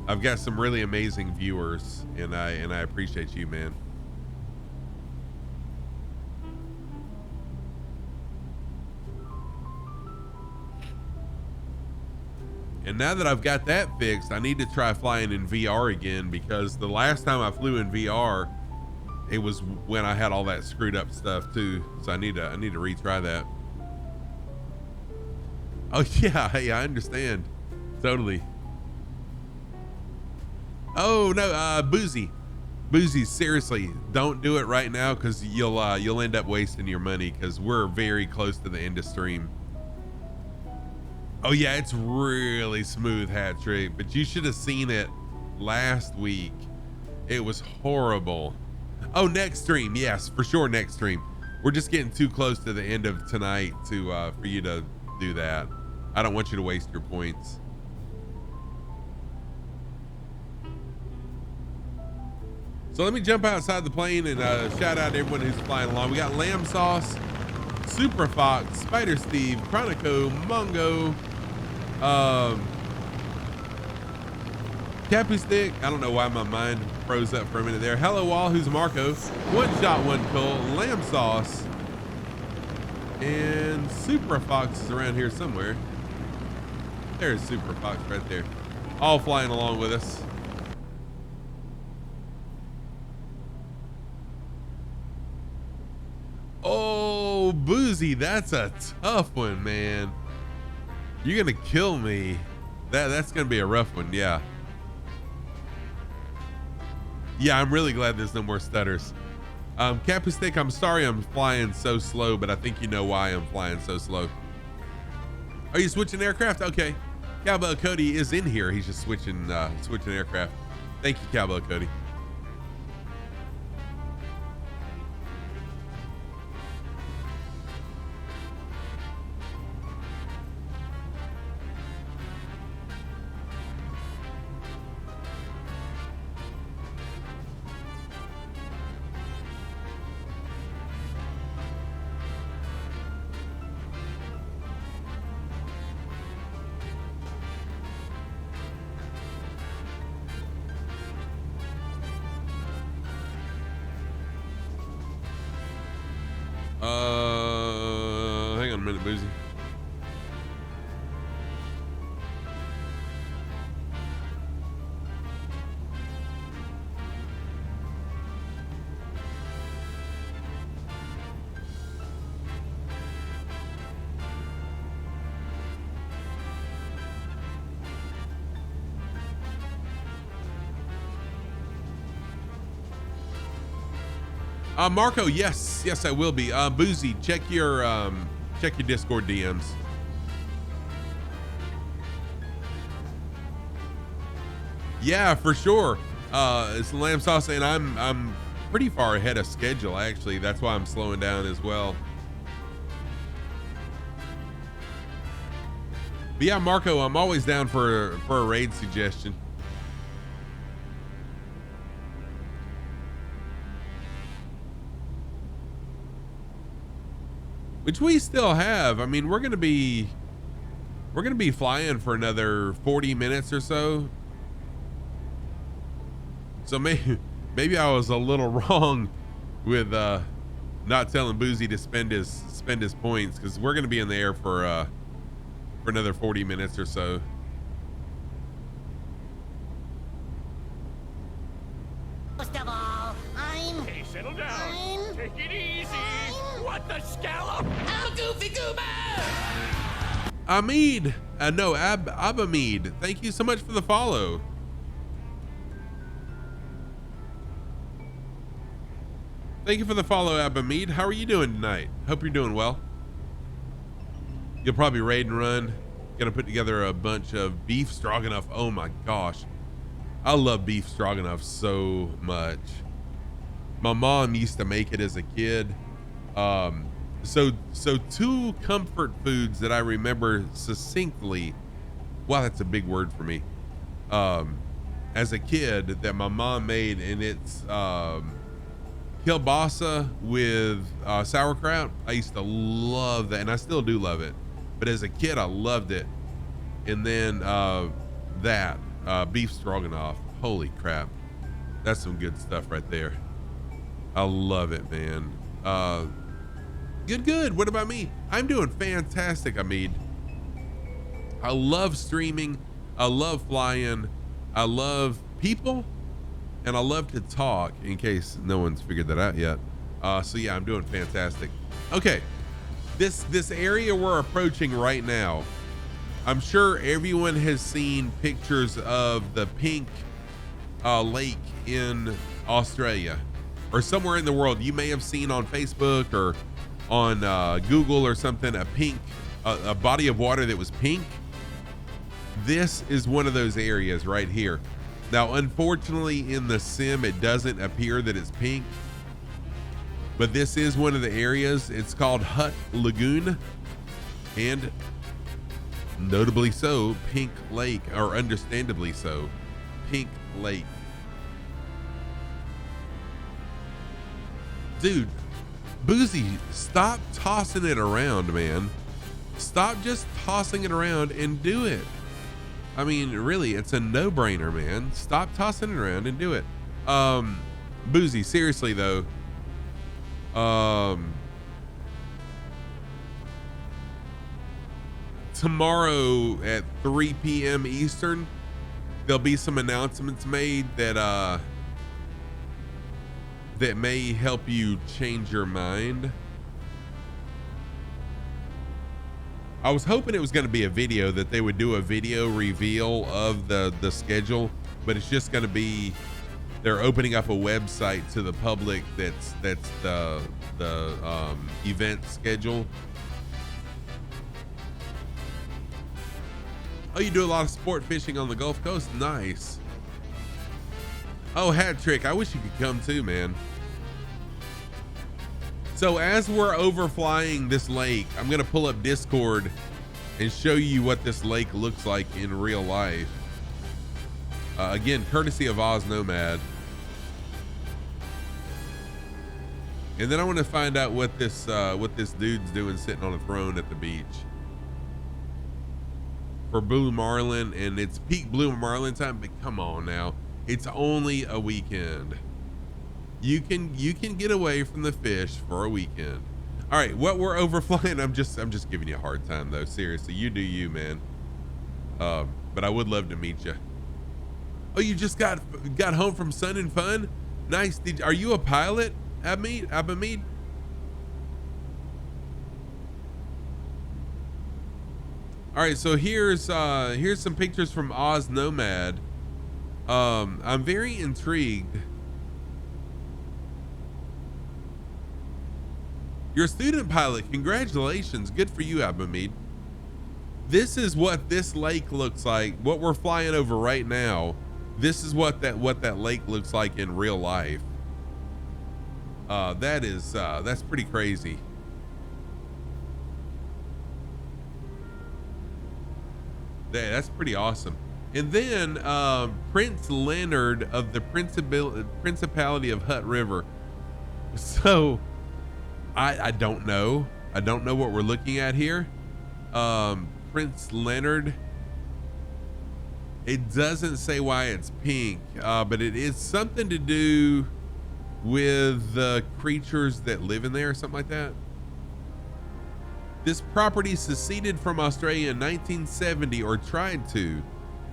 I've got some really amazing viewers, and I appreciate you, man. And now that I've got that fixed, I need to try flying in VR again, because the last time I flew in VR, it was when I had all that screwed up stuff too. So I need to retry that. Oh yeah, hey, I understand. Totally. Oh no, Boozy, seriously, don't do it right now, because you'll end up wasting your money, because we're very close to the end of stream. Oh yeah, it's really smooth, Hat Trick, but you should have seen it last week. It was horrible. Oh, next stream, yes, for sure, next stream. We're just getting too close to the end of tonight to for you to do that. I don't want you to waste your points. So let me jump outside the plane and shout out to everyone who's flying along. We got Lamb Sauce, Super Fox, Spider Steve, Chronico, Mongo, Cappy Stick. I don't know why my mind froze up for a minute there. Hello Wall, who's Marco, One Shot One Cool, Lamb Sauce, and Super Fox is around here somewhere. There's Super Fox right there, all flying along with us. Oh, Boozy, that's a tough one, man. You're gonna kill me. That's gonna be a rough one, yeah. Yeah, I'm really glad there's no more stutters. Cappy Stick, I'm sorry I'm flying so slow, but I think you know why I'm flying so slow. Are you switching aircraft? Okay. Cowboy Cody is in here. He's just switching aircraft. Thank you, Cowboy Cody. Hang on a minute, Boozy. Marco, yes, I will be. Boozy, check your Discord DMs. Yeah, for sure. It's Lamb Sauce, and I'm pretty far ahead of schedule, actually. That's why I'm slowing down as well. But yeah, Marco, I'm always down for a raid suggestion. Which we still have. I mean, we're gonna be flying for another 40 minutes or so. So maybe I was a little wrong with not telling Boozy to spend his points, because we're gonna be in the air for another 40 minutes or so. First of all, Hey, settle down. Take it easy. What the scallop? I'm a goofy goober! Amid, no, Abamid, thank you so much for the follow. Thank you for the follow, Abamid. How are you doing tonight? Hope you're doing well. You'll probably raid and run. Gonna put together a bunch of beef stroganoff. Oh my gosh. I love beef stroganoff so much. My mom used to make it as a kid. So two comfort foods that I remember succinctly. Wow, that's a big word for me. As a kid that my mom made, and it's kielbasa with sauerkraut. I used to love that, and I still do love it. But as a kid, I loved it. And then that beef stroganoff. Holy crap, that's some good stuff right there. I love it, man. Good. What about me? I'm doing fantastic, Hamid. I love streaming. I love flying. I love people, and I love to talk, in case no one's figured that out yet. So yeah, I'm doing fantastic. Okay, this area we're approaching right now, I'm sure everyone has seen pictures of the pink lake in Australia or somewhere in the world. You may have seen on Facebook or on Google or something, a body of water that was pink. This is one of those areas right here. Now, unfortunately, in the sim, it doesn't appear that it's pink, but this is one of the areas. It's called Hutt Lagoon, and notably so, Pink Lake, or understandably so, Pink Lake. Dude, Boozy, stop tossing it around, man. Stop just tossing it around and do it. I mean, really, it's a no-brainer, man. Stop tossing it around and do it. Boozy, seriously though. Tomorrow at 3 p.m. Eastern, there'll be some announcements made that that may help you change your mind. I was hoping it was going to be a video, that they would do a video reveal of the schedule, but it's just going to be, they're opening up a website to the public that's the event schedule. Oh, you do a lot of sport fishing on the Gulf Coast? Nice. Oh, Hat Trick, I wish you could come too, man. So as we're overflying this lake, I'm gonna pull up Discord and show you what this lake looks like in real life. Again, courtesy of Oz Nomad. And then I want to find out what this dude's doing sitting on a throne at the beach. For Blue Marlin, and it's peak Blue Marlin time, but come on now. It's only a weekend. You can get away from the fish for a weekend. All right, what we're overflying, I'm just giving you a hard time though. Seriously, you do you, man. But I would love to meet you. Oh, you just got home from Sun and Fun? Nice. Are you a pilot, Abamid? All right, so here's some pictures from Oz Nomad. I'm very intrigued. You're a student pilot. Congratulations. Good for you, Abamid. This is what this lake looks like. What we're flying over right now. This is what that lake looks like in real life. That's pretty crazy. Yeah, that's pretty awesome. And then Prince Leonard of the Principality of Hutt River. So I don't know. I don't know what we're looking at here. Prince Leonard. It doesn't say why it's pink, but it is something to do with the creatures that live in there or something like that. This property seceded from Australia in 1970, or tried to.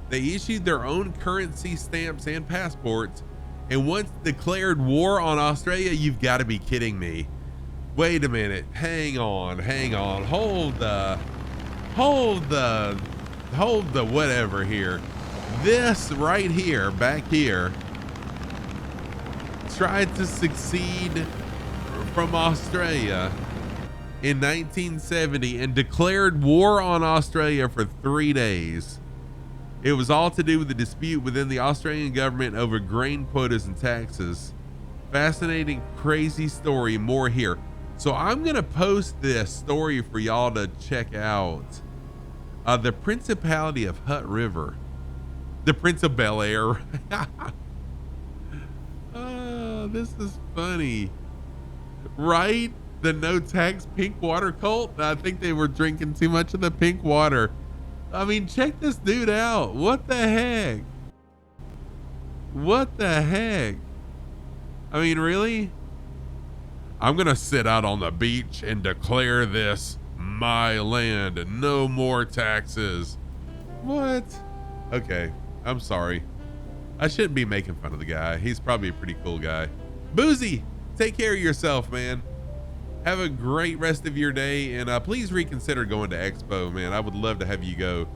They issued their own currency, stamps, and passports, and once declared war on Australia. You've got to be kidding me. Wait a minute. Hang on. Hold the whatever here. This right here, back here, tried to secede from Australia in 1970 and declared war on Australia for 3 days. It was all to do with the dispute within the Australian government over grain quotas and taxes. Fascinating, crazy story. More here. So I'm gonna post this story for y'all to check out. The Principality of Hutt River, the Prince of Bel Air. This is funny, right? The no tax pink water cult. I think they were drinking too much of the pink water. I mean, check this dude out. What the heck? What the heck? I mean, really? I'm gonna sit out on the beach and declare this my land and no more taxes. What? Okay, I'm sorry. I shouldn't be making fun of the guy. He's probably a pretty cool guy. Boozy, take care of yourself, man. Have a great rest of your day, and please reconsider going to Expo, man. I would love to have you go.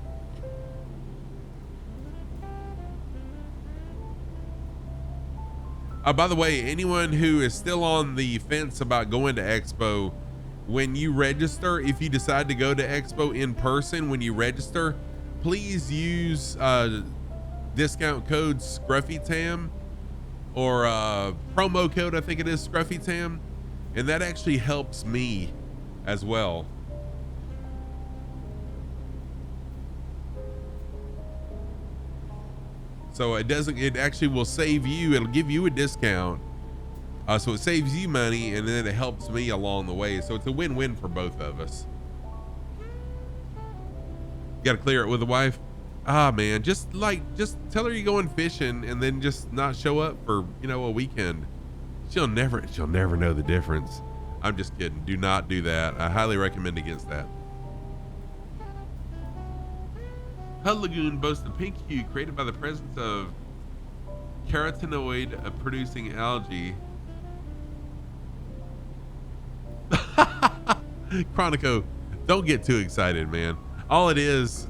By the way, anyone who is still on the fence about going to Expo, when you register, if you decide to go to Expo in person, when you register, please use discount code ScruffyTam or promo code, I think it is ScruffyTam, and that actually helps me as well. So it actually will save you, it'll give you a discount. So it saves you money and then it helps me along the way. So it's a win-win for both of us. You gotta clear it with the wife. Ah, man, just tell her you're going fishing and then just not show up for, a weekend. She'll never know the difference. I'm just kidding. Do not do that. I highly recommend against that. Hutt Lagoon boasts a pink hue created by the presence of carotenoid producing algae. Chronico, don't get too excited, man. All it is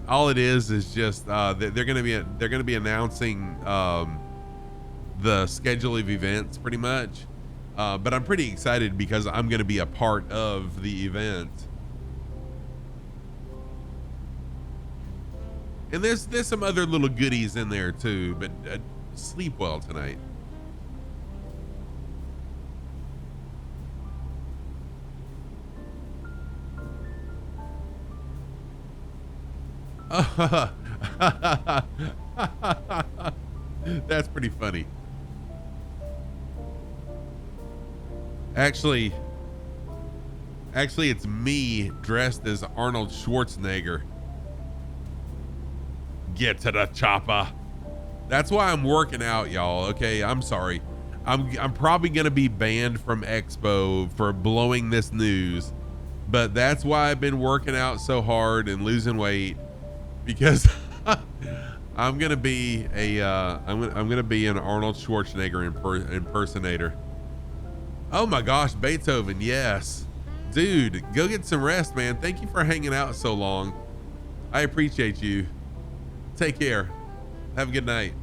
just they're gonna be announcing the schedule of events pretty much. But I'm pretty excited because I'm gonna be a part of the event. And there's some other little goodies in there too, but sleep well tonight. That's pretty funny. Actually, it's me dressed as Arnold Schwarzenegger. Get to the chopper. That's why I'm working out, y'all. Okay, I'm sorry. I'm probably gonna be banned from Expo for blowing this news, but that's why I've been working out so hard and losing weight, because I'm gonna be I'm gonna be an Arnold Schwarzenegger impersonator. Oh my gosh, Beethoven, yes, dude, go get some rest, man. Thank you for hanging out so long. I appreciate you. Take care. Have a good night.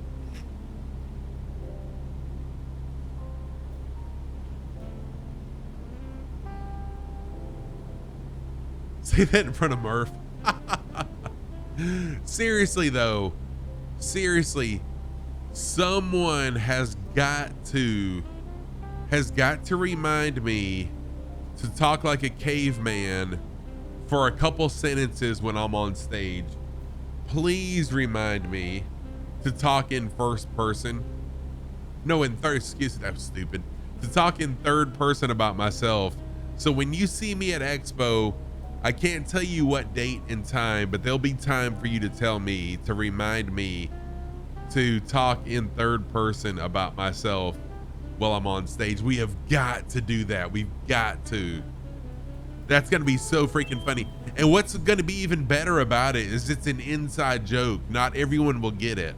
Say that in front of Murph. Seriously though, someone has got to remind me to talk like a caveman for a couple sentences when I'm on stage. Please remind me to talk in first person. No, in third, excuse me, that was stupid. To talk in third person about myself. So when you see me at Expo, I can't tell you what date and time, but there'll be time for you to tell me, to remind me to talk in third person about myself while I'm on stage. We have got to do that. We've got to. That's going to be so freaking funny. And what's going to be even better about it is it's an inside joke. Not everyone will get it,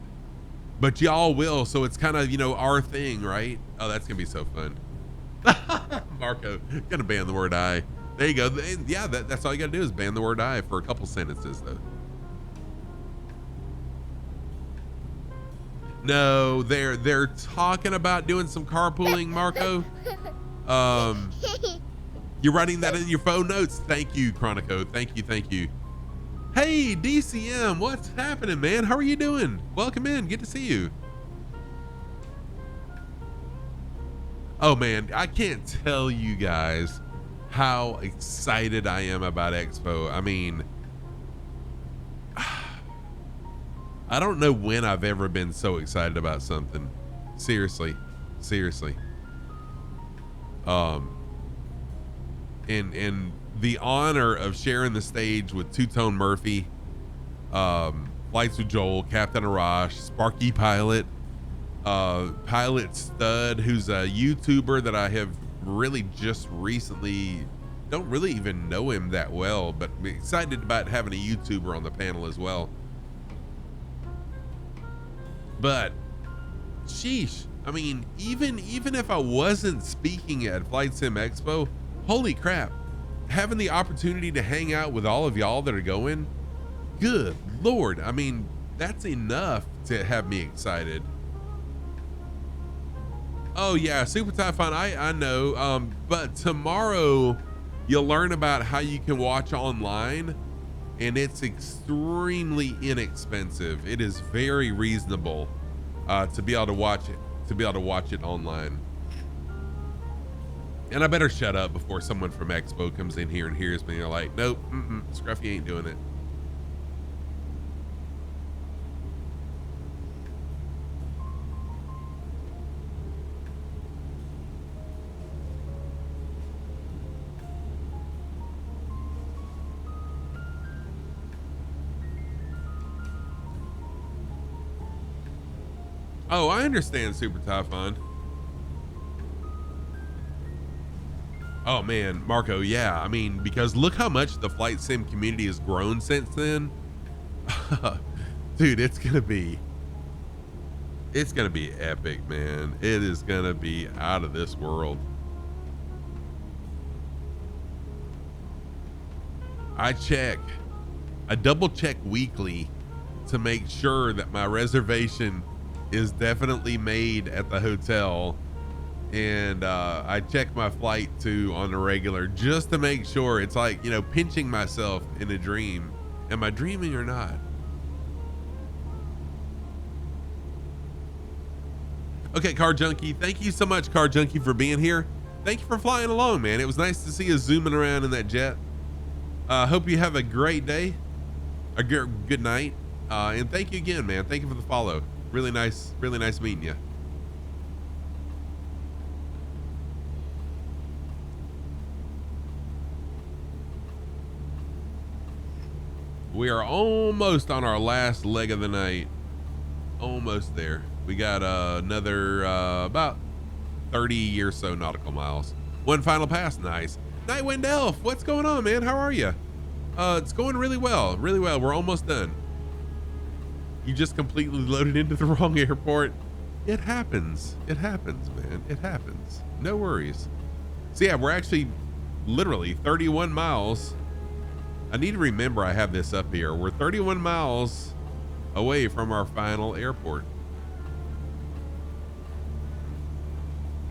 but y'all will. So it's kind of, our thing, right? Oh, that's going to be so fun. Marco, going to ban the word I. There you go. Yeah, that's all you got to do is ban the word I for a couple sentences, though. No, they're talking about doing some carpooling, Marco. You're writing that in your phone notes. Thank you, Chronico. Thank you. Hey, DCM, what's happening, man? How are you doing? Welcome in. Good to see you. Oh man, I can't tell you guys how excited I am about Expo. I mean, I don't know when I've ever been so excited about something. Seriously. And the honor of sharing the stage with Two Tone Murphy, Flights with Joel, Captain Arash, Sparky Pilot, Pilot Stud, who's a YouTuber that I have really just recently, don't really even know him that well, but I'm excited about having a YouTuber on the panel as well. But sheesh, I mean, even if I wasn't speaking at Flight Sim Expo, holy crap, having the opportunity to hang out with all of y'all that are going, good Lord. I mean, that's enough to have me excited. Oh yeah, Super Typhon, I know, but tomorrow you'll learn about how you can watch online, and it's extremely inexpensive. It is very reasonable to be able to watch it online. And I better shut up before someone from Expo comes in here and hears me. They're like, nope, Scruffy ain't doing it. Oh, I understand, Super Typhon. Oh man, Marco, yeah. I mean, because look how much the flight sim community has grown since then. Dude, it's gonna be epic, man. It is gonna be out of this world. I double check weekly to make sure that my reservation is definitely made at the hotel, and I check my flight too on a regular just to make sure. It's like, you know, pinching myself in a dream. Am I dreaming or not? Okay, Car Junkie, thank you so much, Car Junkie, for being here. Thank you for flying along, man. It was nice to see you zooming around in that jet. Hope you have a great day, a good night, and thank you again, man. Thank you for the follow. Really nice meeting you. We are almost on our last leg of the night. Almost there. We got another about 30 or so nautical miles. One final pass. Nice. Nightwind Elf, what's going on, man? How are you? It's going really well. We're almost done. You just completely loaded into the wrong airport. It happens, man. It happens. No worries. So yeah, we're actually literally 31 miles. I need to remember I have this up here. We're 31 miles away from our final airport.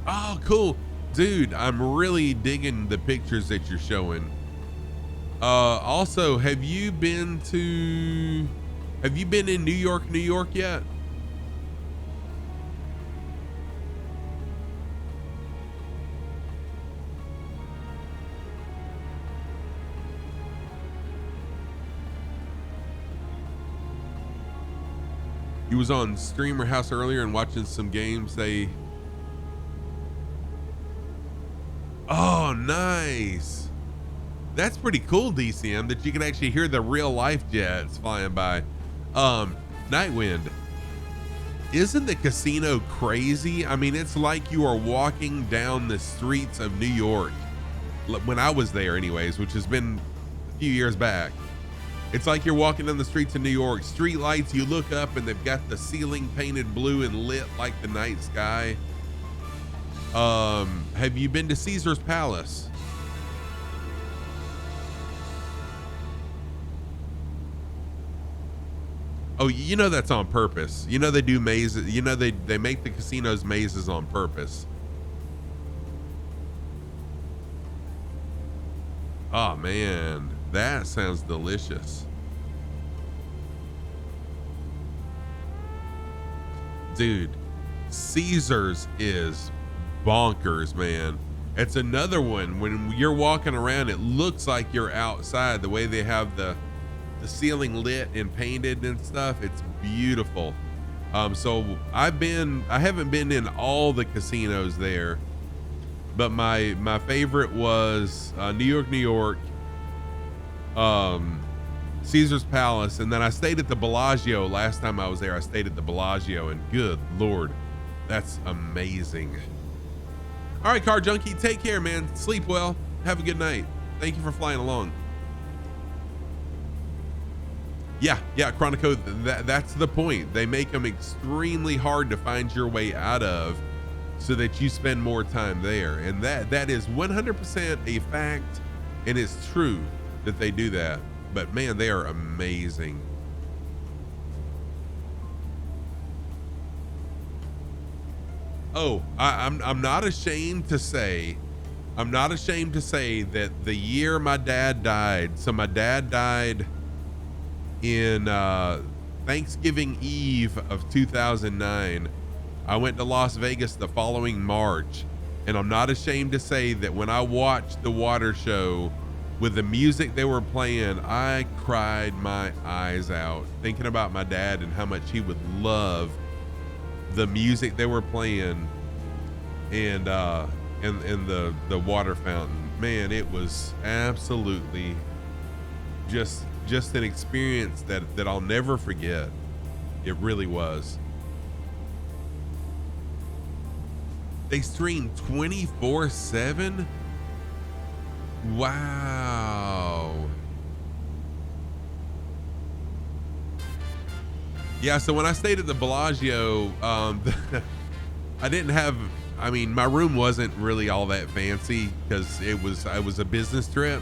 Oh, cool. Dude, I'm really digging the pictures that you're showing. Also, have you been in New York yet? You was on Streamer House earlier and watching some games. Oh, nice. That's pretty cool, DCM, that you can actually hear the real life jets flying by. Nightwind, isn't the casino crazy? I mean, it's like you are walking down the streets of New York. When I was there anyways, which has been a few years back. It's like you're walking down the streets of New York. Street lights, you look up and they've got the ceiling painted blue and lit like the night sky. Have you been to Caesar's Palace? Oh, you know that's on purpose. You know they do mazes. You know they make the casinos mazes on purpose. Oh man, that sounds delicious. Dude, Caesar's is bonkers, man. It's another one when you're walking around, it looks like you're outside. The way they have the ceiling lit and painted and stuff, it's beautiful. So I haven't been in all the casinos there, but my favorite was New York, Caesar's Palace, and then I stayed at the Bellagio last time I was there. I stayed at the Bellagio, and good Lord, that's amazing. All right, Car Junkie, take care, man. Sleep well. Have a good night. Thank you for flying along. Yeah, Chronico, that's the point. They make them extremely hard to find your way out of so that you spend more time there. And that is 100% a fact, and it's true that they do that. But man, they are amazing. Oh, I'm not ashamed to say that the year my dad died, so my dad died in Thanksgiving Eve of 2009. I went to Las Vegas the following March, and I'm not ashamed to say that when I watched the water show with the music they were playing, I cried my eyes out thinking about my dad and how much he would love the music they were playing and the water fountain. Man, it was absolutely just an experience that I'll never forget. It really was. They stream 24/7. Wow. Yeah, so when I stayed at the Bellagio, I didn't have, my room wasn't really all that fancy because it was a business trip.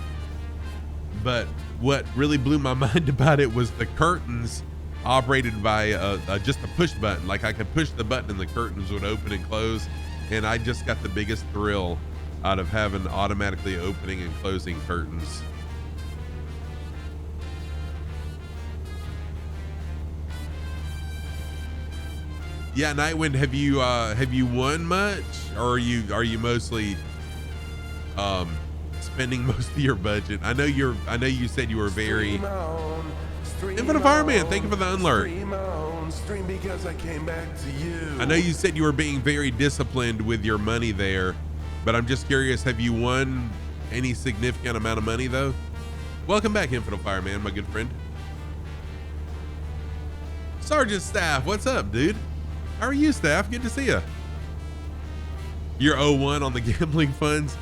But what really blew my mind about it was the curtains operated by just a push button. Like I could push the button and the curtains would open and close. And I just got the biggest thrill out of having automatically opening and closing curtains. Yeah, Nightwind, have you won much, or are you mostly spending most of your budget? I know you said you were very Infinite Fireman, thank you for the unlurk. Stream because I came back to you. I know you said you were being very disciplined with your money there, but I'm just curious, have you won any significant amount of money though? Welcome back, Infinite Fireman, my good friend. Sergeant Staff, what's up, dude? How are you, Staff? Good to see you. You're 0-1 on the gambling funds.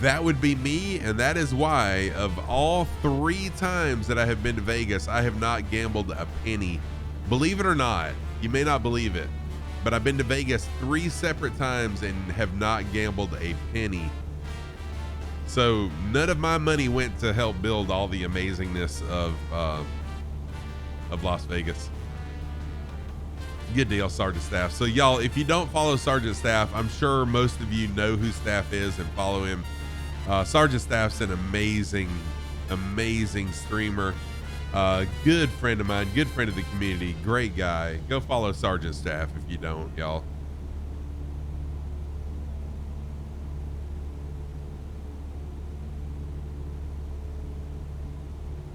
That would be me, and that is why of all 3 times that I have been to Vegas, I have not gambled a penny. Believe it or not, you may not believe it, but I've been to Vegas 3 separate times and have not gambled a penny. So none of my money went to help build all the amazingness of Las Vegas. Good deal, Sergeant Staff. So y'all, if you don't follow Sergeant Staff, I'm sure most of you know who Staff is and follow him. Sergeant Staff's an amazing streamer. Good friend of mine, good friend of the community, great guy. Go follow Sergeant Staff if you don't, y'all.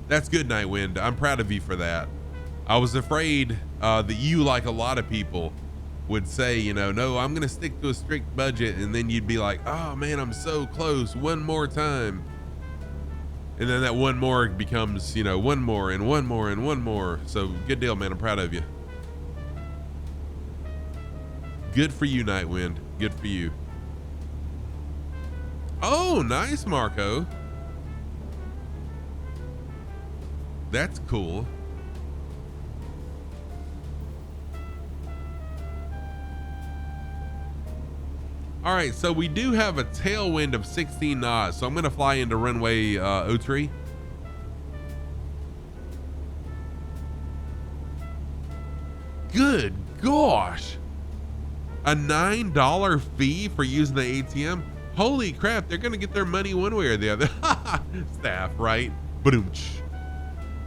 That's good, Nightwind. I'm proud of you for that. I was afraid that you, like a lot of people, would say, you know, no, I'm going to stick to a strict budget. And then you'd be like, oh man, I'm so close, one more time. And then that one more becomes, you know, one more and one more and one more. So good deal, man. I'm proud of you. Good for you, Nightwind. Good for you. Oh, nice, Marco. That's cool. All right, so we do have a tailwind of 16 knots, so I'm going to fly into runway O3. Good gosh. A $9 fee for using the ATM? Holy crap, they're going to get their money one way or the other. Staff, right? Ba-doom-tsh.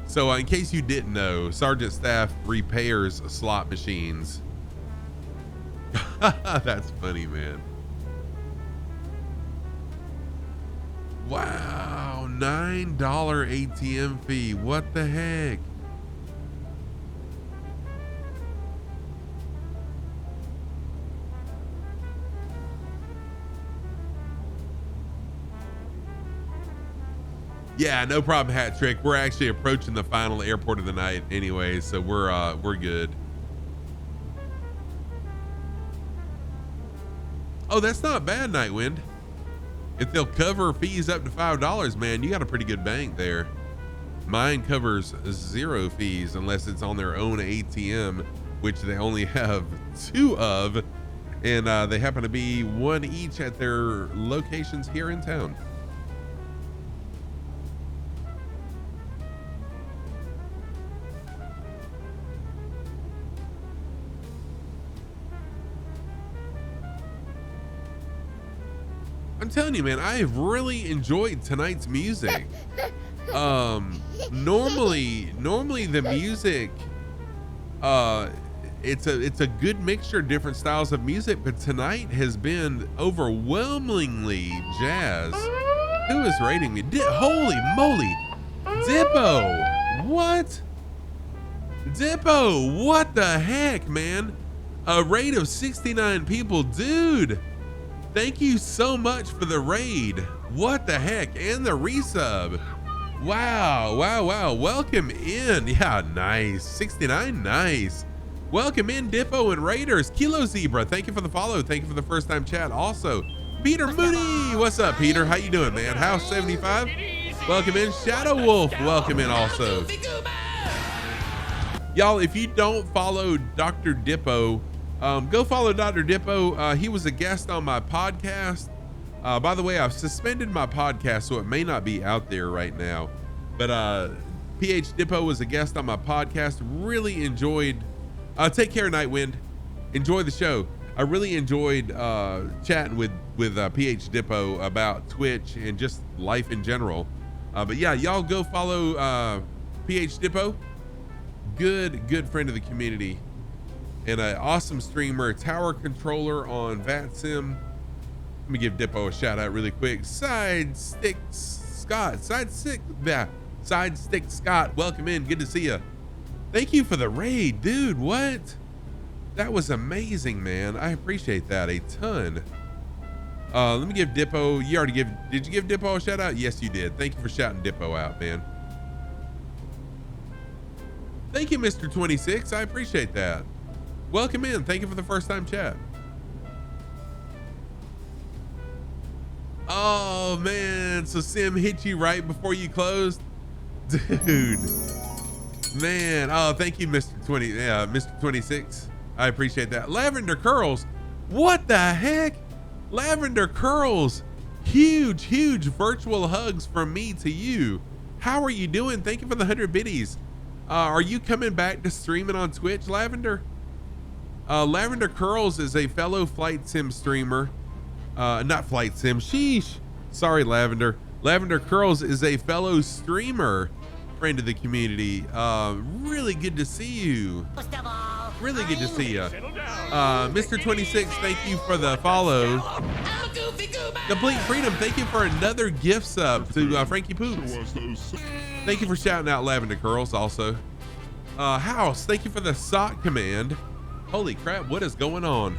So in case you didn't know, Sergeant Staff repairs slot machines. That's funny, man. Wow, $9 ATM fee. What the heck? Yeah, no problem, Hat Trick. We're actually approaching the final airport of the night anyway, so we're good. Oh, that's not bad, Nightwind. If they'll cover fees up to $5, man, you got a pretty good bank there. Mine covers 0 fees unless it's on their own ATM, which they only have 2 of, and they happen to be 1 each at their locations here in town. I'm telling you, man, I have really enjoyed tonight's music. Normally the music, it's a good mixture of different styles of music, but tonight has been overwhelmingly jazz. Who is rating me? Holy moly, Dippo! What? Dippo, what the heck, man? A raid of 69 people, dude. Thank you so much for the raid. What the heck? And the resub. Wow, wow, wow. Welcome in. Yeah, nice. 69, nice. Welcome in, Dippo and Raiders. Kilo Zebra, thank you for the follow. Thank you for the first time chat. Also, Peter Moody. What's up, Peter? How you doing, man? House 75. Welcome in. Shadow Wolf, welcome in also. Y'all, if you don't follow Dr. Dippo, go follow Dr. Dippo. He was a guest on my podcast. By the way, I've suspended my podcast, so it may not be out there right now. But PH Dippo was a guest on my podcast. Really enjoyed. Take care, Nightwind. Enjoy the show. I really enjoyed chatting with PH Dippo about Twitch and just life in general. But yeah, y'all go follow PH Dippo. Good friend of the community. And an awesome streamer, tower controller on VATSIM. Let me give Dippo a shout out really quick. Sidestick Scott, welcome in, good to see you. Thank you for the raid, dude. What? That was amazing, man. I appreciate that a ton. Let me give Dippo, did you give Dippo a shout out? Yes, you did. Thank you for shouting Dippo out, man. Thank you, Mr. 26. I appreciate that. Welcome in. Thank you for the first time chat. Oh man, so Sim hit you right before you closed, dude. Man, oh thank you, Mr. 26. I appreciate that. Lavender Curls, what the heck? Lavender Curls, huge virtual hugs from me to you. How are you doing? Thank you for the 100 biddies. Are you coming back to streaming on Twitch, Lavender? Lavender Curls is a fellow Flight Sim streamer. Not Flight Sim, sheesh. Sorry, Lavender. Lavender Curls is a fellow streamer, friend of the community. Really good to see you. Really good to see you. Mr. 26, thank you for the follow. Complete Freedom, thank you for another gift sub to Frankie Poops. Thank you for shouting out Lavender Curls also. House, thank you for the sock command. Holy crap, what is going on?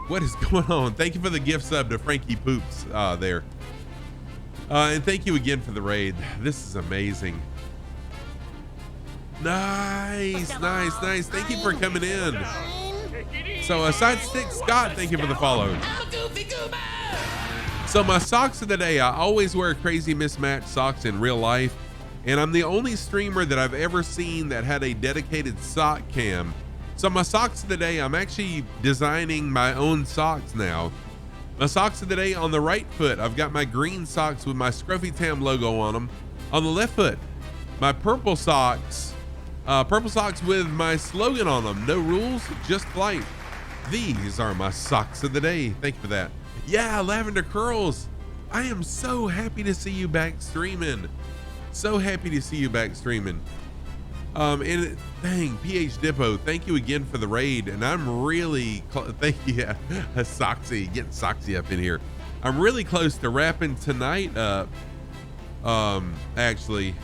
What is going on? Thank you for the gift sub to Frankie Poops there. And thank you again for the raid. This is amazing. Nice. Thank you for coming in. So Sidestick Scott, thank you for the follow. So my socks of the day, I always wear crazy mismatched socks in real life. And I'm the only streamer that I've ever seen that had a dedicated sock cam. So my socks of the day, I'm actually designing my own socks now. My socks of the day, on the right foot, I've got my green socks with my Scruffy Tam logo on them. On the left foot, my purple socks with my slogan on them. No rules, just flight. These are my socks of the day. Thank you for that. Yeah, Lavender Curls, I am so happy to see you back streaming. So happy to see you back streaming. And dang, PH Dippo, thank you again for the raid. And I'm really, thank you, Soxy, getting Soxy up in here. I'm really close to wrapping tonight up. Actually,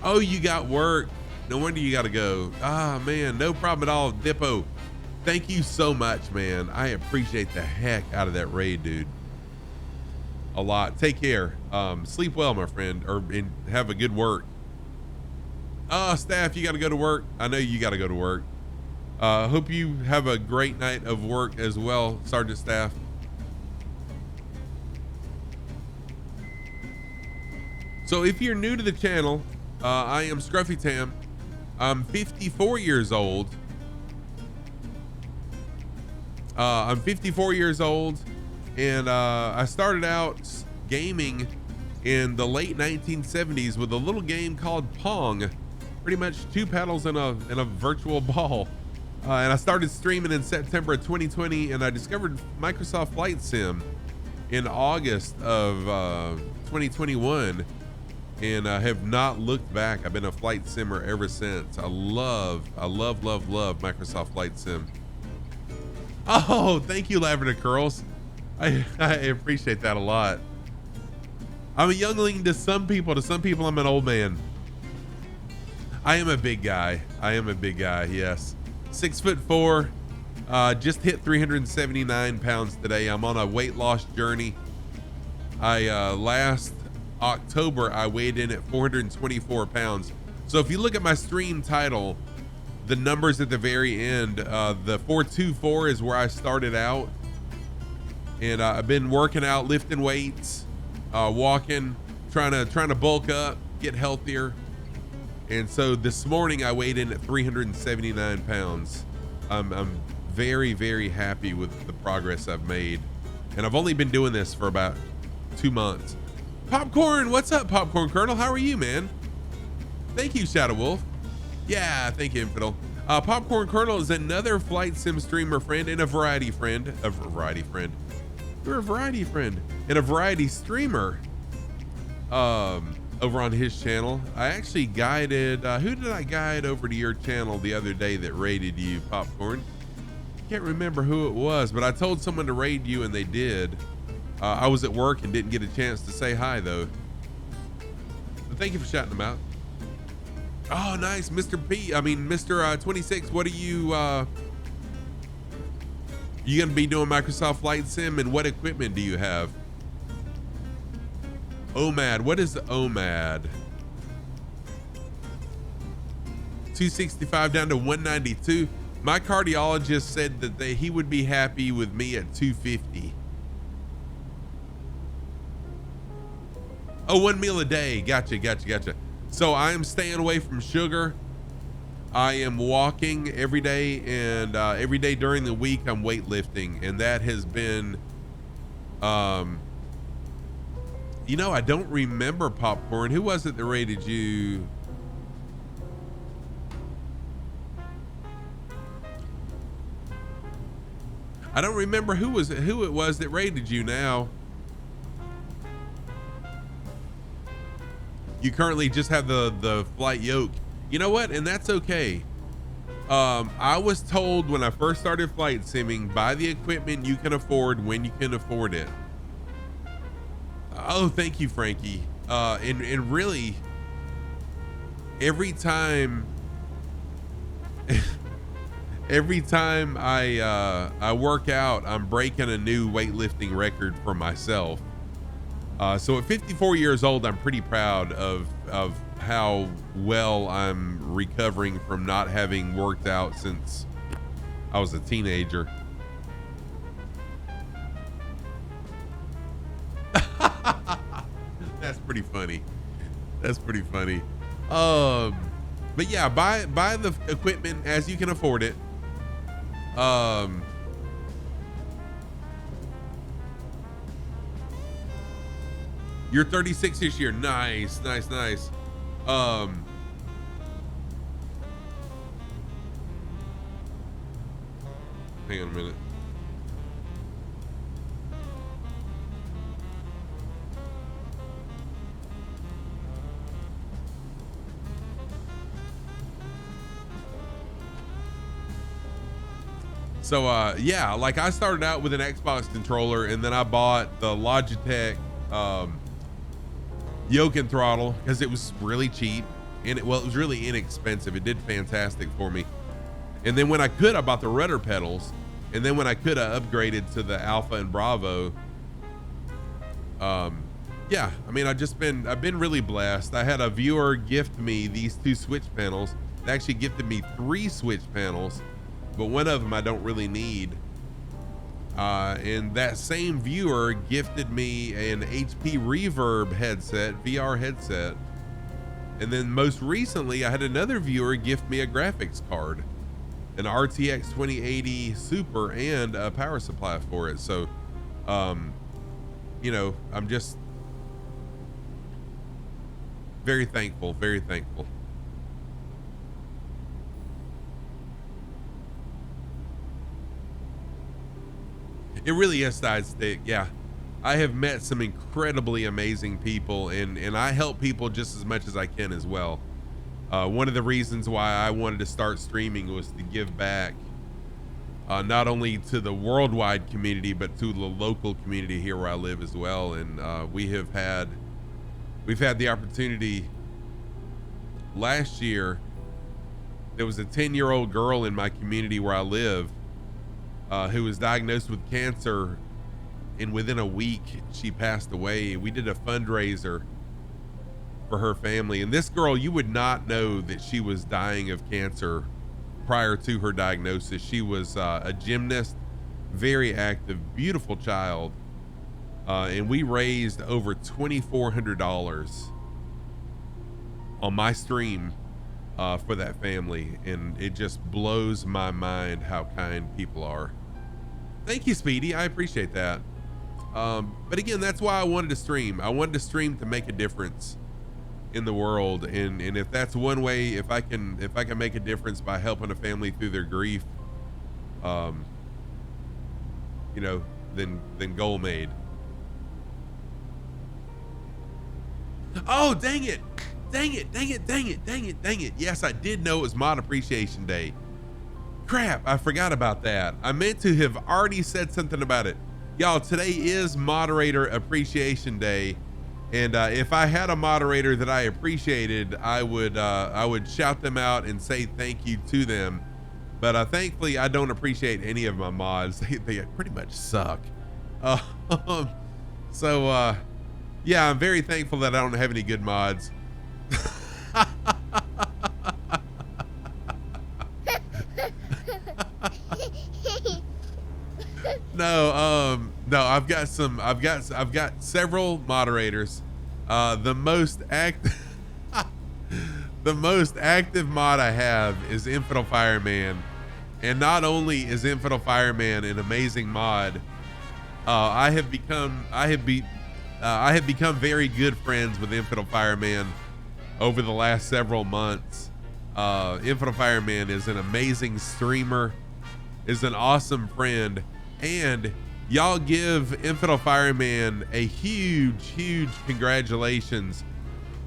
oh, you got work. No wonder you got to go. Ah, man, no problem at all. Dippo, thank you so much, man. I appreciate the heck out of that raid, dude. A lot. Take care. Sleep well, my friend, and have a good work. Staff, you got to go to work. I know you got to go to work. Hope you have a great night of work as well, Sergeant Staff. So if you're new to the channel, I am Scruffy Tam. I'm 54 years old. I'm 54 years old, and I started out gaming in the late 1970s with a little game called Pong. Pretty much two paddles in a virtual ball. And I started streaming in September of 2020, and I discovered Microsoft Flight Sim in August of 2021. And I have not looked back. I've been a flight simmer ever since. I love Microsoft Flight Sim. Oh, thank you, Lavender Curls. I appreciate that a lot. I'm a youngling to some people. To some people, I'm an old man. I am a big guy. Yes. 6'4". Just hit 379 pounds today. I'm on a weight loss journey. Last October, I weighed in at 424 pounds. So if you look at my stream title, the numbers at the very end, the 424 is where I started out. And I've been working out, lifting weights, walking, trying to bulk up, get healthier. And so this morning I weighed in at 379 pounds. I'm very, very happy with the progress I've made. And I've only been doing this for about 2 months. Popcorn, what's up, Popcorn Colonel? How are you, man? Thank you, Shadow Wolf. Yeah, thank you, Infidel. Popcorn Colonel is another flight sim streamer friend and a variety friend. You're a variety friend and a variety streamer. Over on his channel. I actually guided, who did I guide over to your channel the other day that raided you, Popcorn? Can't remember who it was, but I told someone to raid you and they did. I was at work and didn't get a chance to say hi though. But thank you for shouting them out. Oh, nice, Mr. 26. What are you gonna be doing Microsoft Flight Sim, and what equipment do you have? OMAD, what is the OMAD? 265 down to 192. My cardiologist said that he would be happy with me at 250. Oh, 1 meal a day. Gotcha. So I am staying away from sugar. I am walking every day, and every day during the week I'm weightlifting, and that has been you know, I don't remember, Popcorn. Who was it that rated you? I don't remember who it was that rated you now. You currently just have the flight yoke. You know what? And that's okay. I was told when I first started flight simming, buy the equipment you can afford when you can afford it. Oh, thank you, Frankie. And really, every time I work out, I'm breaking a new weightlifting record for myself. So at 54 years old, I'm pretty proud of how well I'm recovering from not having worked out since I was a teenager. That's pretty funny. But yeah, buy the equipment as you can afford it. You're 36 this year. Nice. Hang on a minute. So yeah, like I started out with an Xbox controller, and then I bought the Logitech yoke and throttle because it was really cheap, and it was really inexpensive. It did fantastic for me. And then when I could, I bought the rudder pedals, and then when I could, I upgraded to the Alpha and Bravo. Yeah, I mean, I've been really blessed. I had a viewer gift me these 2 switch panels. They actually gifted me 3 switch panels, but one of them I don't really need. And that same viewer gifted me an HP Reverb headset, VR headset. And then most recently, I had another viewer gift me a graphics card, an RTX 2080 Super, and a power supply for it. So, you know, I'm just very thankful, very thankful. It really is Side Stick. Yeah, I have met some incredibly amazing people, and I help people just as much as I can as well. One of the reasons why I wanted to start streaming was to give back, not only to the worldwide community, but to the local community here where I live as well. And we've had the opportunity. Last year, there was a 10-year-old girl in my community where I live who was diagnosed with cancer, and within a week she passed away. We did a fundraiser for her family, and this girl, you would not know that she was dying of cancer prior to her diagnosis. She was a gymnast, very active, beautiful child, and we raised over $2,400 on my stream for that family, and it just blows my mind how kind people are. Thank you, Speedy. I appreciate that. But again, that's why I wanted to stream. I wanted to stream to make a difference in the world, and if that's one way, if I can make a difference by helping a family through their grief, you know, then goal made. Oh, dang it. Dang it. Yes, I did know it was Mod Appreciation Day. Crap, I forgot about that. I meant to have already said something about it. Y'all, today is Moderator Appreciation Day. And if I had a moderator that I appreciated, I would shout them out and say thank you to them. But thankfully, I don't appreciate any of my mods. They pretty much suck. So yeah, I'm very thankful that I don't have any good mods. No, I've got several moderators. The most active mod I have is Infidel Fireman, and not only is Infidel Fireman an amazing mod, I have become very good friends with Infidel Fireman over the last several months. Infidel Fireman is an amazing streamer, is an awesome friend, and y'all give Infidel Fireman a huge congratulations.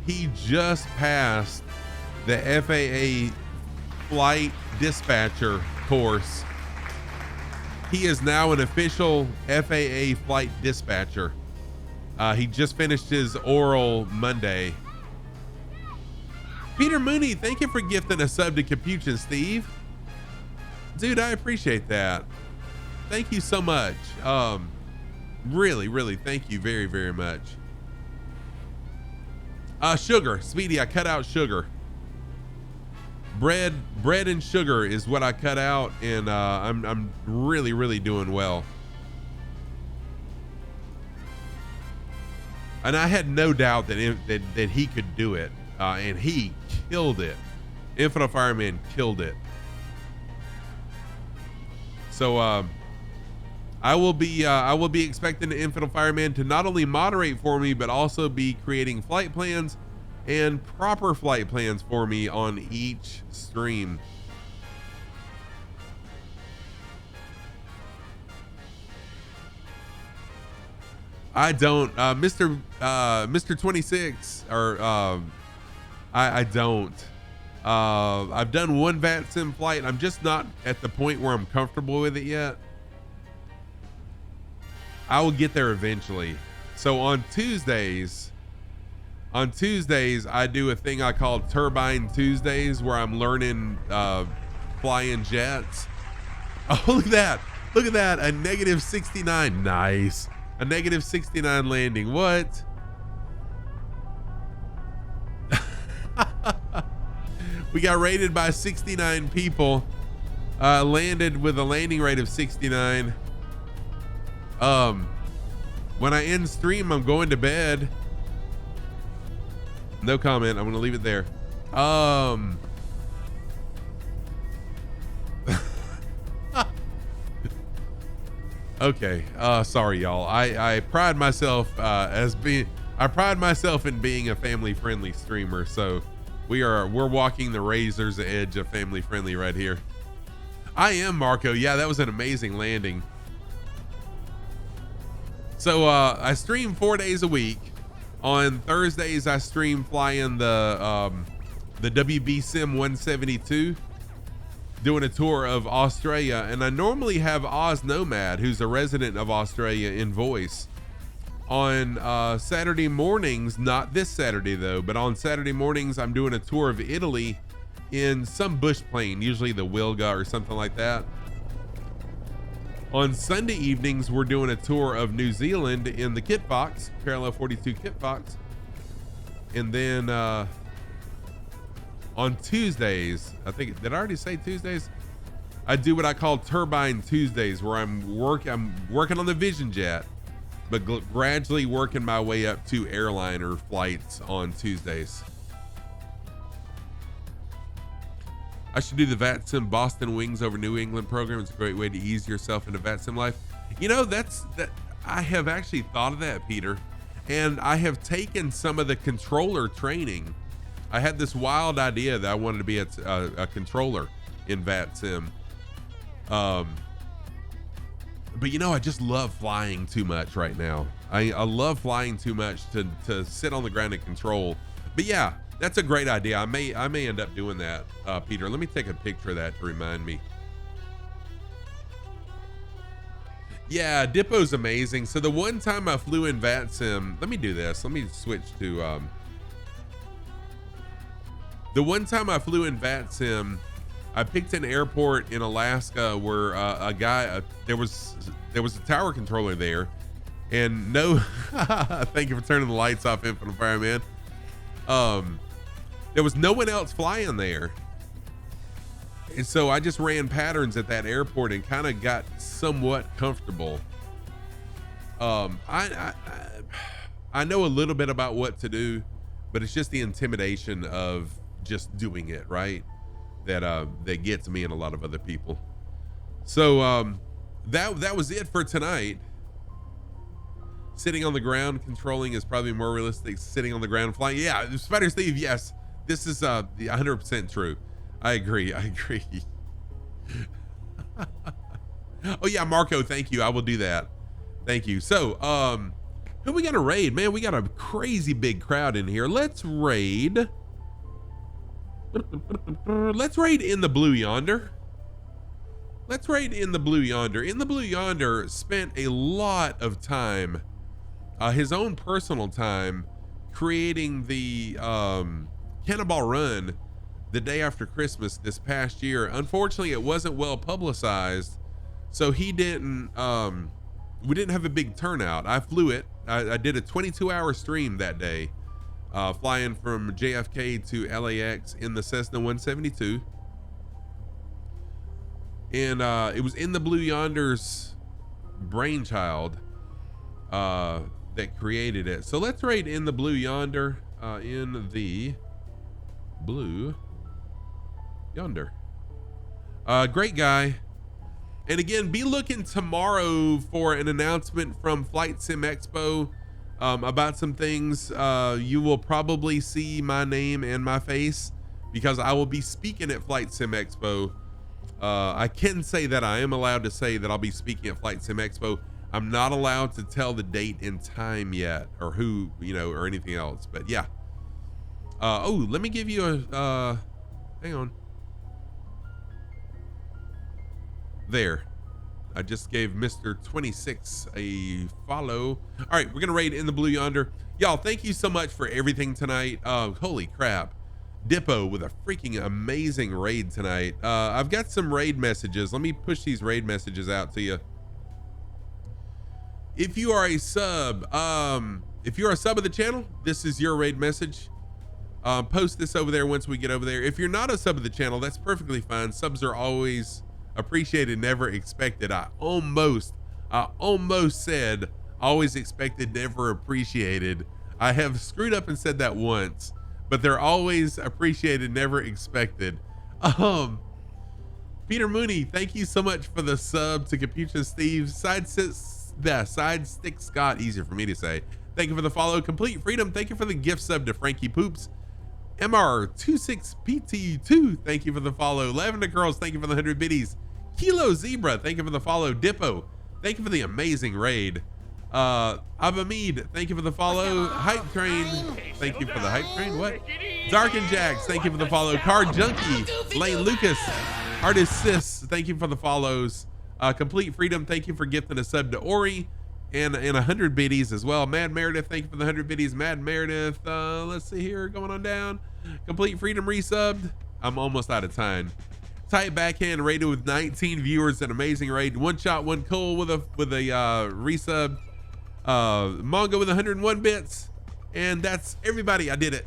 He just passed the FAA flight dispatcher course. He is now an official FAA flight dispatcher. He just finished his oral Monday. Peter Mooney, thank you for gifting a sub to Capuchin, Steve. Dude, I appreciate that. Thank you so much. Really, thank you very much. Sugar, Speedy, I cut out sugar. Bread and sugar is what I cut out, and I'm really doing well. And I had no doubt that he could do it, and he killed it. Infidel Fireman killed it. So I will be expecting the Infidel Fireman to not only moderate for me, but also be creating flight plans and proper flight plans for me on each stream. I don't, Mr. 26, or I don't. I've done one VATSIM flight. I'm just not at the point where I'm comfortable with it yet. I will get there eventually. So on Tuesdays, I do a thing I call Turbine Tuesdays, where I'm learning flying jets. Oh, look at that. Look at that. A negative 69. Nice. A negative 69 landing. What? We got rated by 69 people. Landed with a landing rate of 69. When I end stream, I'm going to bed. No comment. I'm going to leave it there. Okay. Sorry, y'all. I pride myself in being a family friendly streamer. So we're walking the razor's edge of family friendly right here. I am, Marco. Yeah, that was an amazing landing. So I stream 4 days a week. On Thursdays, I stream flying the WB Sim 172, doing a tour of Australia. And I normally have Oz Nomad, who's a resident of Australia, in voice. On Saturday mornings, not this Saturday though, but on Saturday mornings, I'm doing a tour of Italy in some bush plane, usually the Wilga or something like that. On Sunday evenings, we're doing a tour of New Zealand in the Kit Fox, Parallel 42 Kit Fox. And then on Tuesdays, I think, did I already say Tuesdays? I do what I call Turbine Tuesdays, where I'm working on the Vision Jet, but gradually working my way up to airliner flights on Tuesdays. I should do the VATSIM Boston Wings over New England program. It's a great way to ease yourself into VATSIM life. You know, that I have actually thought of that, Peter, and I have taken some of the controller training. I had this wild idea that I wanted to be a controller in VATSIM. But you know, I just love flying too much right now. I love flying too much to sit on the ground and control. But yeah, that's a great idea. I may end up doing that, Peter. Let me take a picture of that to remind me. Yeah, Dippo's amazing. So the one time I flew in VATSIM, let me do this. Let me switch to the one time I flew in VATSIM, I picked an airport in Alaska where there was a tower controller there, and no, thank you for turning the lights off, Infinite Fireman. There was no one else flying there. And so I just ran patterns at that airport and kind of got somewhat comfortable. I know a little bit about what to do, but it's just the intimidation of just doing it, right? That gets me and a lot of other people. So that was it for tonight. Sitting on the ground controlling is probably more realistic. Sitting on the ground flying, yeah. Spider Steve, yes, this is 100% true. I agree. Oh yeah, Marco, thank you. I will do that. Thank you. So who we got to raid? Man, we got a crazy big crowd in here. Let's raid. Let's raid in the Blue Yonder. Let's raid in the Blue Yonder. In the Blue Yonder spent a lot of time, his own personal time, creating the Cannonball Run the day after Christmas this past year. Unfortunately, it wasn't well publicized, so he didn't. We didn't have a big turnout. I flew it. I did a 22-hour stream that day, flying from JFK to LAX in the Cessna 172. And it was in the Blue Yonder's brainchild that created it. So let's raid in the Blue Yonder, in the Blue Yonder. Great guy. And again, be looking tomorrow for an announcement from Flight Sim Expo about some things. You will probably see my name and my face because I will be speaking at Flight Sim Expo. I can say that I am allowed to say that I'll be speaking at Flight Sim Expo. I'm not allowed to tell the date and time yet, or who, or anything else. But yeah. Oh, let me give you Hang on. There. I just gave Mr. 26 a follow. All right, we're gonna raid in the Blue Yonder. Y'all, thank you so much for everything tonight. Holy crap. Dippo with a freaking amazing raid tonight. I've got some raid messages. Let me push these raid messages out to you. If you are a sub, if you're a sub of the channel, this is your raid message. Post this over there once we get over there. If you're not a sub of the channel, that's perfectly fine. Subs are always appreciated, never expected. I almost said always expected, never appreciated. I have screwed up and said that once, but they're always appreciated, never expected. Peter Mooney, thank you so much for the sub to Capuchin Steve. Side Stick Scott, easier for me to say. Thank you for the follow. Complete Freedom, thank you for the gift sub to Frankie Poops. MR26PT2, thank you for the follow. Lavender Girls, thank you for the 100 biddies. Kilo Zebra, thank you for the follow. Dippo, thank you for the amazing raid. Abamid, thank you for the follow. Hype Train, thank you for the Hype Train. What? Dark and Jax, thank you for the follow. Car Junkie, Lane Lucas, Artist Sis, thank you for the follows. Complete Freedom, thank you for gifting a sub to Ori and 100 biddies as well. Mad Meredith, thank you for the 100 biddies. Mad Meredith, let's see here, going on down. Complete Freedom resubbed. I'm almost out of time. Tight Backhand rated with 19 viewers, an amazing raid. One Shot One Cool with a resub. Mongo with 101 bits, and that's everybody. I did it.